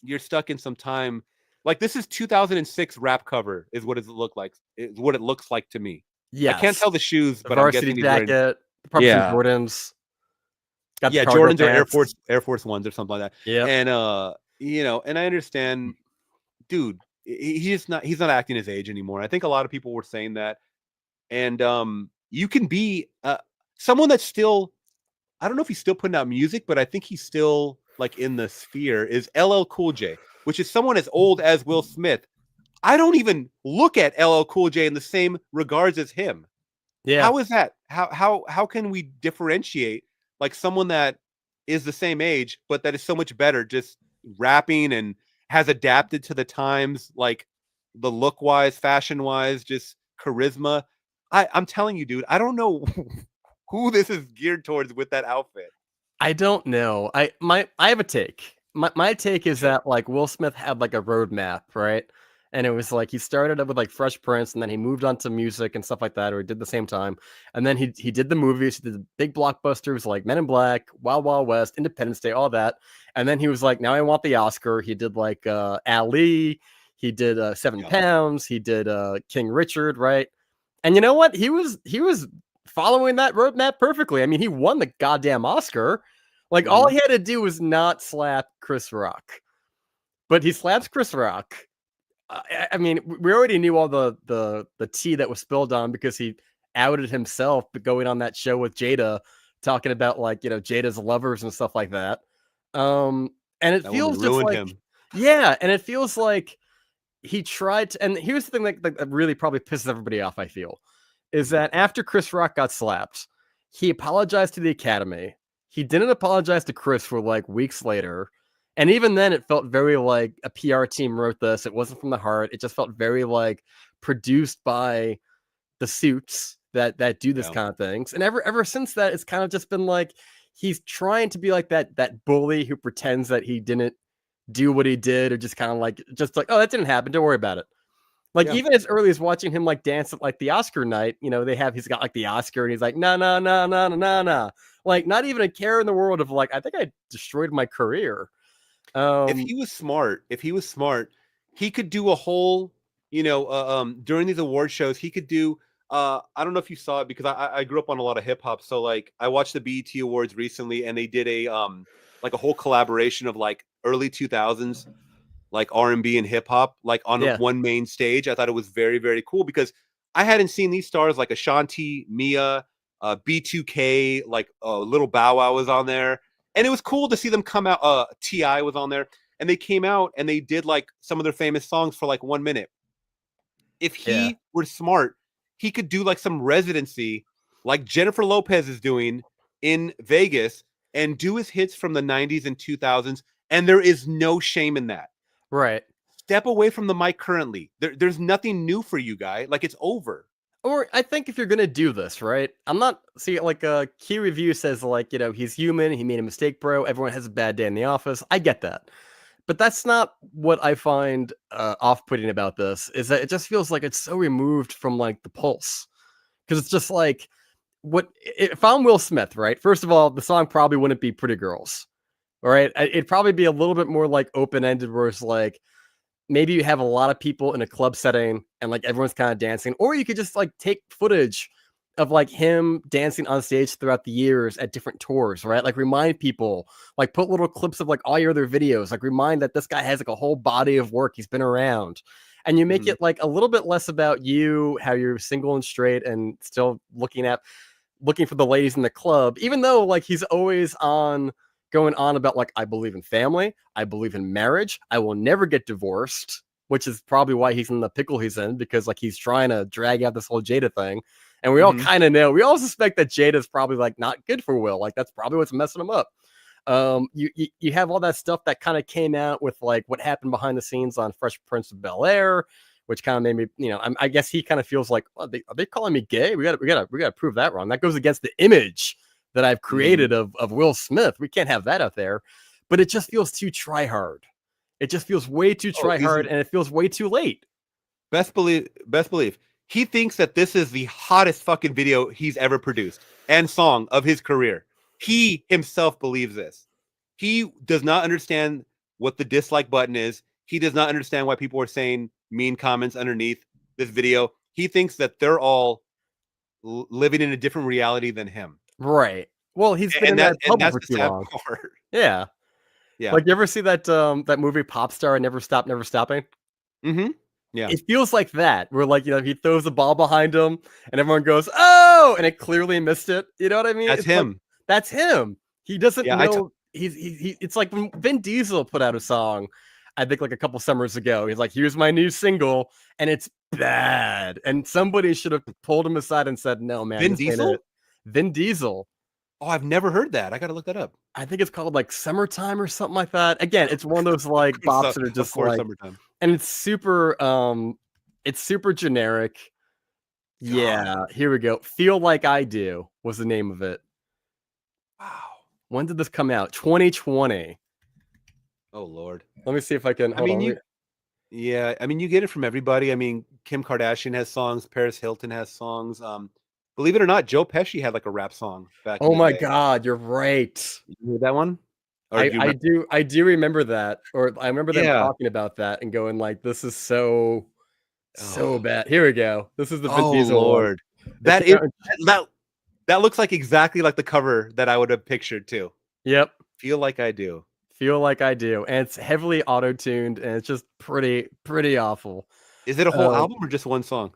S2: you're stuck in some time. Like this is 2006 rap cover is what it look like. Is what it looks like to me. I can't
S1: Yes.
S2: tell the shoes,
S1: The
S2: but I'm
S1: varsity
S2: guessing he's wearing.
S1: jacket, probably some
S2: Yeah,
S1: Jordans. Got the
S2: yeah,
S1: cargo
S2: Jordans or Air
S1: pants.
S2: Force Air Force Ones or something like that.
S1: Yep.
S2: And and I understand, dude. He's not acting his age anymore. I think a lot of people were saying that, and you can be someone that's still, I don't know if he's still putting out music, but I think he's still like in the sphere, is LL Cool J, which is someone as old as Will Smith. I don't even look at LL Cool J in the same regards as him.
S1: Yeah.
S2: How is that? How can we differentiate like someone that is the same age but that is so much better just rapping and has adapted to the times, like the look wise, fashion wise, just charisma. I'm telling you, dude, I don't know who this is geared towards with that outfit.
S1: I don't know. I have a take. My take is
S2: Okay.
S1: that like Will Smith had like a roadmap, right? And it was like he started up with like Fresh Prince, and then he moved on to music and stuff like that, or he did the same time. And then he did the movies, he did the big blockbusters like Men in Black, Wild Wild West, Independence Day, all that. And then he was like, now I want the Oscar. He did like Ali, he did Seven
S2: Yeah.
S1: Pounds, he did King Richard, right? And you know what? He was following that roadmap perfectly. I mean, he won the goddamn Oscar. Like all
S2: Mm-hmm.
S1: he had to do was not slap Chris Rock, but he slaps Chris Rock. I mean, we already knew all the tea that was spilled on because he outed himself, but going on that show with Jada, talking about like Jada's lovers and stuff like that. And it
S2: That woman
S1: feels just
S2: ruined
S1: like,
S2: him.
S1: yeah, and it feels like he tried to. And here's the thing that really probably pisses everybody off. I feel is
S2: Mm-hmm.
S1: that after Chris Rock got slapped, he apologized to the Academy. He didn't apologize to Chris for like weeks later. And even then, it felt very like a PR team wrote this. It wasn't from the heart. It just felt very like produced by the suits that do this
S2: Yeah.
S1: kind of things. And ever since that, it's kind of just been like he's trying to be like that bully who pretends that he didn't do what he did, or just kind of like oh, that didn't happen. Don't worry about it. Like
S2: Yeah.
S1: even as early as watching him like dance at like the Oscar night, he's got like the Oscar and he's like, no, no, no, no, no, no, no. Like not even a care in the world of like, I think I destroyed my career.
S2: If
S1: Um,
S2: he was smart, he could do a whole, during these award shows, he could do. I don't know if you saw it because I grew up on a lot of hip hop, so like I watched the BET Awards recently, and they did a like a whole collaboration of like early 2000s like R&B and hip hop like on
S1: yeah,
S2: one main stage. I thought it was very very cool because I hadn't seen these stars like Ashanti, Mia, B2K, like Little Bow Wow was on there, and it was cool to see them come out. Ti was on there, and they came out and they did like some of their famous songs for like 1 minute. If
S1: Yeah.
S2: he were smart, he could do like some residency, like Jennifer Lopez is doing in Vegas, and do his hits from the 90s and 2000s. And there is no shame in that.
S1: Right.
S2: Step away from the mic currently. There's nothing new for you, guy. Like, it's over.
S1: Or I think if you're gonna do this, right? I'm not see like a key review says like, he's human, he made a mistake, bro. Everyone has a bad day in the office. I get that. But that's not what I find off-putting about this, is that it just feels like it's so removed from like the pulse. Because it's just like if I'm Will Smith, right? First of all, the song probably wouldn't be Pretty Girls. All right. It'd probably be a little bit more like open-ended, where it's like, maybe you have a lot of people in a club setting and like everyone's kind of dancing, or you could just like take footage of like him dancing on stage throughout the years at different tours, right? Like remind people, like put little clips of like all your other videos, like remind that this guy has like a whole body of work. He's been around, and you make it like a little bit less about you, how you're single and straight and still looking for the ladies in the club, even though like he's always going on about like, I believe in family, I believe in marriage, I will never get divorced, which is probably why he's in the pickle he's in, because like he's trying to drag out this whole Jada thing. And we all kind of know, we all suspect that Jada's probably like not good for Will. Like that's probably what's messing him up. You have all that stuff that kind of came out with like what happened behind the scenes on Fresh Prince of Bel-Air, which kind of made me, I guess he kind of feels like, oh, are they calling me gay? We got to prove that wrong. That goes against the image that I've created of Will Smith. We can't have that out there. But it just feels too try hard. It just feels way too try hard, and it feels way too late.
S2: Best believe. He thinks that this is the hottest fucking video he's ever produced and song of his career. He himself believes this. He does not understand what the dislike button is. He does not understand why people are saying mean comments underneath this video. He thinks that they're all living in a different reality than him.
S1: Right. Well, he's been in that bubble for too long. Yeah.
S2: Yeah.
S1: Like, you ever see that that movie Pop Star, Never Stop, Never Stopping?
S2: Mm-hmm. Yeah.
S1: It feels like that, where like, he throws the ball behind him and everyone goes, oh, and it clearly missed it. You know what I mean?
S2: That's him.
S1: Like, that's him. He doesn't know. It's like when Vin Diesel put out a song, I think like a couple summers ago. He's like, here's my new single, and it's bad. And somebody should have pulled him aside and said, no, man.
S2: Vin Diesel?
S1: Vin Diesel.
S2: Oh, I've never heard that. I got to look that up.
S1: I think it's called like Summertime or something like that. Again, it's one of those like bops that are just like Summertime. And it's super generic. God. Yeah, here we go. Feel Like I Do was the name of it.
S2: Wow.
S1: When did this come out? 2020.
S2: Oh Lord.
S1: Let me see if I can.
S2: Yeah, I mean, you get it from everybody. I mean, Kim Kardashian has songs. Paris Hilton has songs. Believe it or not, Joe Pesci had like a rap song back.
S1: Oh my God, you're right.
S2: You heard that one?
S1: I do remember that, or I remember them talking about that and going like, "This is so bad." Here we go. This is the Vin Diesel
S2: Lord. One. That looks like exactly like the cover that I would have pictured too.
S1: Yep.
S2: Feel Like I Do.
S1: Feel Like I Do, and it's heavily auto-tuned, and it's just pretty awful.
S2: Is it a whole album or just one song?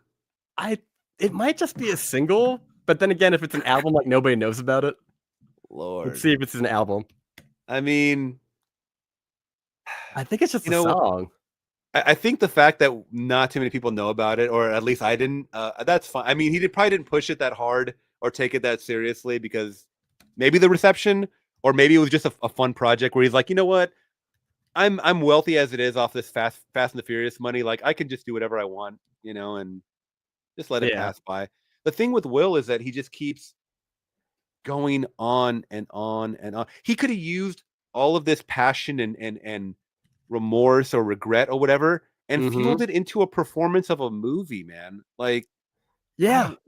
S1: It might just be a single, but then again, if it's an album, like nobody knows about it.
S2: Lord.
S1: Let's see if it's an album.
S2: I mean,
S1: I think it's just a song.
S2: I think the fact that not too many people know about it, or at least I didn't, that's fine. I mean, he probably didn't push it that hard or take it that seriously, because maybe the reception, or maybe it was just a fun project where he's like, you know what? I'm wealthy as it is off this Fast and the Furious money. Like, I can just do whatever I want, and just let it pass by. The thing with Will is that he just keeps going on and on and on. He could have used all of this passion and remorse or regret or whatever and fueled it into a performance of a movie, man. Like, don't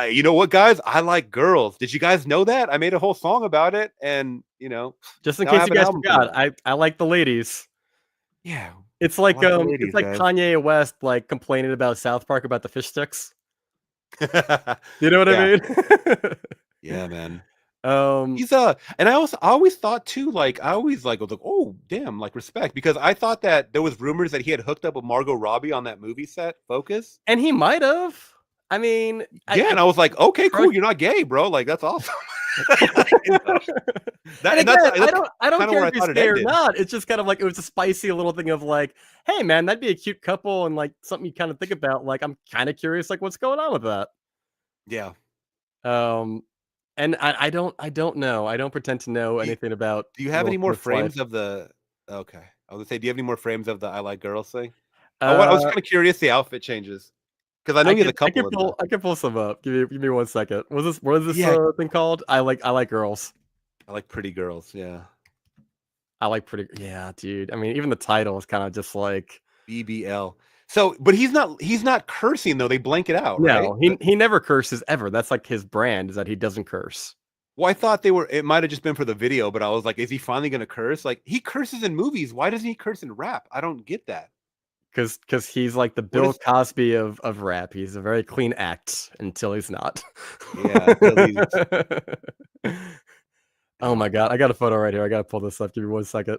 S2: you know what, guys? I like girls. Did you guys know that? I made a whole song about it, and
S1: just in case you guys forgot, I like the ladies.
S2: Yeah.
S1: It's like Kanye West like complaining about South Park about the fish sticks. You know what I mean?
S2: Yeah, man.
S1: He's
S2: and I always thought too, like I was like, oh damn, like respect, because I thought that there was rumors that he had hooked up with Margot Robbie on that movie set, Focus.
S1: And he might have. I mean,
S2: Yeah, and I was like, okay,
S1: Crush
S2: cool, you're not gay, bro. Like that's awesome. You know?
S1: and
S2: And that's
S1: again,
S2: that's
S1: I don't
S2: kind of
S1: care
S2: where I
S1: if he's
S2: thought it
S1: gay or
S2: ended.
S1: not. It's just kind of like it was a spicy little thing of like, hey man, that'd be a cute couple and like something you kind of think about. Like I'm kind of curious, like what's going on with that.
S2: Yeah.
S1: Um, and I don't know. I don't pretend to know
S2: Do you,
S1: anything about
S2: do you have
S1: Will
S2: any more
S1: Smith's life.
S2: frames of the? Okay, I was gonna say, do you have any more frames of the "I like girls" thing? I was
S1: Uh,
S2: kind of curious the outfit changes because I know he has a couple of them.
S1: I could pull some up. Give me 1 second. What is this
S2: Yeah,
S1: thing called? I like girls.
S2: I like pretty girls. Yeah,
S1: I like pretty. Yeah, dude. I mean, even the title is kind of just like
S2: BBL. So, but he's not cursing though. They blank it out, right?
S1: no. He never curses ever. That's like his brand is that he doesn't curse.
S2: Well, I thought they were. It might have just been for the video, but I was like, is he finally gonna curse? Like he curses in movies. Why doesn't he curse in rap? I don't get that.
S1: Because he's like the
S2: What
S1: Bill
S2: is?
S1: Cosby of rap. He's a very clean act until he's not.
S2: Yeah, until he's.
S1: Oh
S2: Oh
S1: my god, I got a photo right here. I gotta pull this up. Give me 1 second.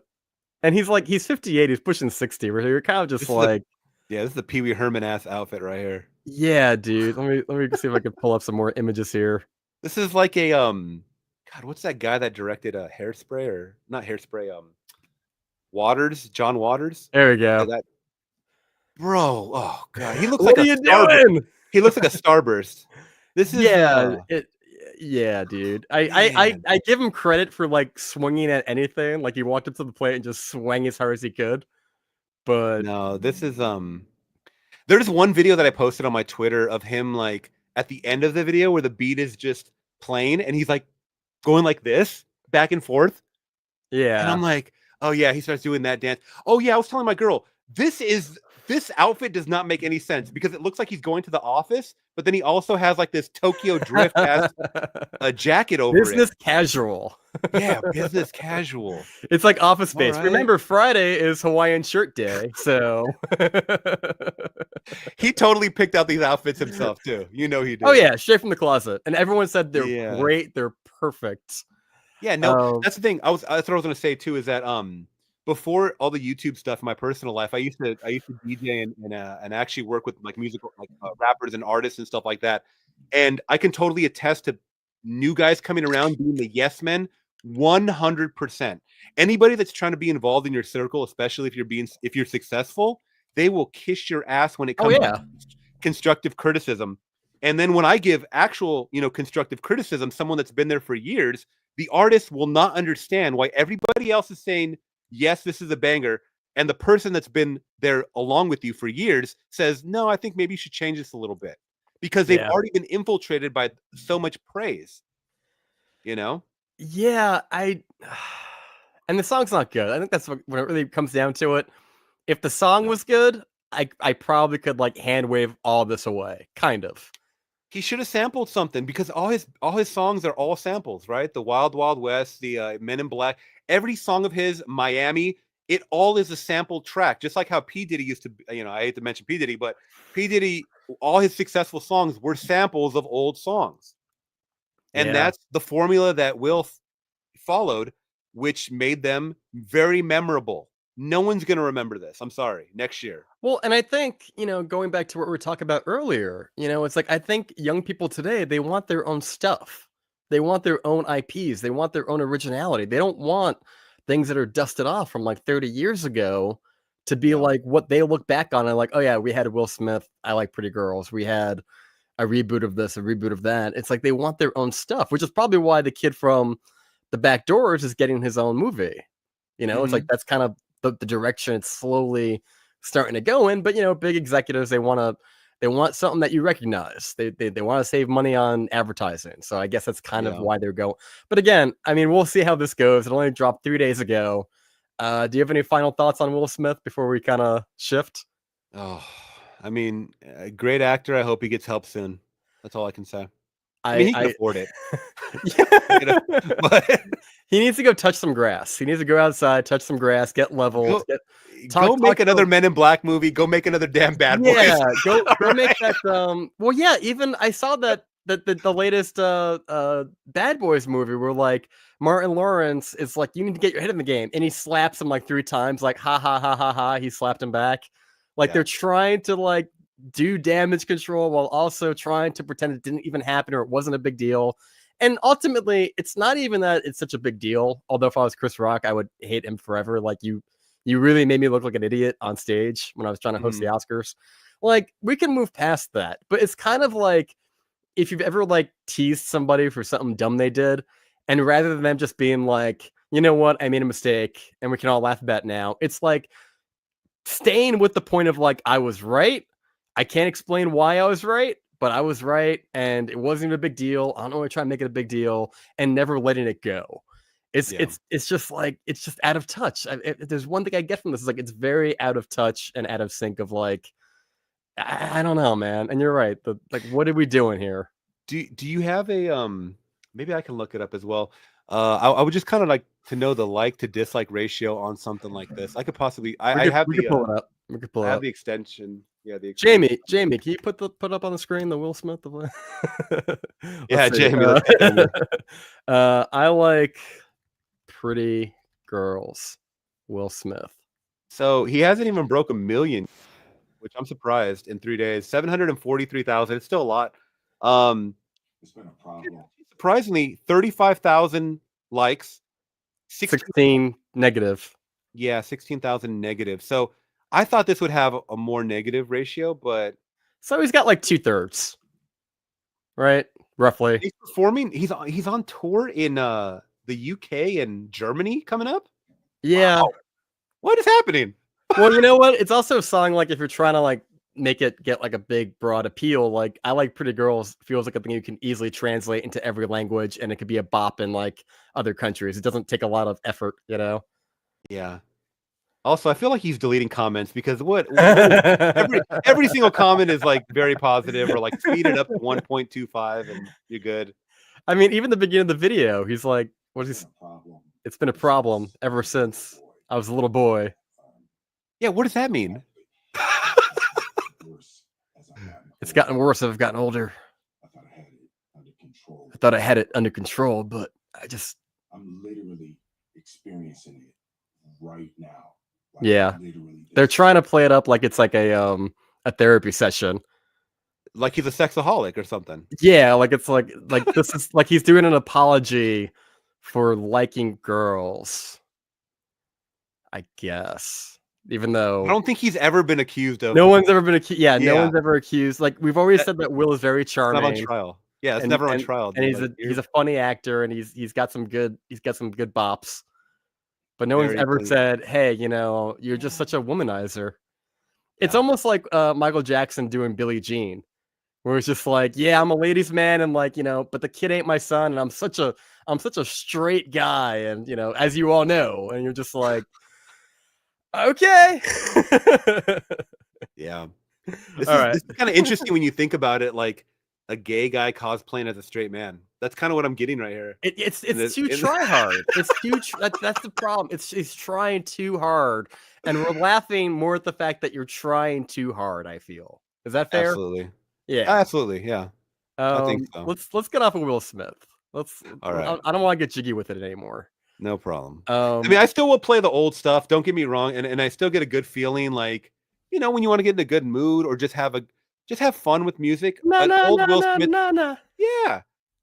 S1: And he's 58. He's pushing 60. Where you're kind of just
S2: This is a
S1: like,
S2: yeah, this is the Pee Wee Herman ass outfit right here.
S1: yeah, dude. Let me see if I can pull up some more images here.
S2: This is like a God, what's that guy that directed a Hairspray or not Hairspray? Waters, John Waters.
S1: There we go.
S2: That bro. Oh god, he looks
S1: What
S2: like
S1: are
S2: a
S1: you
S2: starburst.
S1: doing?
S2: He looks like a starburst. This is
S1: Yeah, yeah, dude.
S2: man.
S1: I give him credit for like swinging at anything. Like he walked up to the plate and just swung as hard as he could. But
S2: No, this is there's one video that I posted on my Twitter of him like at the end of the video where the beat is just playing and he's like going like this back and forth. And
S1: yeah.
S2: I'm like, oh yeah, he starts doing that dance. Oh yeah, I was telling my girl, this outfit does not make any sense because it looks like he's going to the office, but then he also has like this Tokyo Drift as a jacket over it.
S1: Business casual.
S2: Yeah, business casual.
S1: It's like Office
S2: All
S1: Space.
S2: right.
S1: Remember, Friday is Hawaiian Shirt Day, so
S2: He totally picked out these outfits himself too. You know he
S1: oh
S2: did.
S1: yeah, straight from the closet. And everyone said they're
S2: Yeah.
S1: great, they're perfect.
S2: Yeah, no, that's the thing. That's what I was gonna say too, is that before all the YouTube stuff in my personal life, I used to DJ and actually work with like musical like rappers and artists and stuff like that. And I can totally attest to new guys coming around being the yes men 100%. Anybody that's trying to be involved in your circle, especially if you're successful, they will kiss your ass when it
S1: Oh
S2: comes to
S1: yeah.
S2: constructive criticism. And then when I give actual, constructive criticism, someone that's been there for years, the artist will not understand why everybody else is saying, yes, this is a banger. And the person that's been there along with you for years says, no, I think maybe you should change this a little bit because they've
S1: Yeah.
S2: already been infiltrated by so much praise, you know?
S1: Yeah, I and the song's not good. I think that's what when it really comes down to it. If the song
S2: No.
S1: was good, I probably could like hand wave all this away, kind of.
S2: He should have sampled something because all his songs are all samples, right? The Wild Wild West, the Men in Black, every song of his, Miami, it all is a sample track. Just like how P Diddy used to, I hate to mention P Diddy, but P Diddy, all his successful songs were samples of old songs, and
S1: Yeah.
S2: that's the formula that Will followed, which made them very memorable. No one's gonna remember this. I'm sorry. Next year.
S1: Well, and I think, going back to what we were talking about earlier, it's like I think young people today, they want their own stuff. They want their own IPs. They want their own originality. They don't want things that are dusted off from like 30 years ago to be
S2: Yeah.
S1: like what they look back on and like, oh yeah, we had Will Smith, I Like Pretty Girls. We had a reboot of this, a reboot of that. It's like they want their own stuff, which is probably why the kid from The Back Doors is getting his own movie. It's like
S2: Mhm.
S1: that's kind of the direction it's slowly starting to go in. But big executives they want something that you recognize. They want to save money on advertising. So I guess that's kind of
S2: Yeah.
S1: why they're going. But again, I mean, we'll see how this goes. It only dropped 3 days ago. Do you have any final thoughts on Will Smith before we kind of shift?
S2: Oh, I mean, a great actor. I hope he gets help soon. That's all I can say. I mean,
S1: I
S2: he can
S1: I
S2: afford it, you know,
S1: yeah.
S2: but
S1: He needs to go touch some grass. He needs to go outside, touch some grass, get leveled,
S2: go
S1: get
S2: go
S1: talk
S2: make another
S1: to
S2: Men in Black movie. Go make another damn Bad Boys.
S1: yeah,
S2: All
S1: go make
S2: right.
S1: that well yeah, even I saw that the latest Bad Boys movie where like Martin Lawrence is like you need to get your head in the game and he slaps him like 3 times like ha ha ha ha ha he slapped him back. Like
S2: Yeah.
S1: they're trying to like do damage control while also trying to pretend it didn't even happen or it wasn't a big deal. And ultimately, it's not even that it's such a big deal. Although if I was Chris Rock, I would hate him forever. Like you really made me look like an idiot on stage when I was trying to host the Oscars. Like we can move past that, but it's kind of like if you've ever like teased somebody for something dumb they did, and rather than them just being like, you know what, I made a mistake and we can all laugh about it now, it's like staying with the point of like, I was right. I can't explain why I was right, but I was right, and it wasn't even a big deal. I don't want to try and make it a big deal, and never letting it go. It's just like it's just out of touch. There's one thing I get from this is like it's very out of touch and out of sync. Of like, I don't know, man. And you're right. Like, what are we doing here?
S2: Do you have a maybe I can look it up as well. I would just kind of like to know the like to dislike ratio on something like this. I could possibly I have
S1: We
S2: the
S1: could pull it up. We could pull
S2: I
S1: it
S2: have
S1: up.
S2: the extension. Yeah, the extension.
S1: Jamie, can you put up on the screen the Will Smith?
S2: Yeah,
S1: See.
S2: Jamie, let's get Jamie.
S1: I like pretty girls. Will Smith.
S2: So he hasn't even broke 1 million, which I'm surprised in 3 days. 743,000. It's still a lot.
S3: It's been a problem.
S2: Surprisingly, 35,000 likes.
S1: 16 negative.
S2: Yeah, 16,000 negative. So I thought this would have a more negative ratio, but
S1: so he's got like 2/3, right? Roughly.
S2: he's performing. He's on tour in the UK and Germany coming up.
S1: Yeah.
S2: Wow. What is happening?
S1: Well, you know what? It's also a song like if you're trying to like make it get like a big broad appeal, like I Like Pretty Girls feels like a thing you can easily translate into every language and it could be a bop in like other countries. It doesn't take a lot of effort, you know?
S2: Yeah. Also, I feel like he's deleting comments because every single comment is like very positive or like speed it up to 1.25 and you're good.
S1: I mean, even the beginning of the video, he's like, "What is he? It's been a problem ever since I was a little boy."
S2: Yeah, what does that mean?
S1: It's gotten worse as I've gotten older. I thought I had it under control, but I'm
S3: literally experiencing it right now.
S1: Like, yeah, they're trying to play it up like it's like a therapy session.
S2: Like he's a sexaholic or something.
S1: Yeah, like it's like this is like he's doing an apology for liking girls, I guess. Even though
S2: I don't think he's ever been accused of.
S1: No one's ever been accused. Yeah, no one's ever accused. Like we've always said that Will is very charming.
S2: It's not on trial. Yeah, it's never on trial.
S1: And he's a funny actor, and he's got some good bops. But no one's ever said, "Hey, you know, you're just such a womanizer." It's almost like Michael Jackson doing Billie Jean, where it's just like, "Yeah, I'm a ladies' man, and like, you know, but the kid ain't my son, and I'm such a straight guy, and you know, as you all know," and you're just like, "Okay."
S2: Yeah. This is kind of interesting when you think about it, like a gay guy cosplaying as a straight man. That's kind of what I'm getting right here.
S1: It's too try hard. It's too that's the problem. It's trying too hard, and we're laughing more at the fact that you're trying too hard. I feel. Is that fair?
S2: Absolutely.
S1: Yeah.
S2: Absolutely. Yeah. I think so.
S1: Let's get off of Will Smith.
S2: All right.
S1: I don't want to get jiggy with it anymore.
S2: No problem. I mean, I still will play the old stuff. Don't get me wrong, and I still get a good feeling, like, you know, when you want to get in a good mood or just have fun with music.
S1: No.
S2: Yeah,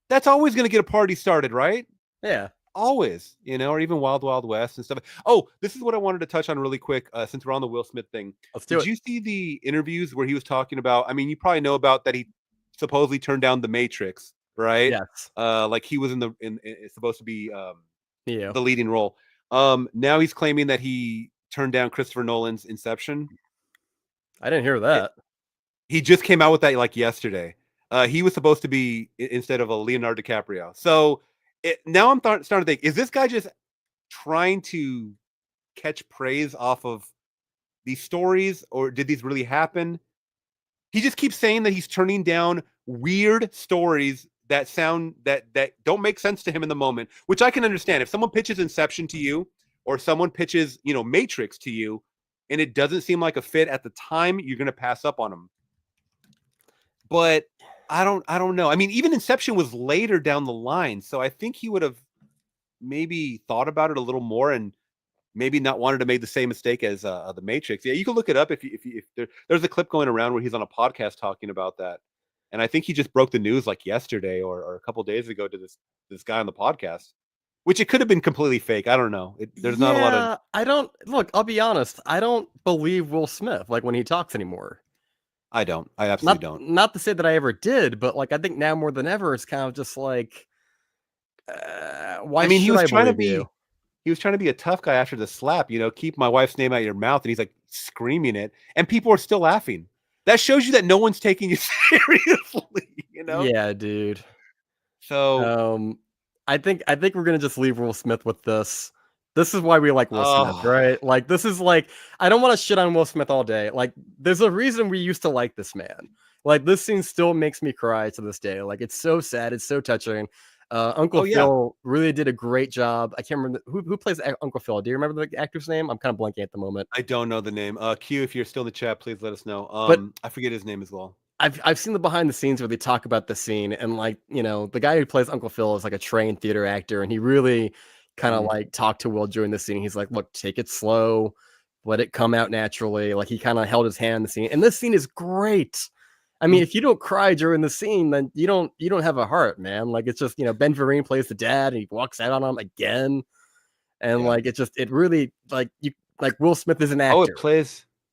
S2: that's always going to get a party started, right?
S1: Yeah,
S2: always, you know, or even Wild Wild West and stuff. Oh, this is what I wanted to touch on really quick, since we're on the Will Smith thing.
S1: Let's do it.
S2: Did you see the interviews where he was talking about? I mean, you probably know about that. He supposedly turned down The Matrix, right?
S1: Yes.
S2: Like he was in supposed to be
S1: the
S2: leading role. Now he's claiming that he turned down Christopher Nolan's Inception.
S1: I didn't hear that.
S2: He just came out with that like yesterday. He was supposed to be instead of a Leonardo DiCaprio. So now I'm starting to think: is this guy just trying to catch praise off of these stories, or did these really happen? He just keeps saying that he's turning down weird stories that sound that don't make sense to him in the moment, which I can understand. If someone pitches Inception to you, or someone pitches, you know, Matrix to you, and it doesn't seem like a fit at the time, you're going to pass up on them. But I don't know. I mean, even Inception was later down the line, so I think he would have maybe thought about it a little more and maybe not wanted to make the same mistake as the Matrix. Yeah, you can look it up if there's a clip going around where he's on a podcast talking about that, and I think he just broke the news like yesterday or a couple days ago to this guy on the podcast, which it could have been completely fake. I don't know. There's not a lot of.
S1: Yeah, I don't look. I'll be honest. I don't believe Will Smith like when he talks anymore.
S2: I don't. I absolutely
S1: Not
S2: don't.
S1: not to say that I ever did, but like I think now more than ever, it's kind of just like, why
S2: I mean,
S1: should I believe you?
S2: he was trying to be a tough guy after the slap. Keep my wife's name out of your mouth, and he's like screaming it, and people are still laughing. That shows you that no one's taking you seriously.
S1: Yeah, dude.
S2: So,
S1: I think we're gonna just leave Will Smith with this. This is why we like Will Smith,
S2: oh,
S1: right? Like this is like I don't want to shit on Will Smith all day. Like there's a reason we used to like this man. Like this scene still makes me cry to this day. Like it's so sad, it's so touching. Uncle
S2: oh yeah.
S1: Phil really did a great job. I can't remember who plays Uncle Phil. Do you remember the actor's name? I'm kind of blanking at the moment.
S2: I don't know the name. Q, if you're still in the chat, please let us know.
S1: But
S2: I forget his name as well.
S1: I've seen the behind the scenes where they talk about the scene, and like the guy who plays Uncle Phil is like a trained theater actor, and he really kind of like talked to Will during the scene. He's like, "Look, take it slow, let it come out naturally." Like he kind of held his hand in the scene, and this scene is great. I mean, if you don't cry during the scene, then you don't have a heart, man. Like it's just Ben Vereen plays the dad, and he walks out on him again, and like it really like Will Smith is an actor.
S2: Oh,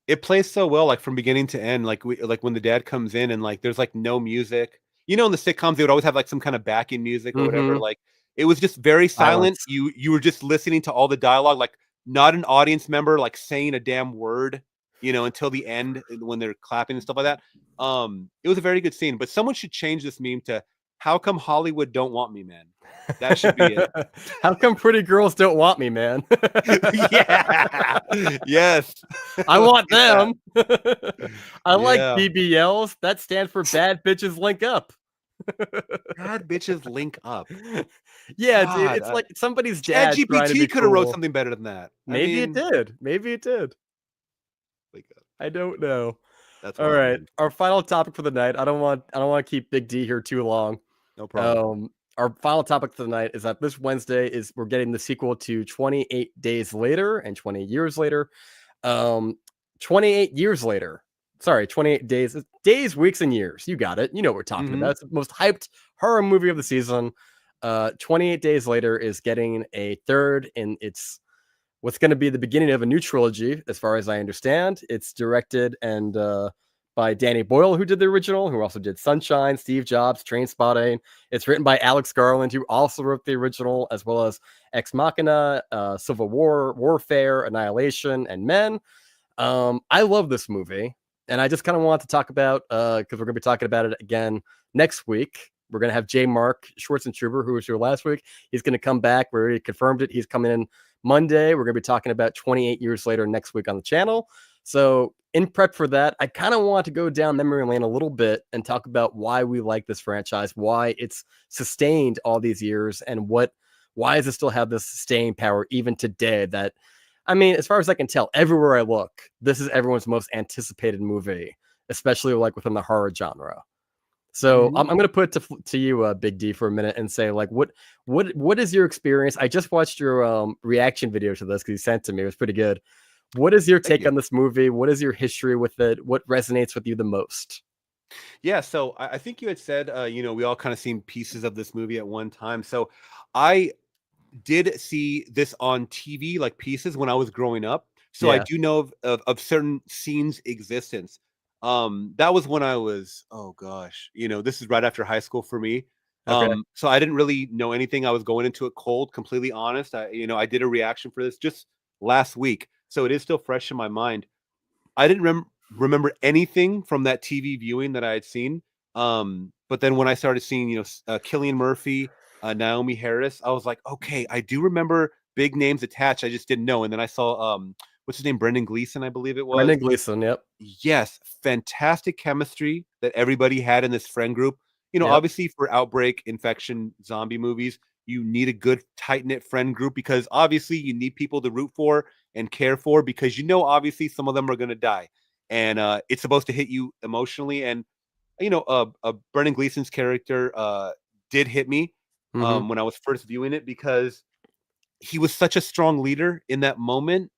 S2: it plays so well, like from beginning to end. Like when the dad comes in and like there's like no music. In the sitcoms they would always have like some kind of backing music or whatever. Like it was just very silent.
S1: Silence.
S2: You were just listening to all the dialogue, like not an audience member like saying a damn word, until the end when they're clapping and stuff like that. It was a very good scene, but someone should change this meme to "How come Hollywood don't want me, man?" That should be it.
S1: How come pretty girls don't want me, man?
S2: Yeah. Yes.
S1: I want them. I like
S2: Yeah.
S1: BBLs. That stands for bad bitches link up.
S2: Bad bitches link up.
S1: Yeah,
S2: God,
S1: dude. It's like somebody's dad trying to be
S2: ChatGPT could have wrote
S1: cool.
S2: something better than that.
S1: Maybe it did. Maybe it did. I don't know.
S2: That's
S1: All
S2: wild,
S1: right.
S2: man.
S1: Our final topic for the night. I don't want to keep Big D here too long.
S2: No problem.
S1: Our final topic for the night is that this Wednesday we're getting the sequel to 28 Days Later and 20 Years Later. 28 years later. Sorry, 28 days, weeks, and years. You got it. You know what we're talking about. It's the most hyped horror movie of the season. 28 Days Later is getting a third in its what's going to be the beginning of a new trilogy, as far as I understand. It's directed and by Danny Boyle, who did the original, who also did Sunshine, Steve Jobs, Trainspotting. It's written by Alex Garland, who also wrote the original, as well as Ex Machina, Civil War, Warfare, Annihilation, and Men. I love this movie, and I just kind of want to talk about, because we're going to be talking about it again next week. We're going to have J. Mark Schwarzenegger, who was here last week. He's going to come back. We already confirmed it. He's coming in Monday. We're going to be talking about 28 years later next week on the channel. So in prep for that, I kind of want to go down memory lane a little bit and talk about why we like this franchise, why it's sustained all these years, and why does it still have this staying power even today? That, I mean, as far as I can tell, everywhere I look, this is everyone's most anticipated movie, especially like within the horror genre. So I'm going to put it to you, Big D, for a minute and say, like, what is your experience? I just watched your reaction video to this because you sent it to me. It was pretty good. What is your take on this movie? What is your history with it? What resonates with you the most?
S2: Yeah, so I think you had said, we all kind of seen pieces of this movie at one time. So I did see this on TV, like pieces when I was growing up. So I do know of certain scenes' existence. That was when I was, oh gosh, this is right after high school for me.
S1: Okay.
S2: So I didn't really know anything. I was going into it cold, completely honest. I did a reaction for this just last week, so it is still fresh in my mind. I didn't remember anything from that TV viewing that I had seen. But then when I started seeing, Cillian Murphy, Naomi Harris, I was like, okay, I do remember big names attached. I just didn't know. And then I saw, what's his name? Brendan Gleeson, I believe it was.
S1: Brendan Gleeson, yep.
S2: Yes, fantastic chemistry that everybody had in this friend group. Obviously for outbreak, infection, zombie movies, you need a good tight-knit friend group because obviously you need people to root for and care for because obviously some of them are going to die. And it's supposed to hit you emotionally. And, Brendan Gleeson's character did hit me when I was first viewing it because he was such a strong leader in that moment,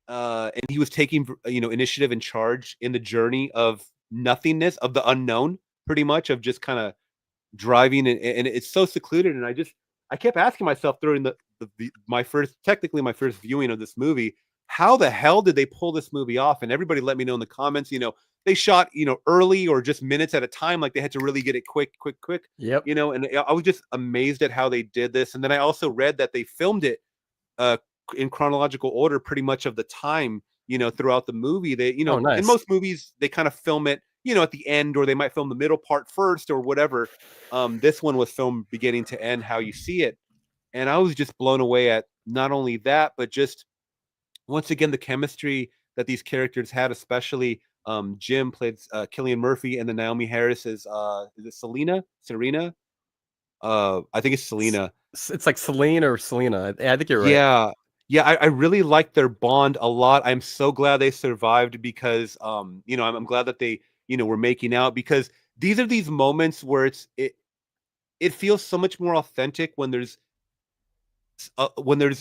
S2: and he was taking initiative and charge in the journey of nothingness, of the unknown, pretty much, of just kind of driving, and it's so secluded. And I kept asking myself during my first viewing of this movie, how the hell did they pull this movie off? And everybody let me know in the comments. They shot early or just minutes at a time, like they had to really get it quick.
S1: Yep.
S2: And I was just amazed at how they did this. And then I also read that they filmed it in chronological order pretty much of the time throughout the movie. They
S1: Oh, nice.
S2: In most movies they kind of film it at the end, or they might film the middle part first or whatever. This one was filmed beginning to end, how you see it. And I was just blown away at not only that, but just once again the chemistry that these characters had, especially Jim played Cillian Murphy, and then Naomi Harris is it Serena? I think it's Selena.
S1: It's like Celine or Selena. I think you're right.
S2: Yeah, I really like their bond a lot. I'm so glad they survived, because I'm glad that they were making out, because these are these moments where it feels so much more authentic when there's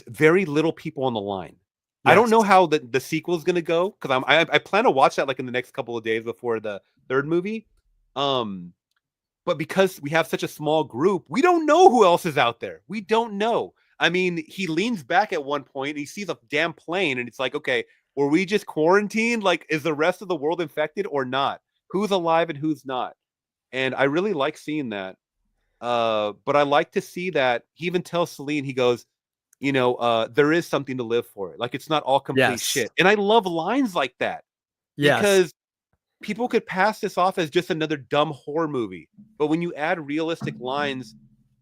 S2: very little people on the line. Yes. I don't know how the sequel is going to go, because I plan to watch that like in the next couple of days before the third movie. But because we have such a small group, we don't know who else is out there. We don't know. I mean, he leans back at one point and he sees a damn plane, and it's like, okay, were we just quarantined? Like, is the rest of the world infected or not? Who's alive and who's not? And I really like seeing that. But I like to see that he even tells Celine, he goes, there is something to live for. Like, it's not all complete shit. And I love lines like that.
S1: Yes.
S2: Because people could pass this off as just another dumb horror movie. But when you add realistic lines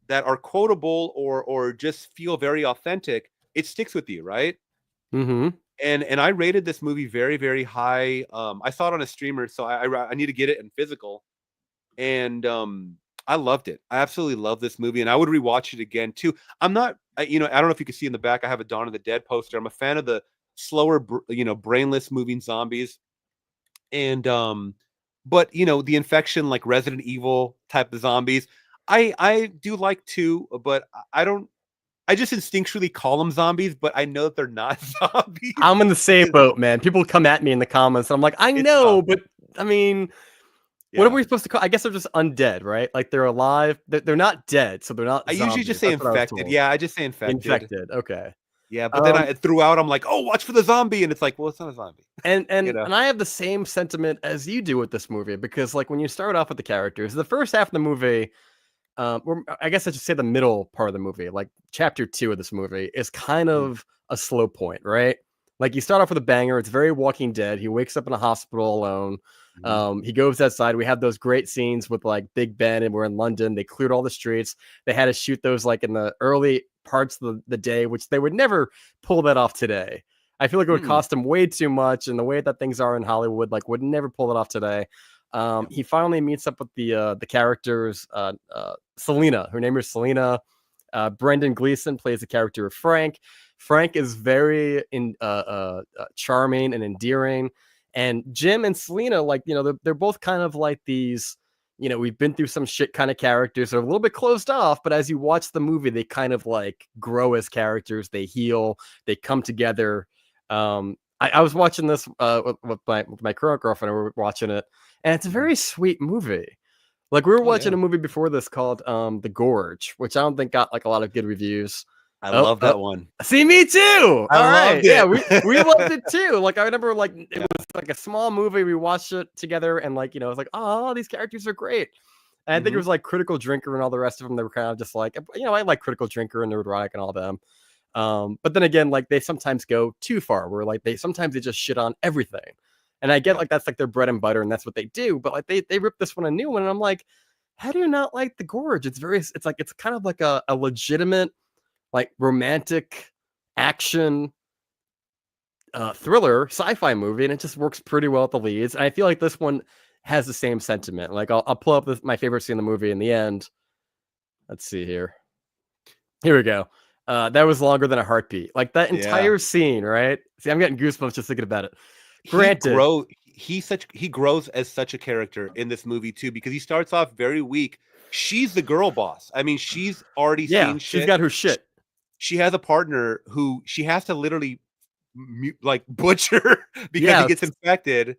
S2: that are quotable or just feel very authentic, it sticks with you, right?
S1: Mm-hmm.
S2: And I rated this movie very, very high. I saw it on a streamer, so I need to get it in physical. And I loved it. I absolutely love this movie, and I would rewatch it again too. I'm not, I don't know if you can see in the back, I have a Dawn of the Dead poster. I'm a fan of the slower, brainless moving zombies. And but the infection, like Resident Evil type of zombies, I do like too, but I just instinctually call them zombies, but I know that they're not zombies.
S1: I'm in the same boat, man. People come at me in the comments, and I'm like, I know, but I mean, what are we supposed to call? I guess they're just undead, right? Like, they're alive. They're not dead, so they're not zombies.
S2: I usually just say infected. Yeah, I just say infected.
S1: Infected, okay.
S2: Yeah, but then throughout, I'm like, oh, watch for the zombie, and it's like, well, it's not a zombie.
S1: And I have the same sentiment as you do with this movie, because like when you start off with the characters, the first half of the movie, or I guess I should say the middle part of the movie, like chapter 2 of this movie, is kind of a slow point, right? Like, you start off with a banger. It's very Walking Dead. He wakes up in a hospital alone. He goes outside. We have those great scenes with like Big Ben, and we're in London. They cleared all the streets. They had to shoot those like in the early parts of the day, which they would never pull that off today. I feel like it would cost them way too much, and the way that things are in Hollywood, like, would never pull it off today. He finally meets up with the characters, Selena. Her name is Selena. Brendan Gleeson plays the character of Frank. Frank is very charming and endearing. And Jim and Selena, like, they're both kind of like these, we've been through some shit kind of characters. They're a little bit closed off, but as you watch the movie, they kind of like grow as characters. They heal. They come together. I was watching this with my current girlfriend, and we were watching it, and it's a very sweet movie. Like, we were watching a movie before this called The Gorge, which I don't think got like a lot of good reviews.
S2: I love that one.
S1: See, me too.
S2: I loved it.
S1: Yeah, we loved it too. Like, I remember, like, it was like a small movie. We watched it together, and like, it was like, oh, these characters are great. And I think it was like Critical Drinker and all the rest of them. They were kind of just like, I like Critical Drinker and Neurotic and all them. But then again, like, they sometimes go too far, where like sometimes they just shit on everything. And I get like that's like their bread and butter, and that's what they do. But like they rip this one a new one, and I'm like, how do you not like The Gorge? It's kind of like a legitimate, like, romantic action thriller sci-fi movie, and it just works pretty well at the leads. And I feel like this one has the same sentiment. Like, I'll pull up my favorite scene in the movie in the end. Let's see here. Here we go. That was longer than a heartbeat. Like, that entire scene, right? See, I'm getting goosebumps just thinking about it. Granted,
S2: he grows as such a character in this movie too, because he starts off very weak. She's the girl boss. I mean, she's already seen shit.
S1: She's got her shit.
S2: she has a partner who she has to literally like butcher because he
S1: Yeah.
S2: gets infected,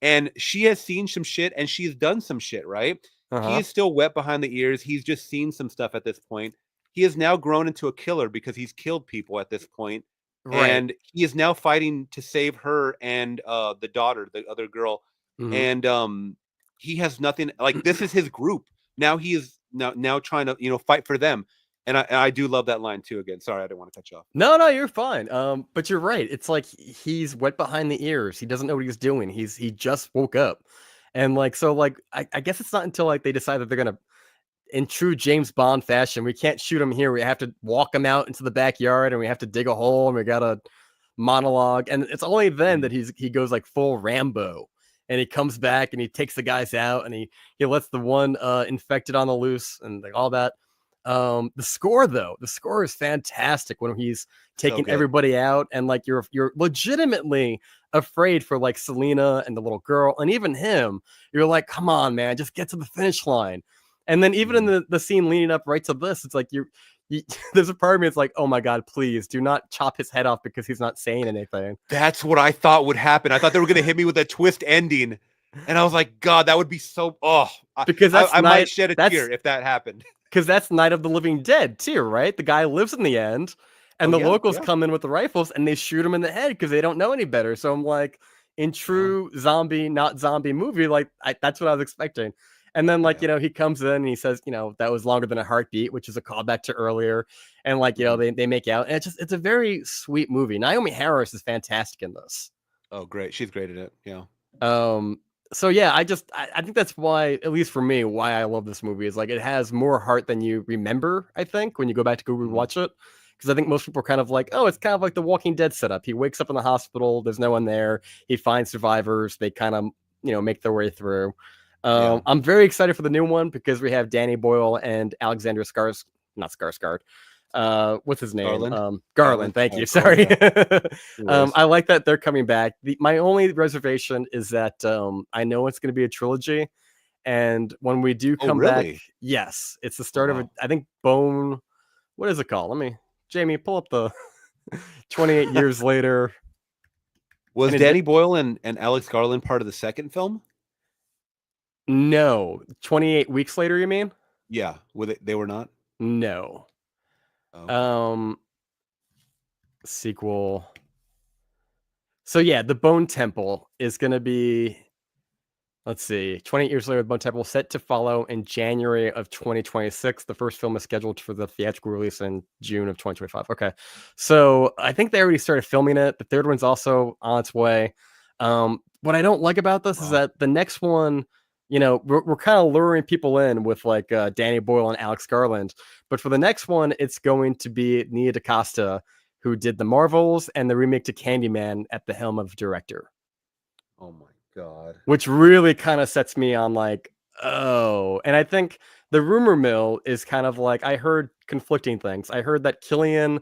S2: and she has seen some shit and she's done some shit, right? He
S1: Uh-huh.
S2: is still wet behind the ears. He's just seen some stuff at this point. He has now grown into a killer because he's killed people at this point,
S1: Right.
S2: and he is now fighting to save her and the daughter, the other girl,
S1: Mhm.
S2: and he has nothing. Like, this is his group now. He is now trying to fight for them, and I do love that line too. Again, sorry, I didn't want to cut you off.
S1: No, no, you're fine. But you're right. It's like he's wet behind the ears. He doesn't know what he's doing. He just woke up, and like so, like I guess it's not until like they decide that they're gonna, in true James Bond fashion, we can't shoot him here. We have to walk him out into the backyard, and we have to dig a hole, and we gotta monologue. And it's only then that he goes like full Rambo, and he comes back and he takes the guys out, and he lets the one infected on the loose, and like all that. The score though, the score is fantastic when he's
S2: So
S1: taking
S2: good.
S1: everybody out, and like you're legitimately afraid for like Selena and the little girl, and even him. You're like, come on, man, just get to the finish line. And then even in the scene leading up right to this, it's like you there's a part of me it's like, oh my god, please do not chop his head off because he's not saying anything.
S2: That's what I thought would happen. I thought they were going to hit me with a twist ending, and I was like, God, that would be so. Oh,
S1: Because
S2: I might shed a tear if that happened.
S1: because that's Night of the Living Dead too, right? The guy lives in the end, and
S2: Oh,
S1: the
S2: yeah,
S1: locals
S2: yeah.
S1: come in with the rifles and they shoot him in the head because they don't know any better. So I'm like, in true zombie, not zombie movie, like that's what I was expecting. And then like
S2: Yeah.
S1: he comes in and he says that was longer than a heartbeat, which is a callback to earlier. And like they make out, and it's a very sweet movie. Naomi Harris is fantastic in this.
S2: Oh, great. She's great at it. Yeah.
S1: So yeah, I think that's why, at least for me, why I love this movie is like it has more heart than you remember, I think, when you go back to go rewatch it. Because I think most people are kind of like, oh, it's kind of like the Walking Dead setup. He wakes up in the hospital, there's no one there, he finds survivors, they kind of, make their way through.
S2: Yeah.
S1: I'm very excited for the new one because we have Danny Boyle and Alexander not Skarsgård. What's his name?
S2: Garland?
S1: Garland. Thank you.
S2: Garland,
S1: Sorry.
S2: yeah.
S1: I like that they're coming back. My only reservation is that I know it's going to be a trilogy, and when we do
S2: Oh,
S1: come back,
S2: really?
S1: yes, it's the
S2: Oh,
S1: start of
S2: wow.
S1: it. I think Bone. What is it called? Jamie, pull up the 28 years later.
S2: Was
S1: And
S2: Danny Boyle and Alex Garland part of the second film?
S1: No, 28 weeks later. You mean?
S2: Yeah. They were not?
S1: No.
S2: Oh, okay.
S1: Sequel. So yeah, the Bone Temple is going to be, let's see, 28 years later, the Bone Temple set to follow in January of 2026. The first film is scheduled for the theatrical release in June of 2025. Okay. So I think they already started filming it. The third one's also on its way. What I don't like about this is
S2: Wow.
S1: that the next one, we're kind of luring people in with like Danny Boyle and Alex Garland. But for the next one, it's going to be Nia DaCosta, who did the Marvels and the remake to Candyman at the helm of director,
S2: Oh, my God.
S1: which really kind of sets me on like, oh. And I think the rumor mill is kind of like, I heard conflicting things. I heard that Killian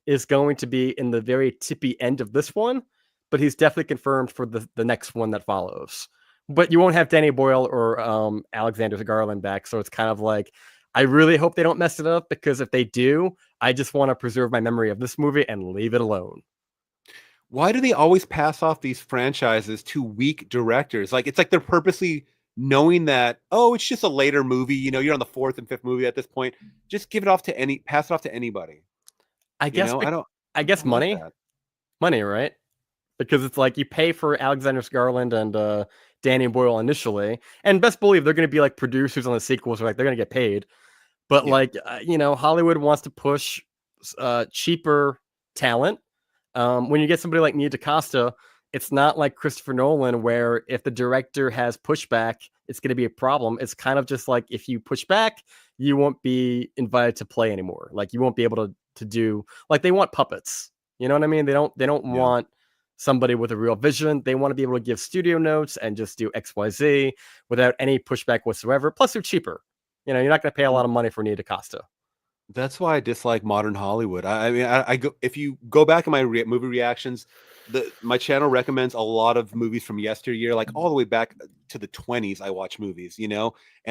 S1: is going to be in the very tippy end of this one, but he's definitely confirmed for the next one that follows. But you won't have Danny Boyle or Alexander Garland back, so it's kind of like, I really hope they don't mess it up, because if they do, I just want to preserve my memory of this movie and leave it alone.
S2: Why do they always pass off these franchises to weak directors? Like, it's like they're purposely knowing that, oh, it's just a later movie. You're on the fourth and fifth movie at this point. Just pass it off to anybody.
S1: I guess
S2: I don't like
S1: money,
S2: that.
S1: right? Because it's like you pay for Alexander Garland and Danny Boyle initially, and best believe they're going to be like producers on the sequels, or like they're going to get paid. But
S2: Yeah.
S1: like Hollywood wants to push cheaper talent. When you get somebody like Nia DaCosta, it's not like Christopher Nolan, where if the director has pushback, it's going to be a problem. It's kind of just like, if you push back, you won't be invited to play anymore. Like, you won't be able to do, like, they want puppets. You know what I mean? They don't
S2: Yeah.
S1: want somebody with a real vision. They want to be able to give studio notes and just do XYZ without any pushback whatsoever. Plus, they're cheaper. You're not going to pay a lot of money for Nia DaCosta.
S2: That's why I dislike modern Hollywood. I mean, I go, if you go back in my movie reactions, my channel recommends a lot of movies from yesteryear, like all the way back to the 20s. I watch movies, and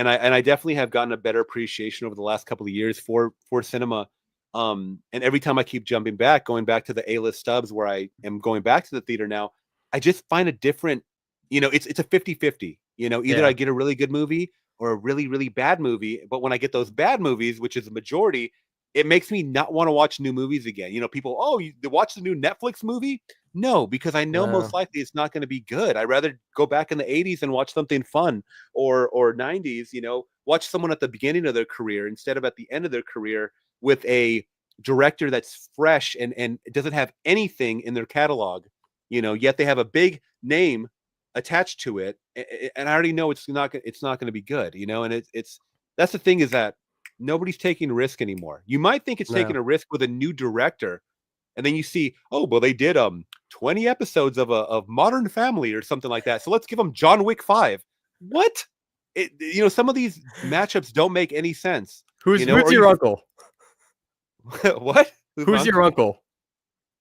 S2: I definitely have gotten a better appreciation over the last couple of years for cinema. And every time I keep jumping back, going back to the A-list stubs where I am going back to the theater now, I just find a different, it's a 50-50. Either
S1: Yeah.
S2: I get a really good movie or a really, really bad movie. But when I get those bad movies, which is the majority, it makes me not want to watch new movies again. People, oh, you watch the new Netflix movie? No, because I know most
S1: No.
S2: likely it's not going to be good. I'd rather go back in the 80s and watch something fun, or 90s, watch someone at the beginning of their career instead of at the end of their career with a director that's fresh and doesn't have anything in their catalog, yet they have a big name attached to it, and I already know it's not going to be good, and it's that's the thing, is that nobody's taking risk anymore. You might think it's taking
S1: No.
S2: a risk with a new director, and then you see, oh, well, they did 20 episodes of Modern Family or something like that, so let's give them John Wick 5. What? Some of these matchups don't make any sense.
S1: Who's
S2: Or
S1: your uncle?
S2: What?
S1: Who's your uncle?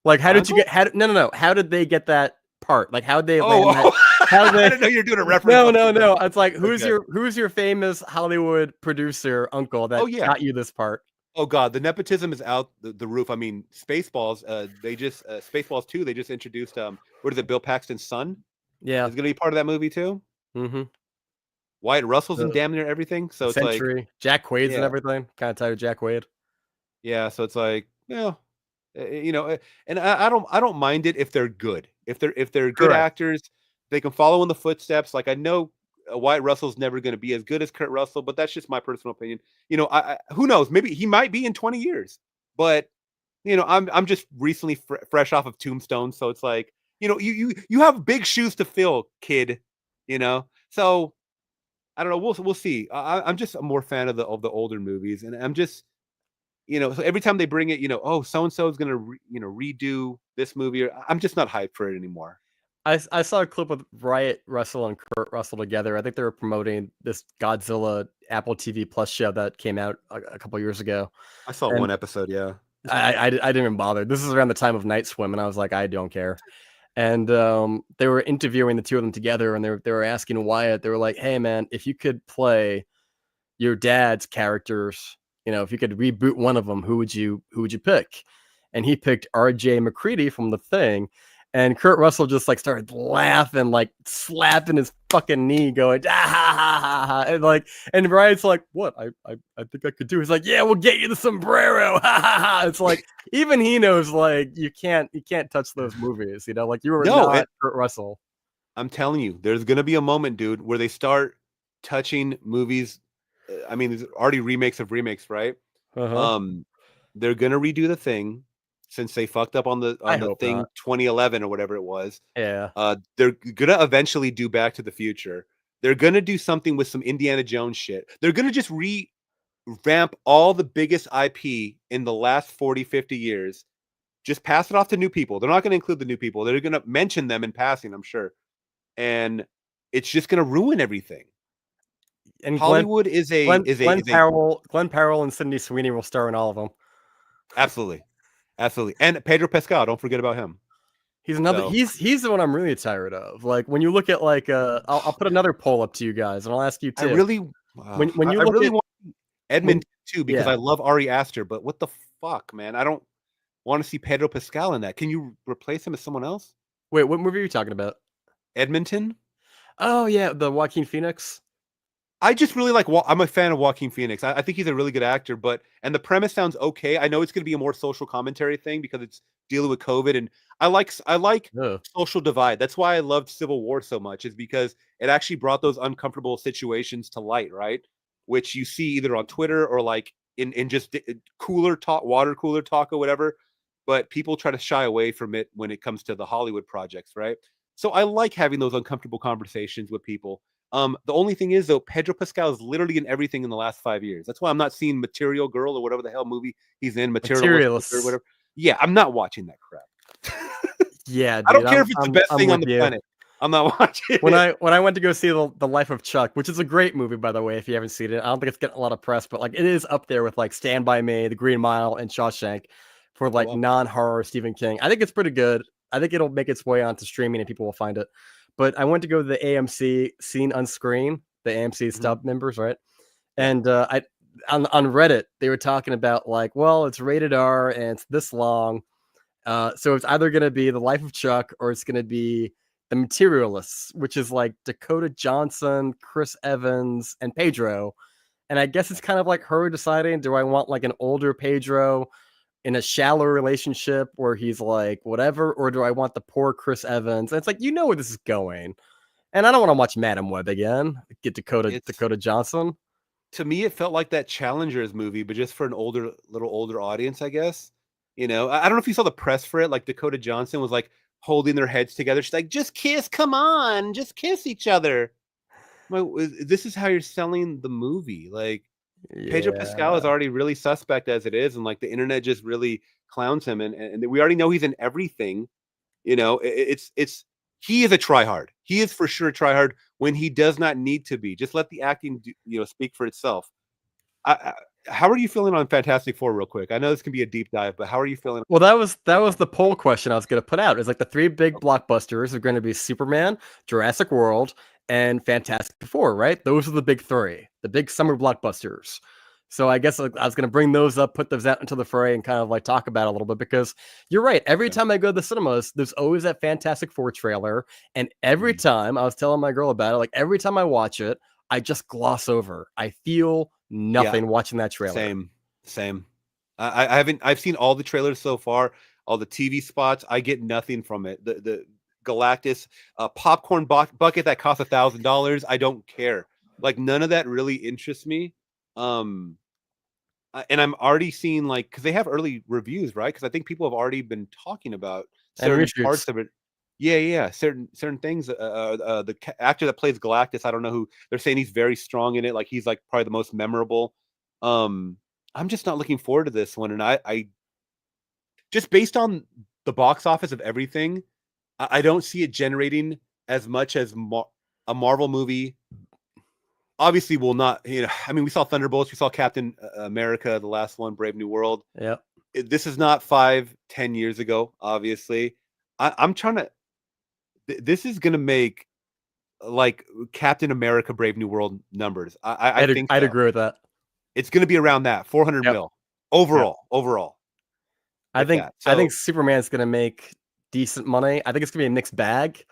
S1: Like, how
S2: My
S1: did you
S2: uncle?
S1: get? No. How did they get that part? Like, how did they land that?
S2: Oh,
S1: How
S2: I
S1: they?
S2: didn't know you were doing a reference.
S1: No. It's like,
S2: Okay.
S1: who's your famous Hollywood producer uncle that
S2: Oh, yeah.
S1: got you this part?
S2: Oh God, the nepotism is out the roof. I mean, Spaceballs. They just Spaceballs 2. They just introduced what is it? Bill Paxton's son
S1: Yeah.
S2: is going to be part of that movie too.
S1: Mm-hmm.
S2: Wyatt Russell's in
S1: The
S2: damn near everything. So it's like,
S1: Century, Jack Quaid's and
S2: yeah,
S1: everything. Kind of tired of Jack Quaid.
S2: yeah. So it's like, and I don't mind it if they're good. If they're good
S1: Correct.
S2: actors, they can follow in the footsteps. Like, I know Wyatt Russell's never going to be as good as Kurt Russell, but that's just my personal opinion. Who knows? Maybe he might be in 20 years. But I'm just recently fresh off of Tombstone, so it's like, you have big shoes to fill, kid. So I don't know. We'll see. I'm just a more fan of the older movies, and I'm just, so every time they bring it, oh, so and so is gonna redo this movie, or I'm just not hyped for it anymore.
S1: I saw a clip with Wyatt Russell and Kurt Russell together. I think they were promoting this Godzilla Apple TV Plus show that came out a couple years ago.
S2: I saw
S1: And
S2: one episode, yeah.
S1: I didn't even bother. This is around the time of Night Swim, and I was like, I don't care. And they were interviewing the two of them together, and they were asking Wyatt. They were like, "Hey, man, if you could play your dad's characters, if you could reboot one of them, who would you pick?" And he picked R.J. McCready from The Thing. And Kurt Russell just like started laughing, like slapping his fucking knee, going, ah, ha, ha, ha, ha. And Brian's like, what? I think I could do. He's like, yeah, we'll get you the sombrero. Ha, ha, ha. It's like, even he knows, like, you can't touch those movies, like you were not Kurt Russell.
S2: I'm telling you, there's gonna be a moment, dude, where they start touching movies. I mean, there's already remakes of remakes, right?
S1: Uh-huh.
S2: They're gonna redo The Thing, since they fucked up on the Thing
S1: Not.
S2: 2011 or whatever it was.
S1: Yeah.
S2: They're gonna eventually do Back to the Future. They're gonna do something with some Indiana Jones shit. They're gonna just revamp all the biggest IP in the last 40, 50 years. Just pass it off to new people. They're not gonna include the new people. They're gonna mention them in passing, I'm sure. And it's just gonna ruin everything.
S1: And
S2: Hollywood is a
S1: Glenn Powell and Sydney Sweeney will star in all of them.
S2: Absolutely. And Pedro Pascal, don't forget about him.
S1: He's another. So, he's the one I'm really tired of. Like, when you look at, like, I'll put another poll up to you guys, and I'll ask you too.
S2: I really want Edmund too, because I love Ari Aster, but what the fuck, man? I don't want to see Pedro Pascal in that. Can you replace him with someone else?
S1: Wait, what movie are you talking about?
S2: Edmonton?
S1: Oh yeah, the Joaquin Phoenix.
S2: I just really like. I'm a fan of Joaquin Phoenix. I think he's a really good actor, and the premise sounds okay. I know it's going to be a more social commentary thing because it's dealing with COVID, and I like social divide. That's why I loved Civil War so much, is because it actually brought those uncomfortable situations to light, right? Which you see either on Twitter or like in just water cooler talk or whatever. But people try to shy away from it when it comes to the Hollywood projects, right? So I like having those uncomfortable conversations with people. The only thing is, though, Pedro Pascal is literally in everything in the last 5 years. That's why I'm not seeing Material Girl or whatever the hell movie he's in, Materialist or whatever. Yeah, I'm not watching that crap.
S1: Yeah, dude,
S2: I don't care if it's the best thing on the planet. I'm not watching
S1: it. When I went to go see the Life of Chuck, which is a great movie, by the way, if you haven't seen it. I don't think it's getting a lot of press, but like it is up there with like Stand By Me, The Green Mile, and Shawshank for like non-horror Stephen King. I think it's pretty good. I think it'll make its way onto streaming and people will find it. But I went to go to the AMC Scene Unscreen, the AMC stub members, right? And on Reddit they were talking about like, well, it's rated R and it's this long, so it's either gonna be The Life of Chuck or it's gonna be The Materialists, which is like Dakota Johnson, Chris Evans, and Pedro. And I guess it's kind of like her deciding, do I want like an older Pedro in a shallow relationship where he's like whatever, or do I want the poor Chris Evans? And it's like, you know where this is going. And I don't want to watch Madam Web again. Get Dakota Johnson.
S2: To me, it felt like that Challengers movie, but just for an little older audience, I guess. You know, I don't know if you saw the press for it. Like Dakota Johnson was like holding their heads together. She's like, "Just kiss, come on, just kiss each other." This is how you're selling the movie. Like Pedro Pascal is already really suspect as it is, and like the internet just really clowns him, and we already know he's in everything. You know, it's he is a tryhard. He is for sure a tryhard when he does not need to be. Just let the acting, speak for itself. How are you feeling on Fantastic Four, real quick? I know this can be a deep dive, but how are you feeling?
S1: Well, that was the poll question I was going to put out. It's like the three big blockbusters are going to be Superman, Jurassic World, and Fantastic Four, right? Those are the big three, the big summer blockbusters. So I guess like, I was going to bring those up, put those out into the fray, and kind of like talk about it a little bit, because you're right. Every time I go to the cinemas, there's always that Fantastic Four trailer, and every time I was telling my girl about it, like every time I watch it, I just gloss over. I feel nothing watching that trailer.
S2: Same. I've seen all the trailers so far, all the TV spots. I get nothing from it. The Galactus popcorn bucket that costs $1,000. I don't care. Like none of that really interests me. And I'm already seeing like, because they have early reviews, right? Because I think people have already been talking about certain parts of it. Yeah. Certain things. The actor that plays Galactus, I don't know who. They're saying he's very strong in it. Like he's like probably the most memorable. I'm just not looking forward to this one, and I just based on the box office of everything, I don't see it generating as much as a Marvel movie. Obviously, will not. I mean, we saw Thunderbolts, we saw Captain America, the last one, Brave New World.
S1: Yeah,
S2: this is not 5-10 years ago. Obviously, I'm trying to. This is gonna make like Captain America, Brave New World numbers. I think
S1: I'd agree with that.
S2: It's gonna be around that 400 mil overall.
S1: I think Superman's gonna make decent money. I think it's gonna be a mixed bag.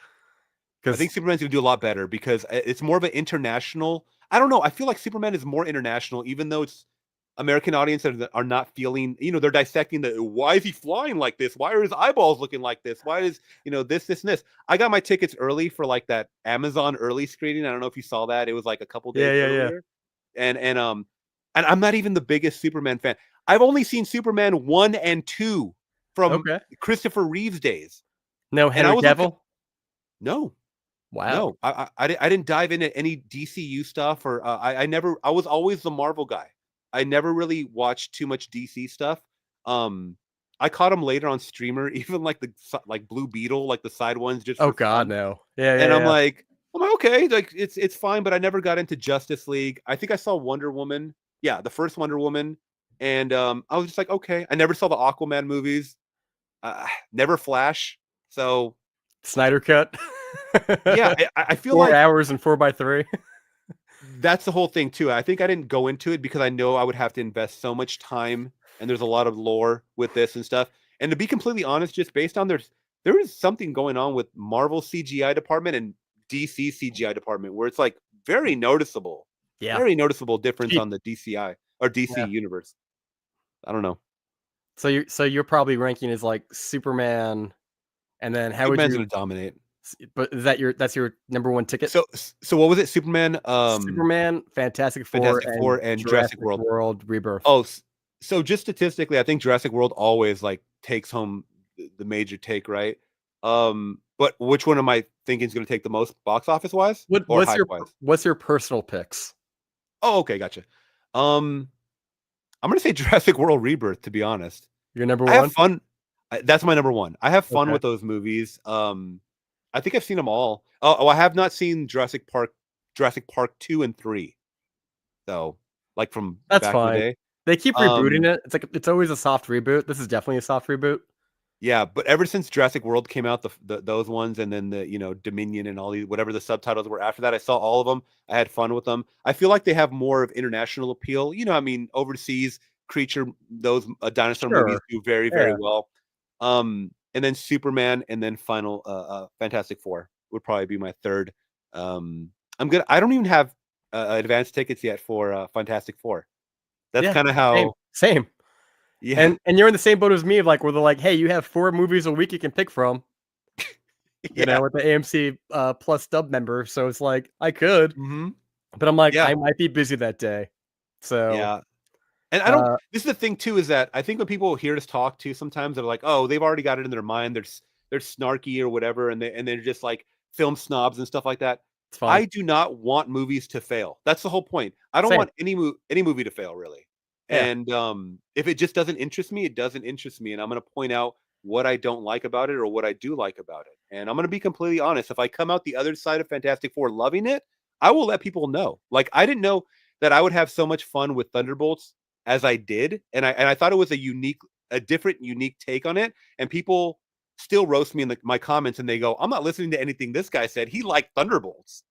S2: I think Superman's gonna do a lot better because it's more of an international. I don't know. I feel like Superman is more international, even though it's American audiences that are not feeling. They're dissecting why is he flying like this? Why are his eyeballs looking like this? Why is this and this? I got my tickets early for like that Amazon early screening. I don't know if you saw that. It was like a couple days earlier. And I'm not even the biggest Superman fan. I've only seen Superman 1 and 2 from Christopher Reeve's days.
S1: No Henry Cavill?
S2: No.
S1: Wow.
S2: No. I didn't dive into any DCU stuff, or I was always the Marvel guy. I never really watched too much DC stuff. I caught him later on streamer, even like the Blue Beetle, like the side ones. Just
S1: oh god, no. Yeah.
S2: And I'm like, okay, like it's fine, but I never got into Justice League. I think I saw Wonder Woman. Yeah, the first Wonder Woman, and I was just like, okay. I never saw the Aquaman movies. Never Flash. So
S1: Snyder cut.
S2: Yeah, I feel
S1: 4
S2: like
S1: hours and 4x3.
S2: That's the whole thing too. I think I didn't go into it because I know I would have to invest so much time, and there's a lot of lore with this and stuff. And to be completely honest, just based on there is something going on with Marvel CGI department and DC CGI department where it's like very noticeable.
S1: Yeah.
S2: Very noticeable difference on the DCI or DC universe. I don't know.
S1: So you're probably ranking as like Superman, and then how
S2: Superman's
S1: would you
S2: gonna dominate?
S1: But is that's your number one ticket?
S2: So what was it? Superman,
S1: Superman, Fantastic Four,
S2: and Jurassic World
S1: Rebirth.
S2: Oh, so just statistically, I think Jurassic World always like takes home the major take, right? But which one am I thinking is going to take the most box office wise?
S1: What's your personal picks?
S2: Oh, okay, gotcha. I'm gonna say Jurassic World Rebirth. To be honest,
S1: your number one.
S2: I have fun. That's my number one. I have fun with those movies. I think I've seen them all. Oh, I have not seen Jurassic Park 2 and 3. So, like from
S1: that's
S2: back
S1: fine.
S2: in the day.
S1: They keep rebooting it. It's always a soft reboot. This is definitely a soft reboot.
S2: Yeah, but ever since Jurassic World came out, those ones, and then the Dominion and all these whatever the subtitles were after that, I saw all of them. I had fun with them. I feel like they have more of international appeal. I mean, overseas creature those dinosaur movies
S1: Sure.
S2: do very very
S1: Yeah.
S2: well. And then Superman, and then final Fantastic Four would probably be my third. I don't even have advanced tickets yet for Fantastic Four. That's
S1: Yeah.
S2: kind of
S1: Same.
S2: how.
S1: Same.
S2: Yeah,
S1: And you're in the same boat as me of like where they're like, hey, you have 4 movies a week you can pick from,
S2: yeah.
S1: with the AMC plus dub member. So it's like I could,
S2: Hmm.
S1: but I'm like,
S2: Yeah,
S1: I might be busy that day. So
S2: yeah. And I don't.
S1: uh
S2: This is the thing too, is that I think when people hear us talk too, sometimes they're like, "Oh, they've already got it in their mind. They're snarky or whatever, and they're just like film snobs and stuff like that."
S1: it's fine.
S2: I do not want movies to fail. That's the whole point. I don't
S1: Same.
S2: want any movie to fail, really.
S1: Yeah.
S2: And if it just doesn't interest me, it doesn't interest me, and I'm going to point out what I don't like about it or what I do like about it. And I'm going to be completely honest. If I come out the other side of Fantastic Four loving it, I will let people know. Like I didn't know that I would have so much fun with Thunderbolts as I did, and I thought it was a different, unique take on it. And people still roast me in my comments, and they go, "I'm not listening to anything this guy said. He liked Thunderbolts."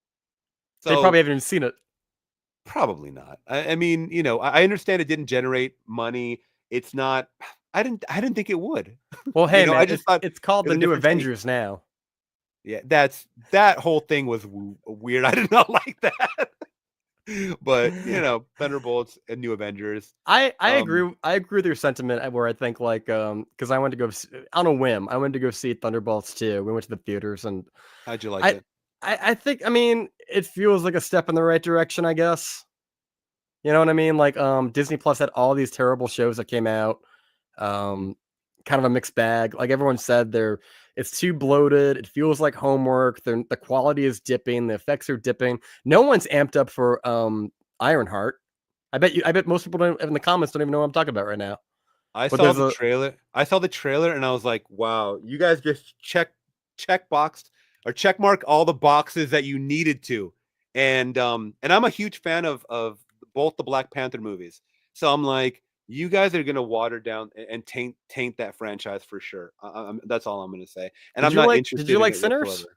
S1: They probably
S2: So
S1: haven't even seen it.
S2: probably not. I mean, I understand it didn't generate money. It's not. I didn't think it would.
S1: Well, hey
S2: I
S1: man,
S2: just thought
S1: it's called
S2: it
S1: the
S2: was a
S1: new
S2: different take.
S1: Avengers now.
S2: Yeah, that whole thing was weird. I did not like that. But Thunderbolts and New Avengers.
S1: I
S2: Um,
S1: agree. I agree with your sentiment where I think like because I went to go on a whim. I went to go see Thunderbolts too. We went to the theaters and
S2: how'd you like
S1: I
S2: it?
S1: I think I mean it feels like a step in the right direction. I guess you know what I mean. Like Disney Plus had all these terrible shows that came out.
S2: Mhm.
S1: Um, kind of a mixed bag. Like everyone said, it's too bloated. It feels like homework. The quality is dipping. The effects are dipping. No one's amped up for Ironheart. I bet most people don't in the comments don't even know what I'm talking about right now.
S2: I
S1: But
S2: saw
S1: there's
S2: the
S1: a
S2: trailer. I saw the trailer and I was like, "Wow, you guys just check boxed or check mark all the boxes that you needed to." And I'm a huge fan of both the Black Panther movies. So I'm like, "You guys are going to water down and taint that franchise for sure." That's all I'm going to say. And I'm not
S1: did you
S2: interested in
S1: like
S2: it
S1: Sinners?
S2: whatsoever.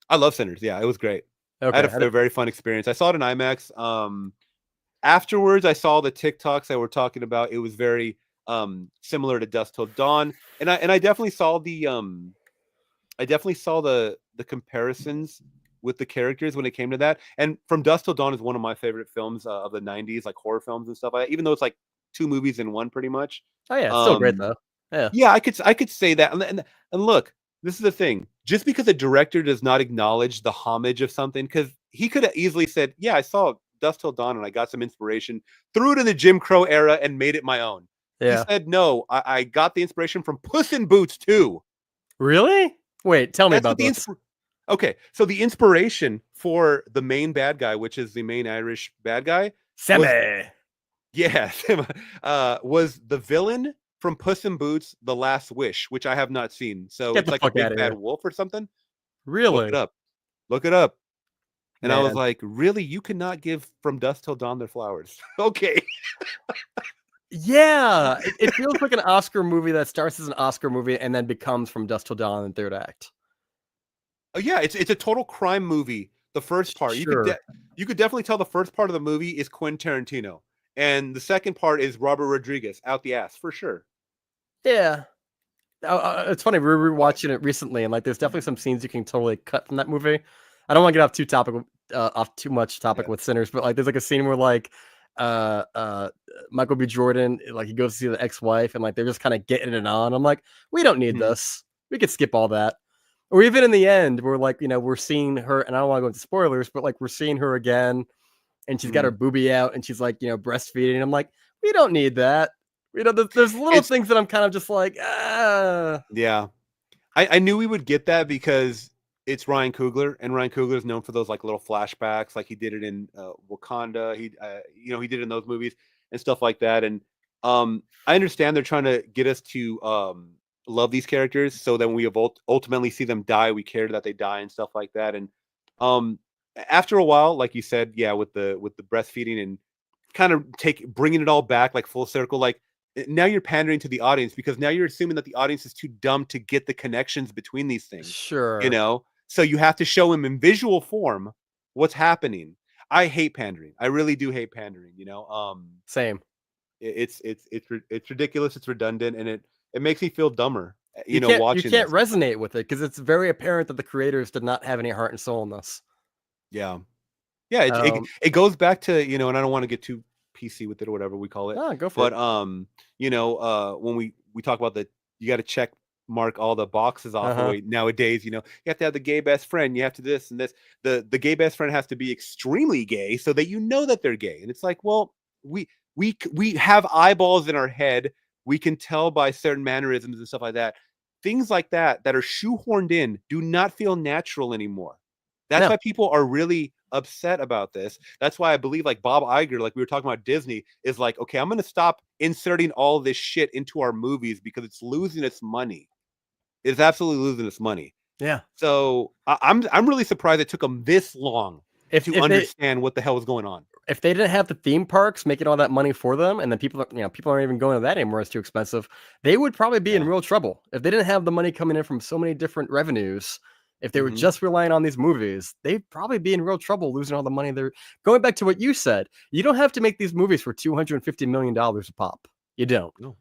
S2: I love Sinners. Yeah, it was great. I had
S1: Okay.
S2: a very fun experience. I saw it in IMAX. Afterwards, I saw the TikToks that were talking about it was very similar to Dust Till Dawn, and I definitely saw the comparisons with the characters when it came to that. And From Dust Till Dawn is one of my favorite films of the '90s, like horror films and stuff like that. Even though it's like two movies in one, pretty much.
S1: Oh yeah, it's still great
S2: Um,
S1: though. Yeah.
S2: yeah, I could say that. And look, this is the thing. Just because a director does not acknowledge the homage of something, because he could have easily said, "Yeah, I saw Dust Till Dawn and I got some inspiration, threw it in the Jim Crow era and made it my own." He
S1: Yeah.
S2: said, "No, I got the inspiration from Puss in Boots too."
S1: Really? Wait, tell me
S2: That's what
S1: about
S2: the
S1: this.
S2: insp. Okay, so the inspiration for the main bad guy, which is the main Irish bad guy, was
S1: Semi.
S2: yeah, was the villain from Puss in Boots: The Last Wish, which I have not seen. So
S1: Get
S2: it's
S1: the
S2: like a
S1: fuck out
S2: big
S1: of
S2: bad
S1: here.
S2: wolf or something. Look it
S1: Really?
S2: up. Look it up. And I was
S1: Man.
S2: like, really? You cannot give From Dusk Till Dawn their flowers. Okay.
S1: Yeah. It feels like an Oscar movie that starts as an Oscar movie and then becomes From Dusk Till Dawn in the third act.
S2: Oh yeah, it's a total crime movie. The first part,
S1: Sure.
S2: you could definitely tell the first part of the movie is Quentin Tarantino, and the second part is Robert Rodriguez out the ass for sure.
S1: Yeah. It's funny. We were rewatching it recently, and like, there's definitely some scenes you can totally cut from that movie. I don't want to get off too much topic
S2: Yeah.
S1: with Sinners, but like, there's like a scene where like, uh, uh, Michael B. Jordan, like, he goes to see the ex-wife, and like, they're just kind of getting it on. I'm like, we don't need
S2: Mhm.
S1: this. We could skip all that. Or even in the end, we're like, we're seeing her, and I don't want to go into spoilers, but like, we're seeing her again, and she's got her
S2: Mhm.
S1: boobie out, and she's like, breastfeeding. I'm like, we don't need that. There's little
S2: It's
S1: things that I'm kind of just like, ah.
S2: yeah. I knew we would get that because it's Ryan Coogler, and Ryan Coogler is known for those like little flashbacks, like he did it in Wakanda. He did it in those movies and stuff like that. And I understand they're trying to get us to love these characters, so then we ultimately see them die. We care that they die and stuff like that. And um, after a while, like you said, yeah, with the breastfeeding and kind of bringing it all back like full circle, like now you're pandering to the audience because now you're assuming that the audience is too dumb to get the connections between these things.
S1: Sure.
S2: You know, so you have to show them in visual form what's happening. I hate pandering. I really do hate pandering.
S1: Same.
S2: It's ridiculous. It's redundant, and it makes me feel dumber.
S1: You
S2: Watching
S1: can't
S2: this.
S1: resonate with it because it's very apparent that the creators did not have any heart and soul in this.
S2: Yeah. Yeah, it goes back to, and I don't want to get too PC with it or whatever we call it.
S1: Go for it.
S2: But when we talk about you got to check mark all the boxes off the way nowadays, you have to have the gay best friend, you have to this and this. The gay best friend has to be extremely gay so that that they're gay. And it's like, well, we have eyeballs in our head. We can tell by certain mannerisms and stuff like that. Things like that are shoehorned in do not feel natural anymore. That's why people are really upset about this. That's why I believe like Bob Iger, like we were talking about Disney, is like, okay, I'm going to stop inserting all this shit into our movies because it's losing its money. It's absolutely losing its money.
S1: Yeah.
S2: So I'm really surprised it took them this long to understand what the hell was going on.
S1: If they didn't have the theme parks making all that money for them, and then people aren't even going to that anymore, it's too expensive, they would probably be in real trouble. If they didn't have the money coming in from so many different revenues, if they were just relying on these movies, they'd probably be in real trouble losing all the money. They're going back to what you said. You don't have to make these movies for $250 million a pop. You don't.
S2: No.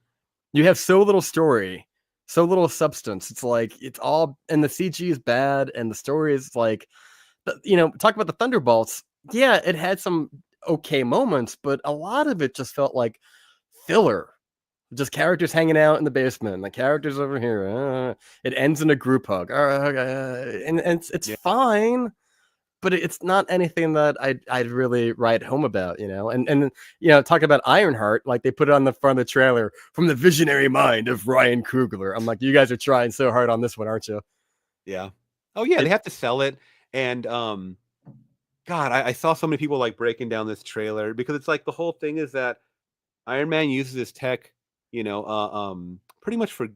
S1: You have so little story, so little substance. It's like, it's all, and the CG is bad, and the story is like, talk about the Thunderbolts. Yeah, it had some okay moments, but a lot of it just felt like filler. Just characters hanging out in the basement. The characters over here. It ends in a group hug. And it's fine, but it's not anything that I'd really write home about, And talk about Ironheart, like they put it on the front of the trailer, from the visionary mind of Ryan Coogler. I'm like, you guys are trying so hard on this one, aren't you?
S2: Yeah. Oh yeah, they have to sell it. And God, I saw so many people like breaking down this trailer because it's like the whole thing is that Iron Man uses his tech, pretty much for,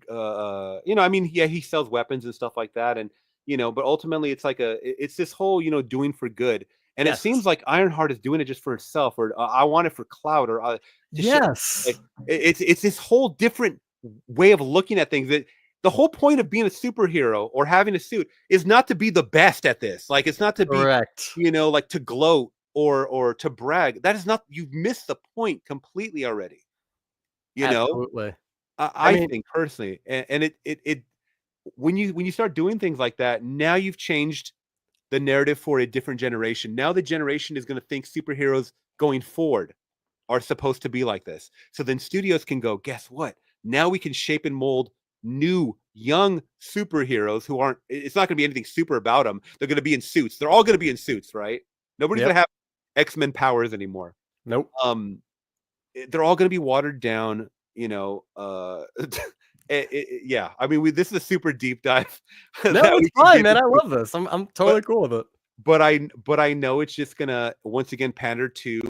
S2: he sells weapons and stuff like that. And, but ultimately it's like it's this whole, doing for good. And it seems like Ironheart is doing it just for herself, or I want it for clout, or it's this whole different way of looking at things. That the whole point of being a superhero or having a suit is not to be the best at this. Like, it's not to be, like to gloat or to brag. That is not, you've missed the point completely already.
S1: Absolutely.
S2: I think personally, and it when you start doing things like that, now you've changed the narrative for a different generation. Now the generation is going to think superheroes going forward are supposed to be like this. So then studios can go, guess what? Now we can shape and mold new young superheroes who aren't, it's not going to be anything super about them. They're going to be in suits. They're all going to be in suits, right? Nobody's going to have X-Men powers anymore.
S1: Nope.
S2: They're all going to be watered down, yeah. I mean, this is a super deep dive.
S1: No, it's fine, man. I love this. I'm totally cool with it.
S2: But I know it's just gonna once again pander to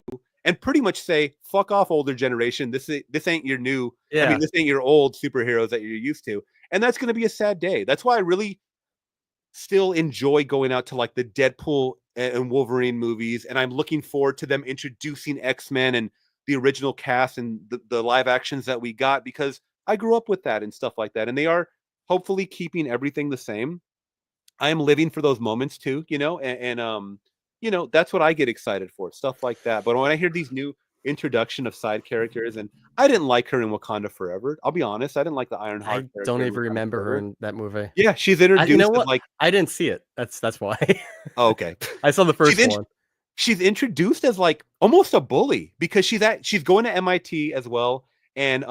S2: and pretty much say, fuck off, older generation. This ain't your new. I mean, this ain't your old superheroes that you're used to. And that's gonna be a sad day. That's why I really still enjoy going out to like the Deadpool and Wolverine movies, and I'm looking forward to them introducing X-Men and the original cast and the live actions that we got, because I grew up with that and stuff like that. And they are hopefully keeping everything the same. I am living for those moments too, and that's what I get excited for, stuff like that. But when I hear these new introduction of side characters, and I didn't like her in Wakanda Forever. I'll be honest, I didn't like the Ironheart.
S1: I don't even remember her in that movie.
S2: Yeah, she's introduced as like,
S1: I didn't see it. That's why.
S2: Oh, okay.
S1: I saw the first one.
S2: She's introduced as like almost a bully because she's going to MIT as well, and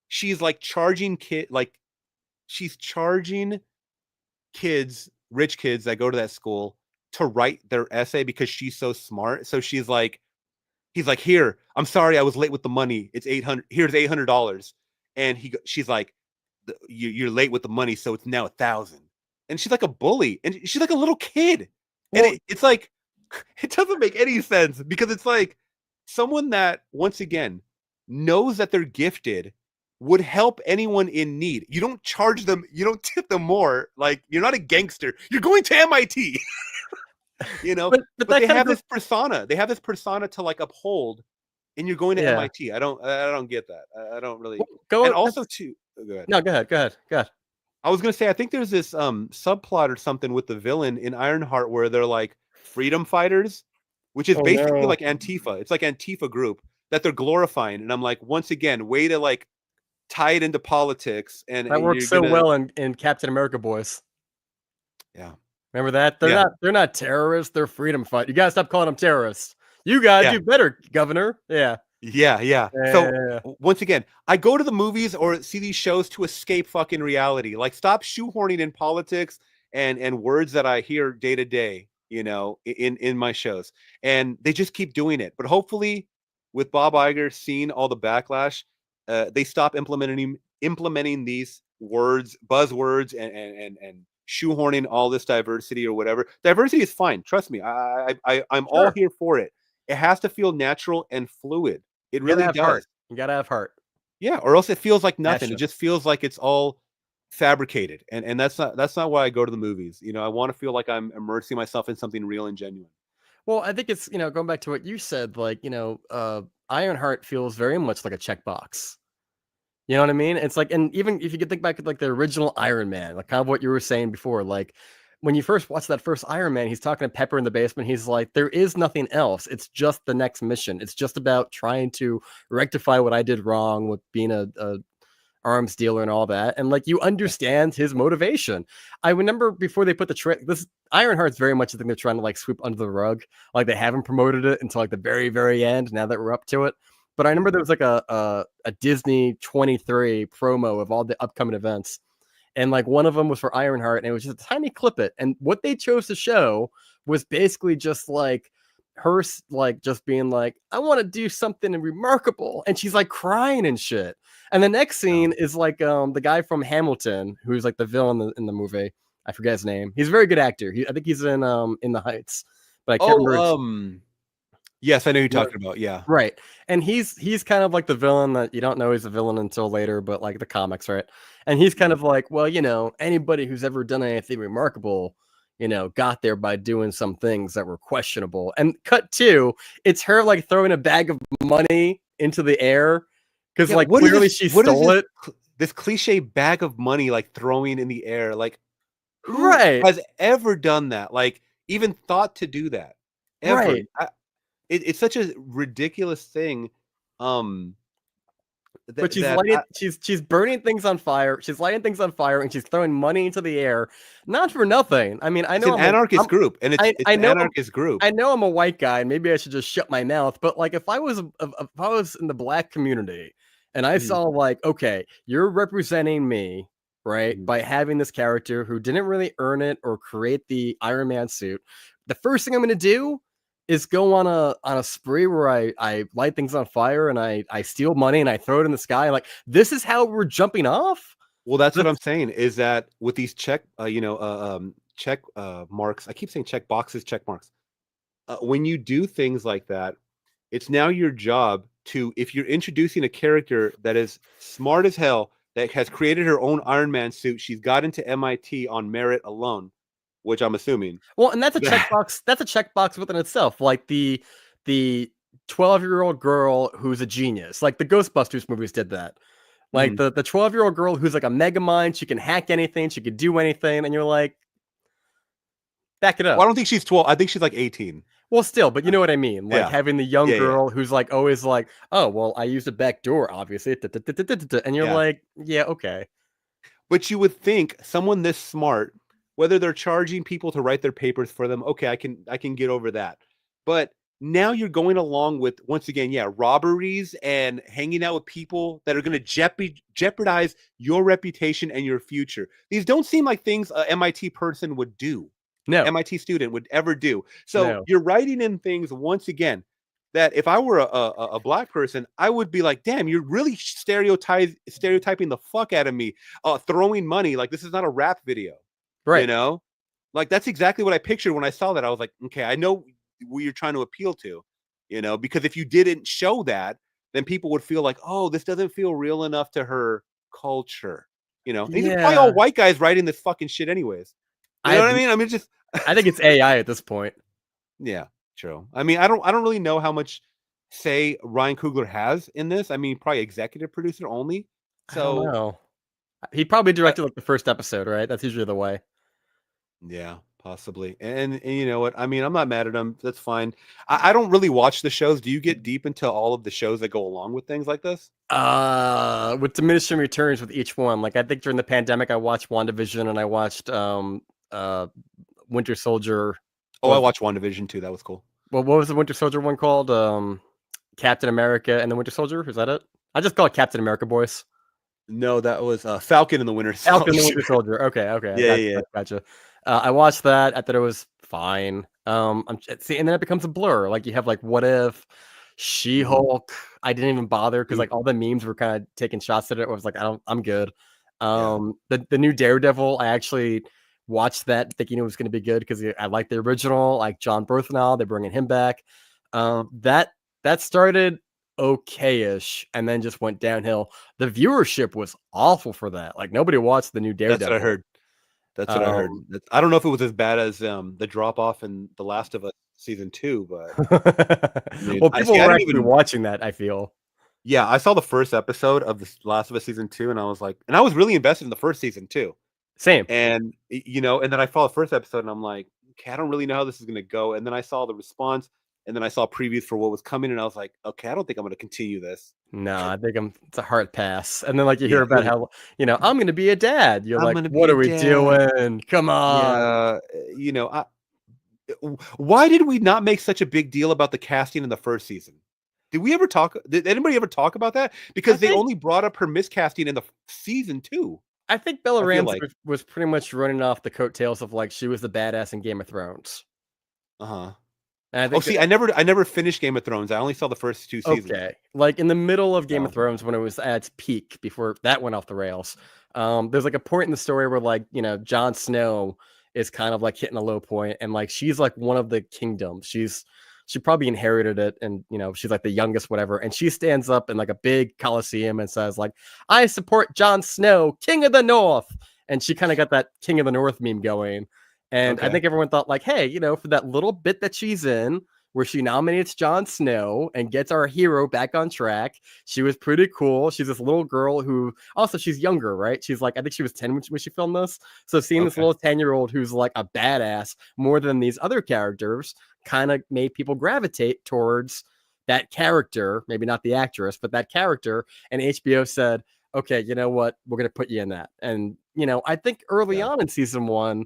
S2: she's like charging kids, rich kids that go to that school to write their essay because she's so smart. So he's like, here, I'm sorry I was late with the money. It's $800. Here's $800. And she's like, you're late with the money, so it's now $1,000. And she's like a bully, and she's like a little kid. And it's like, it doesn't make any sense, because it's like someone that, once again, knows that they're gifted would help anyone in need. You don't charge them, you don't tip them more. Like, you're not a gangster. You're going to MIT. But they have this persona. They have this persona to like uphold and you're going to
S1: Yeah.
S2: MIT. I don't get that. I don't really.
S1: Well,
S2: And also too, go ahead.
S1: No, go ahead. Go ahead. Go ahead.
S2: I was gonna say, I think there's this subplot or something with the villain in Ironheart where they're like freedom fighters, which is
S1: Oh
S2: basically
S1: no,
S2: like Antifa. It's like Antifa group that they're glorifying, and I'm like, once again, way to like tie it into politics, and
S1: that works
S2: you're
S1: so
S2: gonna,
S1: well in Captain America boys.
S2: yeah,
S1: Remember that?
S2: yeah,
S1: They're not terrorists. They're freedom fighters. You gotta stop calling them terrorists. You gotta
S2: yeah,
S1: do better, Governor. Yeah.
S2: yeah. So
S1: Yeah.
S2: once again, I go to the movies or see these shows to escape fucking reality. Like, stop shoehorning in politics and words that I hear day to day, in my shows, and they just keep doing it. But hopefully, with Bob Iger seeing all the backlash, they stop implementing these buzzwords, and shoehorning all this diversity or whatever. Diversity is fine. Trust me. I'm all
S1: Sure.
S2: here for it. It has to feel natural and fluid. It
S1: You gotta
S2: really
S1: have
S2: does.
S1: heart. You gotta have heart.
S2: Yeah, or else it feels like nothing.
S1: Passion.
S2: It just feels like it's all fabricated. And that's not why I go to the movies. I want to feel like I'm immersing myself in something real and genuine.
S1: Well, I think it's, going back to what you said, like, Ironheart feels very much like a checkbox. You know what I mean? It's like, and even if you could think back to like the original Iron Man, like kind of what you were saying before, like when you first watched that first Iron Man, he's talking to Pepper in the basement. He's like, there is nothing else. It's just the next mission. It's just about trying to rectify what I did wrong with being a arms dealer and all that. And like, you understand his motivation. I remember before they put this Ironheart's very much the thing they're trying to like sweep under the rug. Like they haven't promoted it until like the very, very end. Now that we're up to it. But I remember there was like a Disney 23 promo of all the upcoming events. And like one of them was for Ironheart, and it was just a tiny clip it. And what they chose to show was basically just like her like just being like, I want to do something remarkable. And she's like crying and shit. And the next scene is like the guy from Hamilton, who's like the villain in the movie. I forget his name. He's a very good actor. I think he's in The Heights, but I can't remember.
S2: Yes, I know who you're talking about. Yeah.
S1: Right. And he's kind of like the villain that you don't know he's a villain until later, but like the comics, right? And he's kind of like, well, anybody who's ever done anything remarkable, got there by doing some things that were questionable. And cut two, it's her like throwing a bag of money into the air because like clearly she stole it.
S2: This cliche bag of money like throwing in the air. Like, who
S1: Right.
S2: has ever done that? Like, even thought to do that? Ever?
S1: Right.
S2: It's such a ridiculous thing.
S1: But she's burning things on fire. She's lighting things on fire, and she's throwing money into the air, not for nothing. I mean, I know
S2: it's an anarchist group, and it's an anarchist group.
S1: I know I'm a white guy, and maybe I should just shut my mouth. But like, if I was in the black community, and I saw like, okay, you're representing me, right, by having this character who didn't really earn it or create the Iron Man suit, the first thing I'm going to do is go on a spree where I light things on fire and I steal money and I throw it in the sky. Like, this is how we're jumping off.
S2: Well, that's what I'm saying, is that with these check marks, I keep saying check boxes, check marks. When you do things like that, it's now your job to, if you're introducing a character that is smart as hell, that has created her own Iron Man suit, she's got into MIT on merit alone, which I'm assuming.
S1: Well, and that's a checkbox. That's a checkbox within itself. Like the 12-year-old girl who's a genius. Like the Ghostbusters movies did that. Like the 12-year-old girl who's like a mega mind. She can hack anything. She can do anything. And you're like, back it up.
S2: Well, I don't think she's 12. I think she's like 18.
S1: Well, still, but you know what I mean? Like having the young girl who's like always like, oh, well, I used a back door, obviously. And you're like, yeah, okay.
S2: But you would think someone this smart, whether they're charging people to write their papers for them, okay, I can get over that. But now you're going along with, once again, robberies and hanging out with people that are going to jeopardize your reputation and your future. These don't seem like things a MIT person would do.
S1: No.
S2: MIT student would ever do. So you're writing in things, once again, that if I were a black person, I would be like, damn, you're really stereotyping the fuck out of me, throwing money. Like, this is not a rap video.
S1: Right.
S2: Like, that's exactly what I pictured when I saw that. I was like, okay, I know what you're trying to appeal to, because if you didn't show that, then people would feel like, oh, this doesn't feel real enough to her culture. These are probably all white guys writing this fucking shit anyways. You know what I mean? I mean,
S1: I think it's AI at this point.
S2: Yeah, true. I mean, I don't really know how much say Ryan Coogler has in this. I mean, probably executive producer only.
S1: I don't
S2: So
S1: know. He probably
S2: I,
S1: directed like the first episode, right? That's usually the way.
S2: yeah, possibly. And you know what? I mean, I'm not mad at him. That's fine. I don't really watch the shows. Do you get deep into all of the shows that go along with things like this?
S1: With diminishing returns with each one. Like I think during the pandemic, I watched WandaVision and I watched uh Winter Soldier.
S2: Oh,
S1: What
S2: I
S1: was,
S2: watched WandaVision too. That was cool.
S1: what was the Winter Soldier one called? Captain America and the Winter Soldier. Is that it? I just call it Captain America, boys.
S2: No, that was Falcon and the Winter
S1: Falcon and the
S2: Soldier.
S1: Winter Soldier. Okay, okay, I
S2: Yeah,
S1: got
S2: yeah,
S1: gotcha. I watched that. I thought it was fine. See, and then it becomes a blur. Like you have like, what if
S2: yeah.
S1: She-Hulk? I didn't even bother because
S2: Dude,
S1: like all the memes were kind of taking shots at it. I was like, I'm good.
S2: yeah.
S1: The new Daredevil, I actually watched that thinking it was going to be good because I like the original, like John Berthnall. They're bringing him back. That started okay-ish and then just went downhill. The viewership was awful for that. Like nobody watched the new
S2: That's what I
S1: Daredevil.
S2: heard. That's what I heard.
S1: Um,
S2: I don't know if it was as bad as the drop off in The Last of Us season 2, but I mean,
S1: well,
S2: I
S1: people
S2: see. I
S1: were
S2: didn't
S1: actually
S2: even.
S1: watching that, I feel.
S2: Yeah, I saw the first episode of The Last of Us season 2, and I was like, and I was really invested in the first season too.
S1: Same.
S2: And and then I saw the first episode, and I'm like, okay, I don't really know how this is gonna go. And then I saw the response, and then I saw previews for what was coming, and I was like, okay, I don't think I'm gonna continue this.
S1: No, I think it's a hard pass. And then like you
S2: Yeah,
S1: hear about how, I'm gonna be a dad. You're
S2: I'm
S1: like,
S2: gonna
S1: what
S2: be a
S1: are we
S2: dad.
S1: doing? Come on.
S2: Yeah, why did we not make such a big deal about the casting in the first season? Did anybody ever talk about that?
S1: I
S2: Because they
S1: think
S2: only brought up her miscasting in the season 2.
S1: I think Bella
S2: I feel
S1: Ramsey
S2: like.
S1: was pretty much running off the coattails of like she was the badass in Game of Thrones.
S2: Uh-huh.
S1: And I
S2: Oh,
S1: think
S2: see, I never finished Game of Thrones. I only saw the first 2 seasons.
S1: okay. Like in the middle of Game of
S2: So,
S1: Thrones when it was at its peak before that went off the rails. There's like a point in the story where like, Jon Snow is kind of like hitting a low point and like she's like one of the kingdoms. She probably inherited it and she's like the youngest whatever and she stands up in like a big coliseum and says like I support Jon Snow, King of the North. And she kind of got that King of the North meme going. And I
S2: okay.
S1: think everyone thought like, hey, for that little bit that she's in where she nominates Jon Snow and gets our hero back on track. She was pretty cool. She's this little girl who also she's younger, right? She's like, I think she was 10 when she filmed this. So seeing this
S2: Okay.
S1: little 10-year-old who's like a badass more than these other characters kind of made people gravitate towards that character, maybe not the actress, but that character. And HBO said, okay, you know what? We're going to put you in that. And, I think early
S2: Yeah.
S1: on in season 1,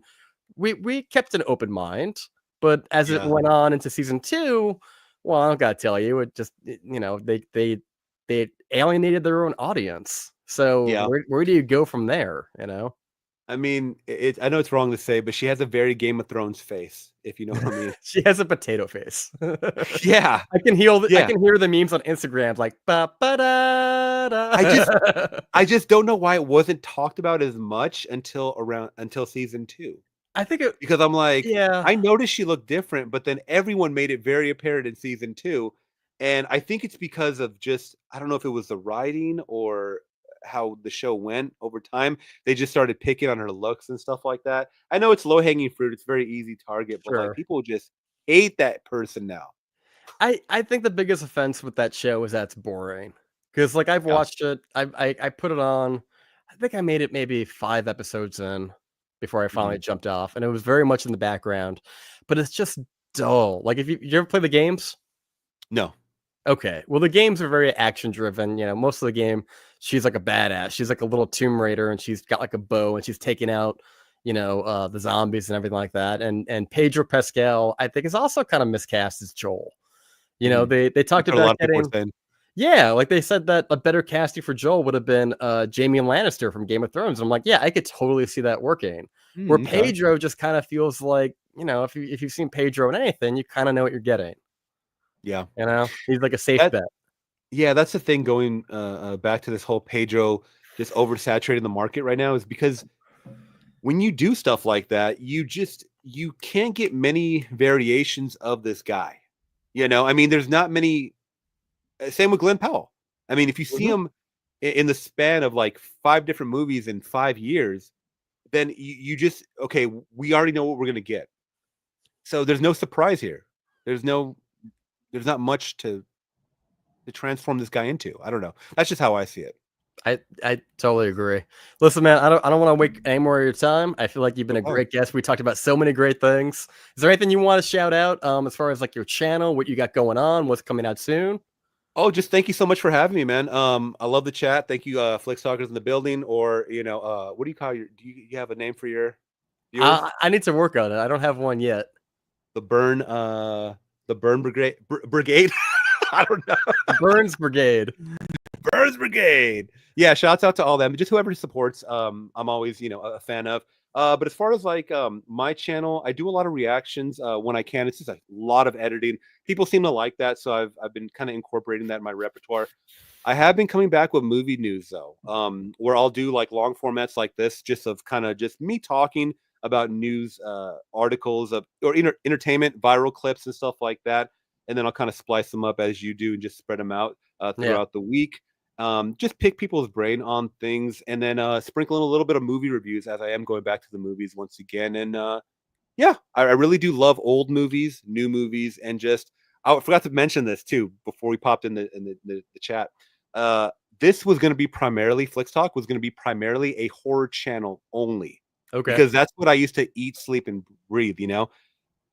S1: we kept an open mind, but as it
S2: Yeah.
S1: went on into season 2, well, I don't gotta tell you, it just they alienated their own audience. So
S2: Yeah.
S1: where do you go from there?
S2: I mean, I know it's wrong to say, but she has a very Game of Thrones face, if you know what I mean.
S1: She has a potato face.
S2: Yeah.
S1: I can I
S2: Yeah.
S1: can hear the memes on Instagram like ba ba da da.
S2: I just don't know why it wasn't talked about as much until season 2.
S1: I think it
S2: Because I'm like,
S1: yeah.
S2: I noticed she looked different, but then everyone made it very apparent in season 2, and I think it's because of just I don't know if it was the writing or how the show went over time. They just started picking on her looks and stuff like that. I know it's low-hanging fruit, it's very easy target, but, like,
S1: Sure.
S2: people just hate that person now.
S1: I think the biggest offense with that show is that it's boring. Because like I've
S2: Yeah.
S1: watched it, I put it on. I think I made it maybe 5 episodes in before I finally
S2: Mhm.
S1: jumped off, and it was very much in the background. But it's just dull. Like if you ever play the games,
S2: No.
S1: okay. Well, the games are very action driven. Most of the game, she's like a badass. She's like a little Tomb Raider, and she's got like a bow, and she's taking out the zombies and everything like that. And Pedro Pascal, I think, is also kind of miscast as Joel.
S2: Mhm.
S1: They talked
S2: That's what a
S1: about
S2: lot of people were
S1: getting
S2: saying.
S1: yeah, like they said that a better casting for Joel would have been Jamie Lannister from Game of Thrones. I'm like, yeah, I could totally see that working. Where
S2: Okay.
S1: Pedro just kind of feels like, if you've seen Pedro in anything, you kind of know what you're getting.
S2: Yeah.
S1: He's like a safe
S2: That
S1: bet.
S2: Yeah, that's the thing going, back to this whole Pedro just oversaturating the market right now is because when you do stuff like that, you can't get many variations of this guy. I mean, there's not many. Same with Glenn Powell. I mean, if you see
S1: Mhm.
S2: him in the span of like 5 different movies in 5 years, then you just okay. We already know what we're gonna get. So there's no surprise here. There's no. There's not much to. to transform this guy into. I don't know. That's just how I see it.
S1: I totally agree. Listen, man, I don't want to waste any more of your time. I feel like you've been a
S2: Okay.
S1: great guest. We talked about so many great things. Is there anything you want to shout out as far as like your channel, what you got going on, what's coming out soon?
S2: Oh, just thank you so much for having me, man. I love the chat. Thank you, FLIX Talkers in the building, or what do you call your? You have a name for your viewers?
S1: I need to work on it. I don't have one yet.
S2: The Burn Brigade. I don't know.
S1: The Burns Brigade.
S2: Burns Brigade. Yeah, shouts out to all them. Just whoever supports. I'm always a fan of. But as far as like my channel, I do a lot of reactions when I can. It's just a lot of editing. People seem to like that, so I've been kind of incorporating that in my repertoire. I have been coming back with movie news though, where I'll do like long formats like this, just of kind of just me talking about news articles or entertainment, viral clips and stuff like that, and then I'll kind of splice them up as you do and just spread them out throughout the week. Just pick people's brain on things, and then sprinkle in a little bit of movie reviews as I am going back to the movies once again. And yeah, I really do love old movies, new movies, and just I forgot to mention this too before we popped in the chat. This was going to be primarily FLIX Talk was going to be primarily a horror channel only.
S1: Okay.
S2: Because that's what I used to eat, sleep, and breathe,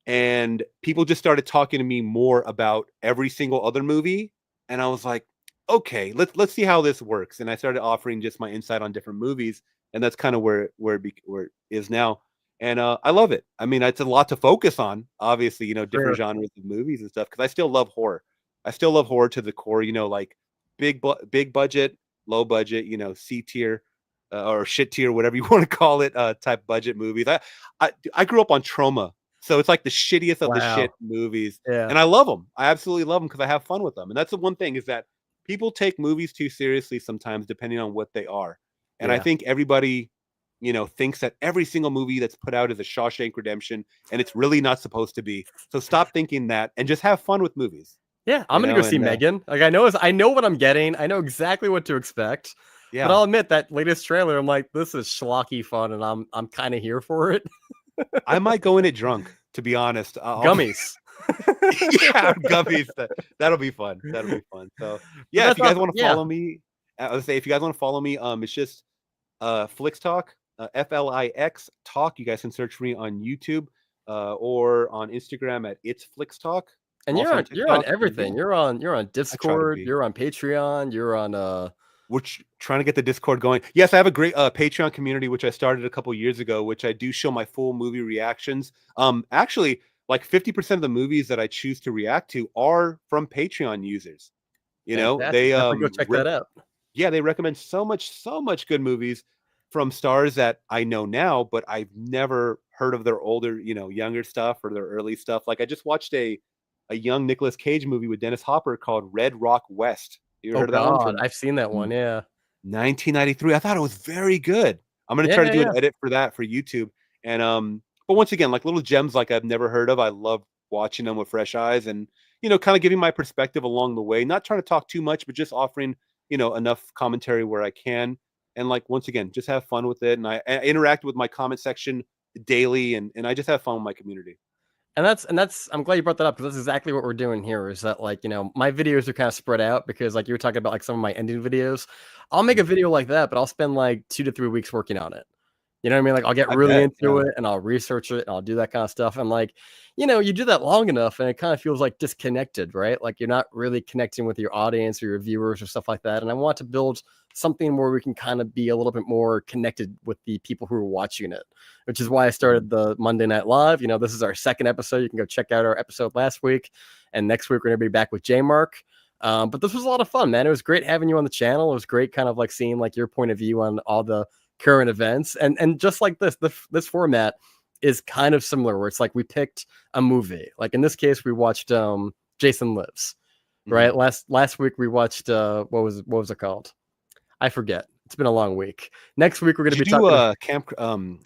S2: and people just started talking to me more about every single other movie, and I was like, okay, let's see how this works. And I started offering just my insight on different movies, and that's kind of where it is now. And I love it. I mean, it's a lot to focus on, obviously, different genres of movies and stuff, because I still love horror. I still love horror to the core, like big budget, low budget, C tier or shit tier, whatever you want to call it, type budget movies. I grew up on Trauma, so it's like the shittiest of the shit movies, and I love them. I absolutely love them because I have fun with them. And that's the one thing, is that people take movies too seriously sometimes, depending on what they are. And I think everybody, thinks that every single movie that's put out is a Shawshank Redemption, and it's really not supposed to be. So stop thinking that and just have fun with movies.
S1: Yeah, I'm gonna go see Megan. Like I know what I'm getting. I know exactly what to expect.
S2: Yeah.
S1: But I'll admit that latest trailer, I'm like, this is schlocky fun, and I'm kind of here for it.
S2: I might go in it drunk, to be honest.
S1: Gummies.
S2: Yeah, gummies. That'll be fun. That'll be fun. So yeah, if you guys want to follow me, I would say if you guys want to follow me, it's just FLIX Talk, FLIX Talk. You guys can search for me on YouTube or on Instagram at It's FLIX Talk.
S1: And you're on everything. You're on Discord. You're on Patreon. You're on
S2: We're trying to get the Discord going. Yes, I have a great Patreon community, which I started a couple years ago, which I do show my full movie reactions. Actually, like 50% of the movies that I choose to react to are from Patreon users. They
S1: go check that out.
S2: Yeah, they recommend so much good movies from stars that I know now, but I've never heard of their older, younger stuff or their early stuff. Like I just watched a young Nicolas Cage movie with Dennis Hopper called Red Rock West. You heard of that one?
S1: I've seen that one. Yeah,
S2: 1993. I thought it was very good. I'm gonna try to do an edit for that for YouTube. And but once again, like little gems like I've never heard of. I love watching them with fresh eyes and kind of giving my perspective along the way. Not trying to talk too much, but just offering enough commentary where I can. And like once again, just have fun with it. And I interact with my comment section daily, and I just have fun with my community.
S1: And that's I'm glad you brought that up, because that's exactly what we're doing here. Is that like, my videos are kind of spread out, because like you were talking about like some of my ending videos. I'll make a video like that, but I'll spend like 2 to 3 weeks working on it. You know what I mean? Like I'll get really into it, and I'll research it, and I'll do that kind of stuff. And like, you do that long enough, and it kind of feels like disconnected, right? Like you're not really connecting with your audience or your viewers or stuff like that. And I want to build something where we can kind of be a little bit more connected with the people who are watching it, which is why I started the Monday Night Live. This is our second episode. You can go check out our episode last week, and next week we're going to be back with J Mark. But this was a lot of fun, man. It was great having you on the channel. It was great kind of like seeing like your point of view on all the current events, and just like this format is kind of similar, where it's like we picked a movie. Like in this case, we watched Jason Lives, right? Last week we watched what was it called? I forget. It's been a long week. Next week we're going to be talking
S2: camp.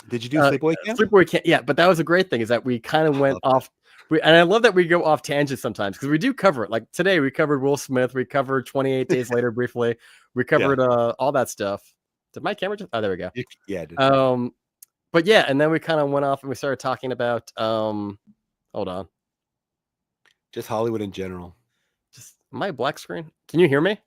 S2: Did you do Sleepaway Camp?
S1: Sleepaway Camp. Yeah, but that was a great thing, is that we kind of went off. And I love that we go off tangents sometimes, because we do cover it. Like today we covered Will Smith. We covered 28 Days Later briefly. We covered all that stuff. Did my camera just? Oh, there we go.
S2: Yeah. It did.
S1: But yeah, and then we kind of went off and we started talking about hold on.
S2: Just Hollywood in general.
S1: Am I black screen? Can you hear me?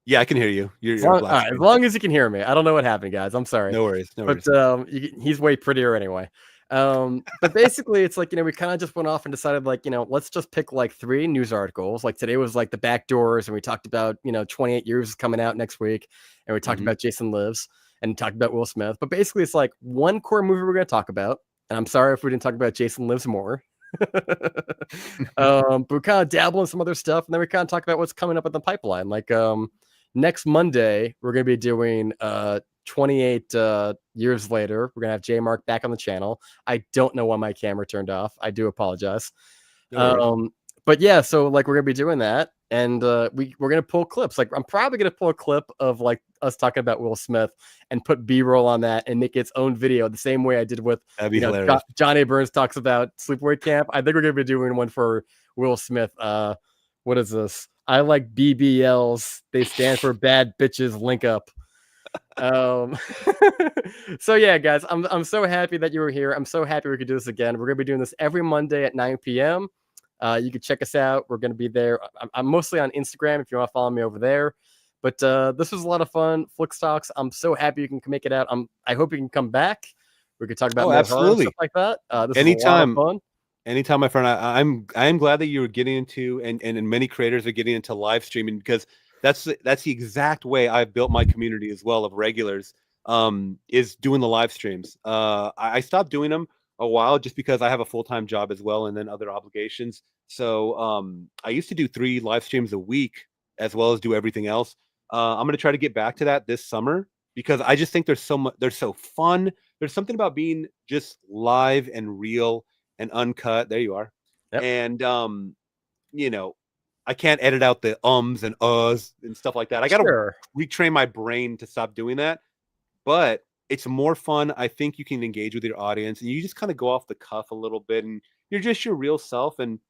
S2: Yeah, I can hear you.
S1: As
S2: You're a
S1: long,
S2: black
S1: as
S2: screen.
S1: long as you can hear me. I don't know what happened, guys. I'm sorry.
S2: No worries. No
S1: But
S2: worries.
S1: he's way prettier anyway. But basically, it's like, we kind of just went off and decided, like, let's just pick like 3 news articles. Like today was like the back doors, and we talked about 28 Years is coming out next week, and we talked
S2: Mhm.
S1: about Jason Lives and talked about Will Smith. But basically, it's like one core movie we're going to talk about, and I'm sorry if we didn't talk about Jason Lives more. But we kind of dabble in some other stuff, and then we kind of talk about what's coming up in the pipeline. Like next Monday, we're going to be doing 28 years later. We're going to have J Mark back on the channel. I don't know why my camera turned off. I do apologize.
S2: No worries.
S1: But yeah, so like we're gonna be doing that, and we're gonna pull clips. Like I'm probably gonna pull a clip of like us talking about Will Smith and put B-roll on that and make its own video the same way I did with
S2: That'd be hilarious.
S1: Johnny Burns talks about sleepaway camp. I think we're gonna be doing one for Will Smith. What is this? I like BBLs. They stand for bad bitches link up. So yeah, guys, I'm so happy that you were here. I'm so happy we could do this again. We're gonna be doing this every Monday at 9 p.m. You can check us out. We're going to be there. I'm mostly on Instagram if you want to follow me over there. But this was a lot of fun. FLIX Talks. I'm so happy you can make it out. I hope you can come back. We could talk about
S2: Oh,
S1: more horror and
S2: absolutely.
S1: stuff like that. This is a lot of
S2: Anytime.
S1: fun.
S2: Anytime, my friend. I am glad that you were getting into, and many creators are getting into live streaming, because that's the exact way I've built my community as well of regulars. Is doing the live streams. I stopped doing them a while just because I have a full-time job as well, and then other obligations. So I used to do 3 live streams a week as well as do everything else. I'm gonna try to get back to that this summer, because I just think there's so much. They're so fun. There's something about being just live and real and uncut. There you are.
S1: Yep.
S2: And you know, I can't edit out the ums and uhs and stuff like that. I got to
S1: Sure.
S2: retrain my brain to stop doing that. But it's more fun. I think you can engage with your audience, and you just kind of go off the cuff a little bit, and you're just your real self. And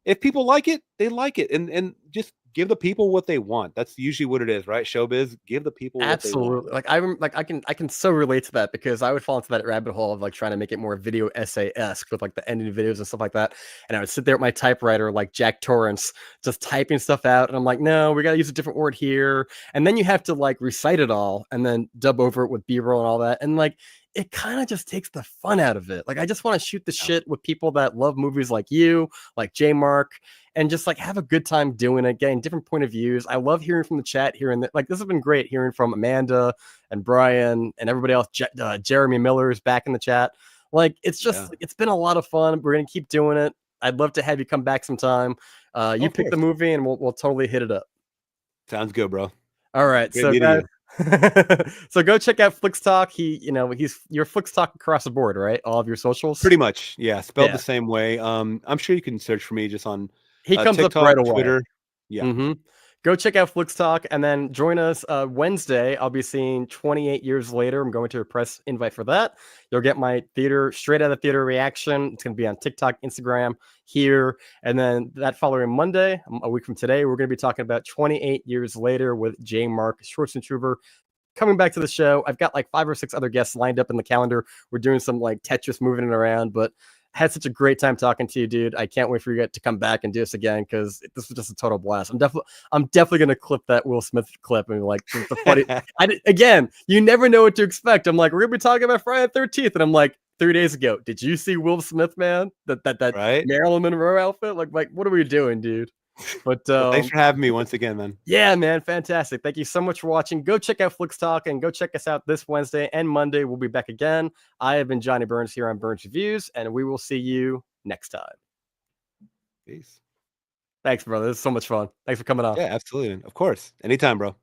S2: if people like it, they like it. And just give the people what they want. That's usually what it is, right? Showbiz, give the people what they want.
S1: Absolutely. Like I can so relate to that, because I would fall into that rabbit hole of like trying to make it more video essay-esque with like the ending videos and stuff like that. And I would sit there with my typewriter like Jack Torrance, just typing stuff out. And I'm like, no, we gotta use a different word here. And then you have to like recite it all and then dub over it with B-roll and all that. And like it kind of just takes the fun out of it. Like I just want to shoot the shit with people that love movies like you, like J Mark, and just like have a good time doing it, getting different point of views. I love hearing from the chat here, and like this has been great hearing from Amanda and Brian and everybody else. Jeremy Miller is back in the chat. Like it's just it's been a lot of fun. We're gonna keep doing it. I'd love to have you come back sometime. You pick the movie and we'll totally hit it up.
S2: Sounds good, bro.
S1: All right,
S2: Great
S1: so
S2: meeting
S1: guys.
S2: you.
S1: So go check out FLIX Talk. He's your FLIX Talk across the board, right? All of your socials.
S2: Pretty much, yeah. Spelled
S1: Yeah.
S2: the same way. I'm sure you can search for me just on
S1: He comes up
S2: TikTok,
S1: right away.
S2: Twitter. Yeah.
S1: Mm-hmm. Go check out FLIX Talk, and then join us Wednesday. I'll be seeing 28 Years Later. I'm going to a press invite for that. You'll get my theater, straight out of theater reaction. It's going to be on TikTok, Instagram, here. And then that following Monday, a week from today, we're going to be talking about 28 Years Later with J Mark Schwarzentuber. Coming back to the show, I've got like 5 or 6 other guests lined up in the calendar. We're doing some like Tetris moving it around, but I had such a great time talking to you, dude. I can't wait for you to come back and do this again, because this was just a total blast. I'm definitely gonna clip that Will Smith clip and like the funny. Again, you never know what to expect. I'm like, we're gonna be talking about Friday the 13th, and I'm like, 3 days ago, did you see Will Smith, man? That
S2: Right?
S1: Marilyn Monroe outfit? Like, what are we doing, dude? But
S2: Well, thanks for having me once again, man.
S1: yeah, man, fantastic. Thank you so much for watching. Go check out FLIX Talk, and go check us out this Wednesday and Monday. We'll be back again. I have been Johnny Burns here on Burns Reviews, and we will see you next time.
S2: Peace.
S1: Thanks, brother. This is so much fun. Thanks for coming on.
S2: Yeah, absolutely. Of course. Anytime, bro.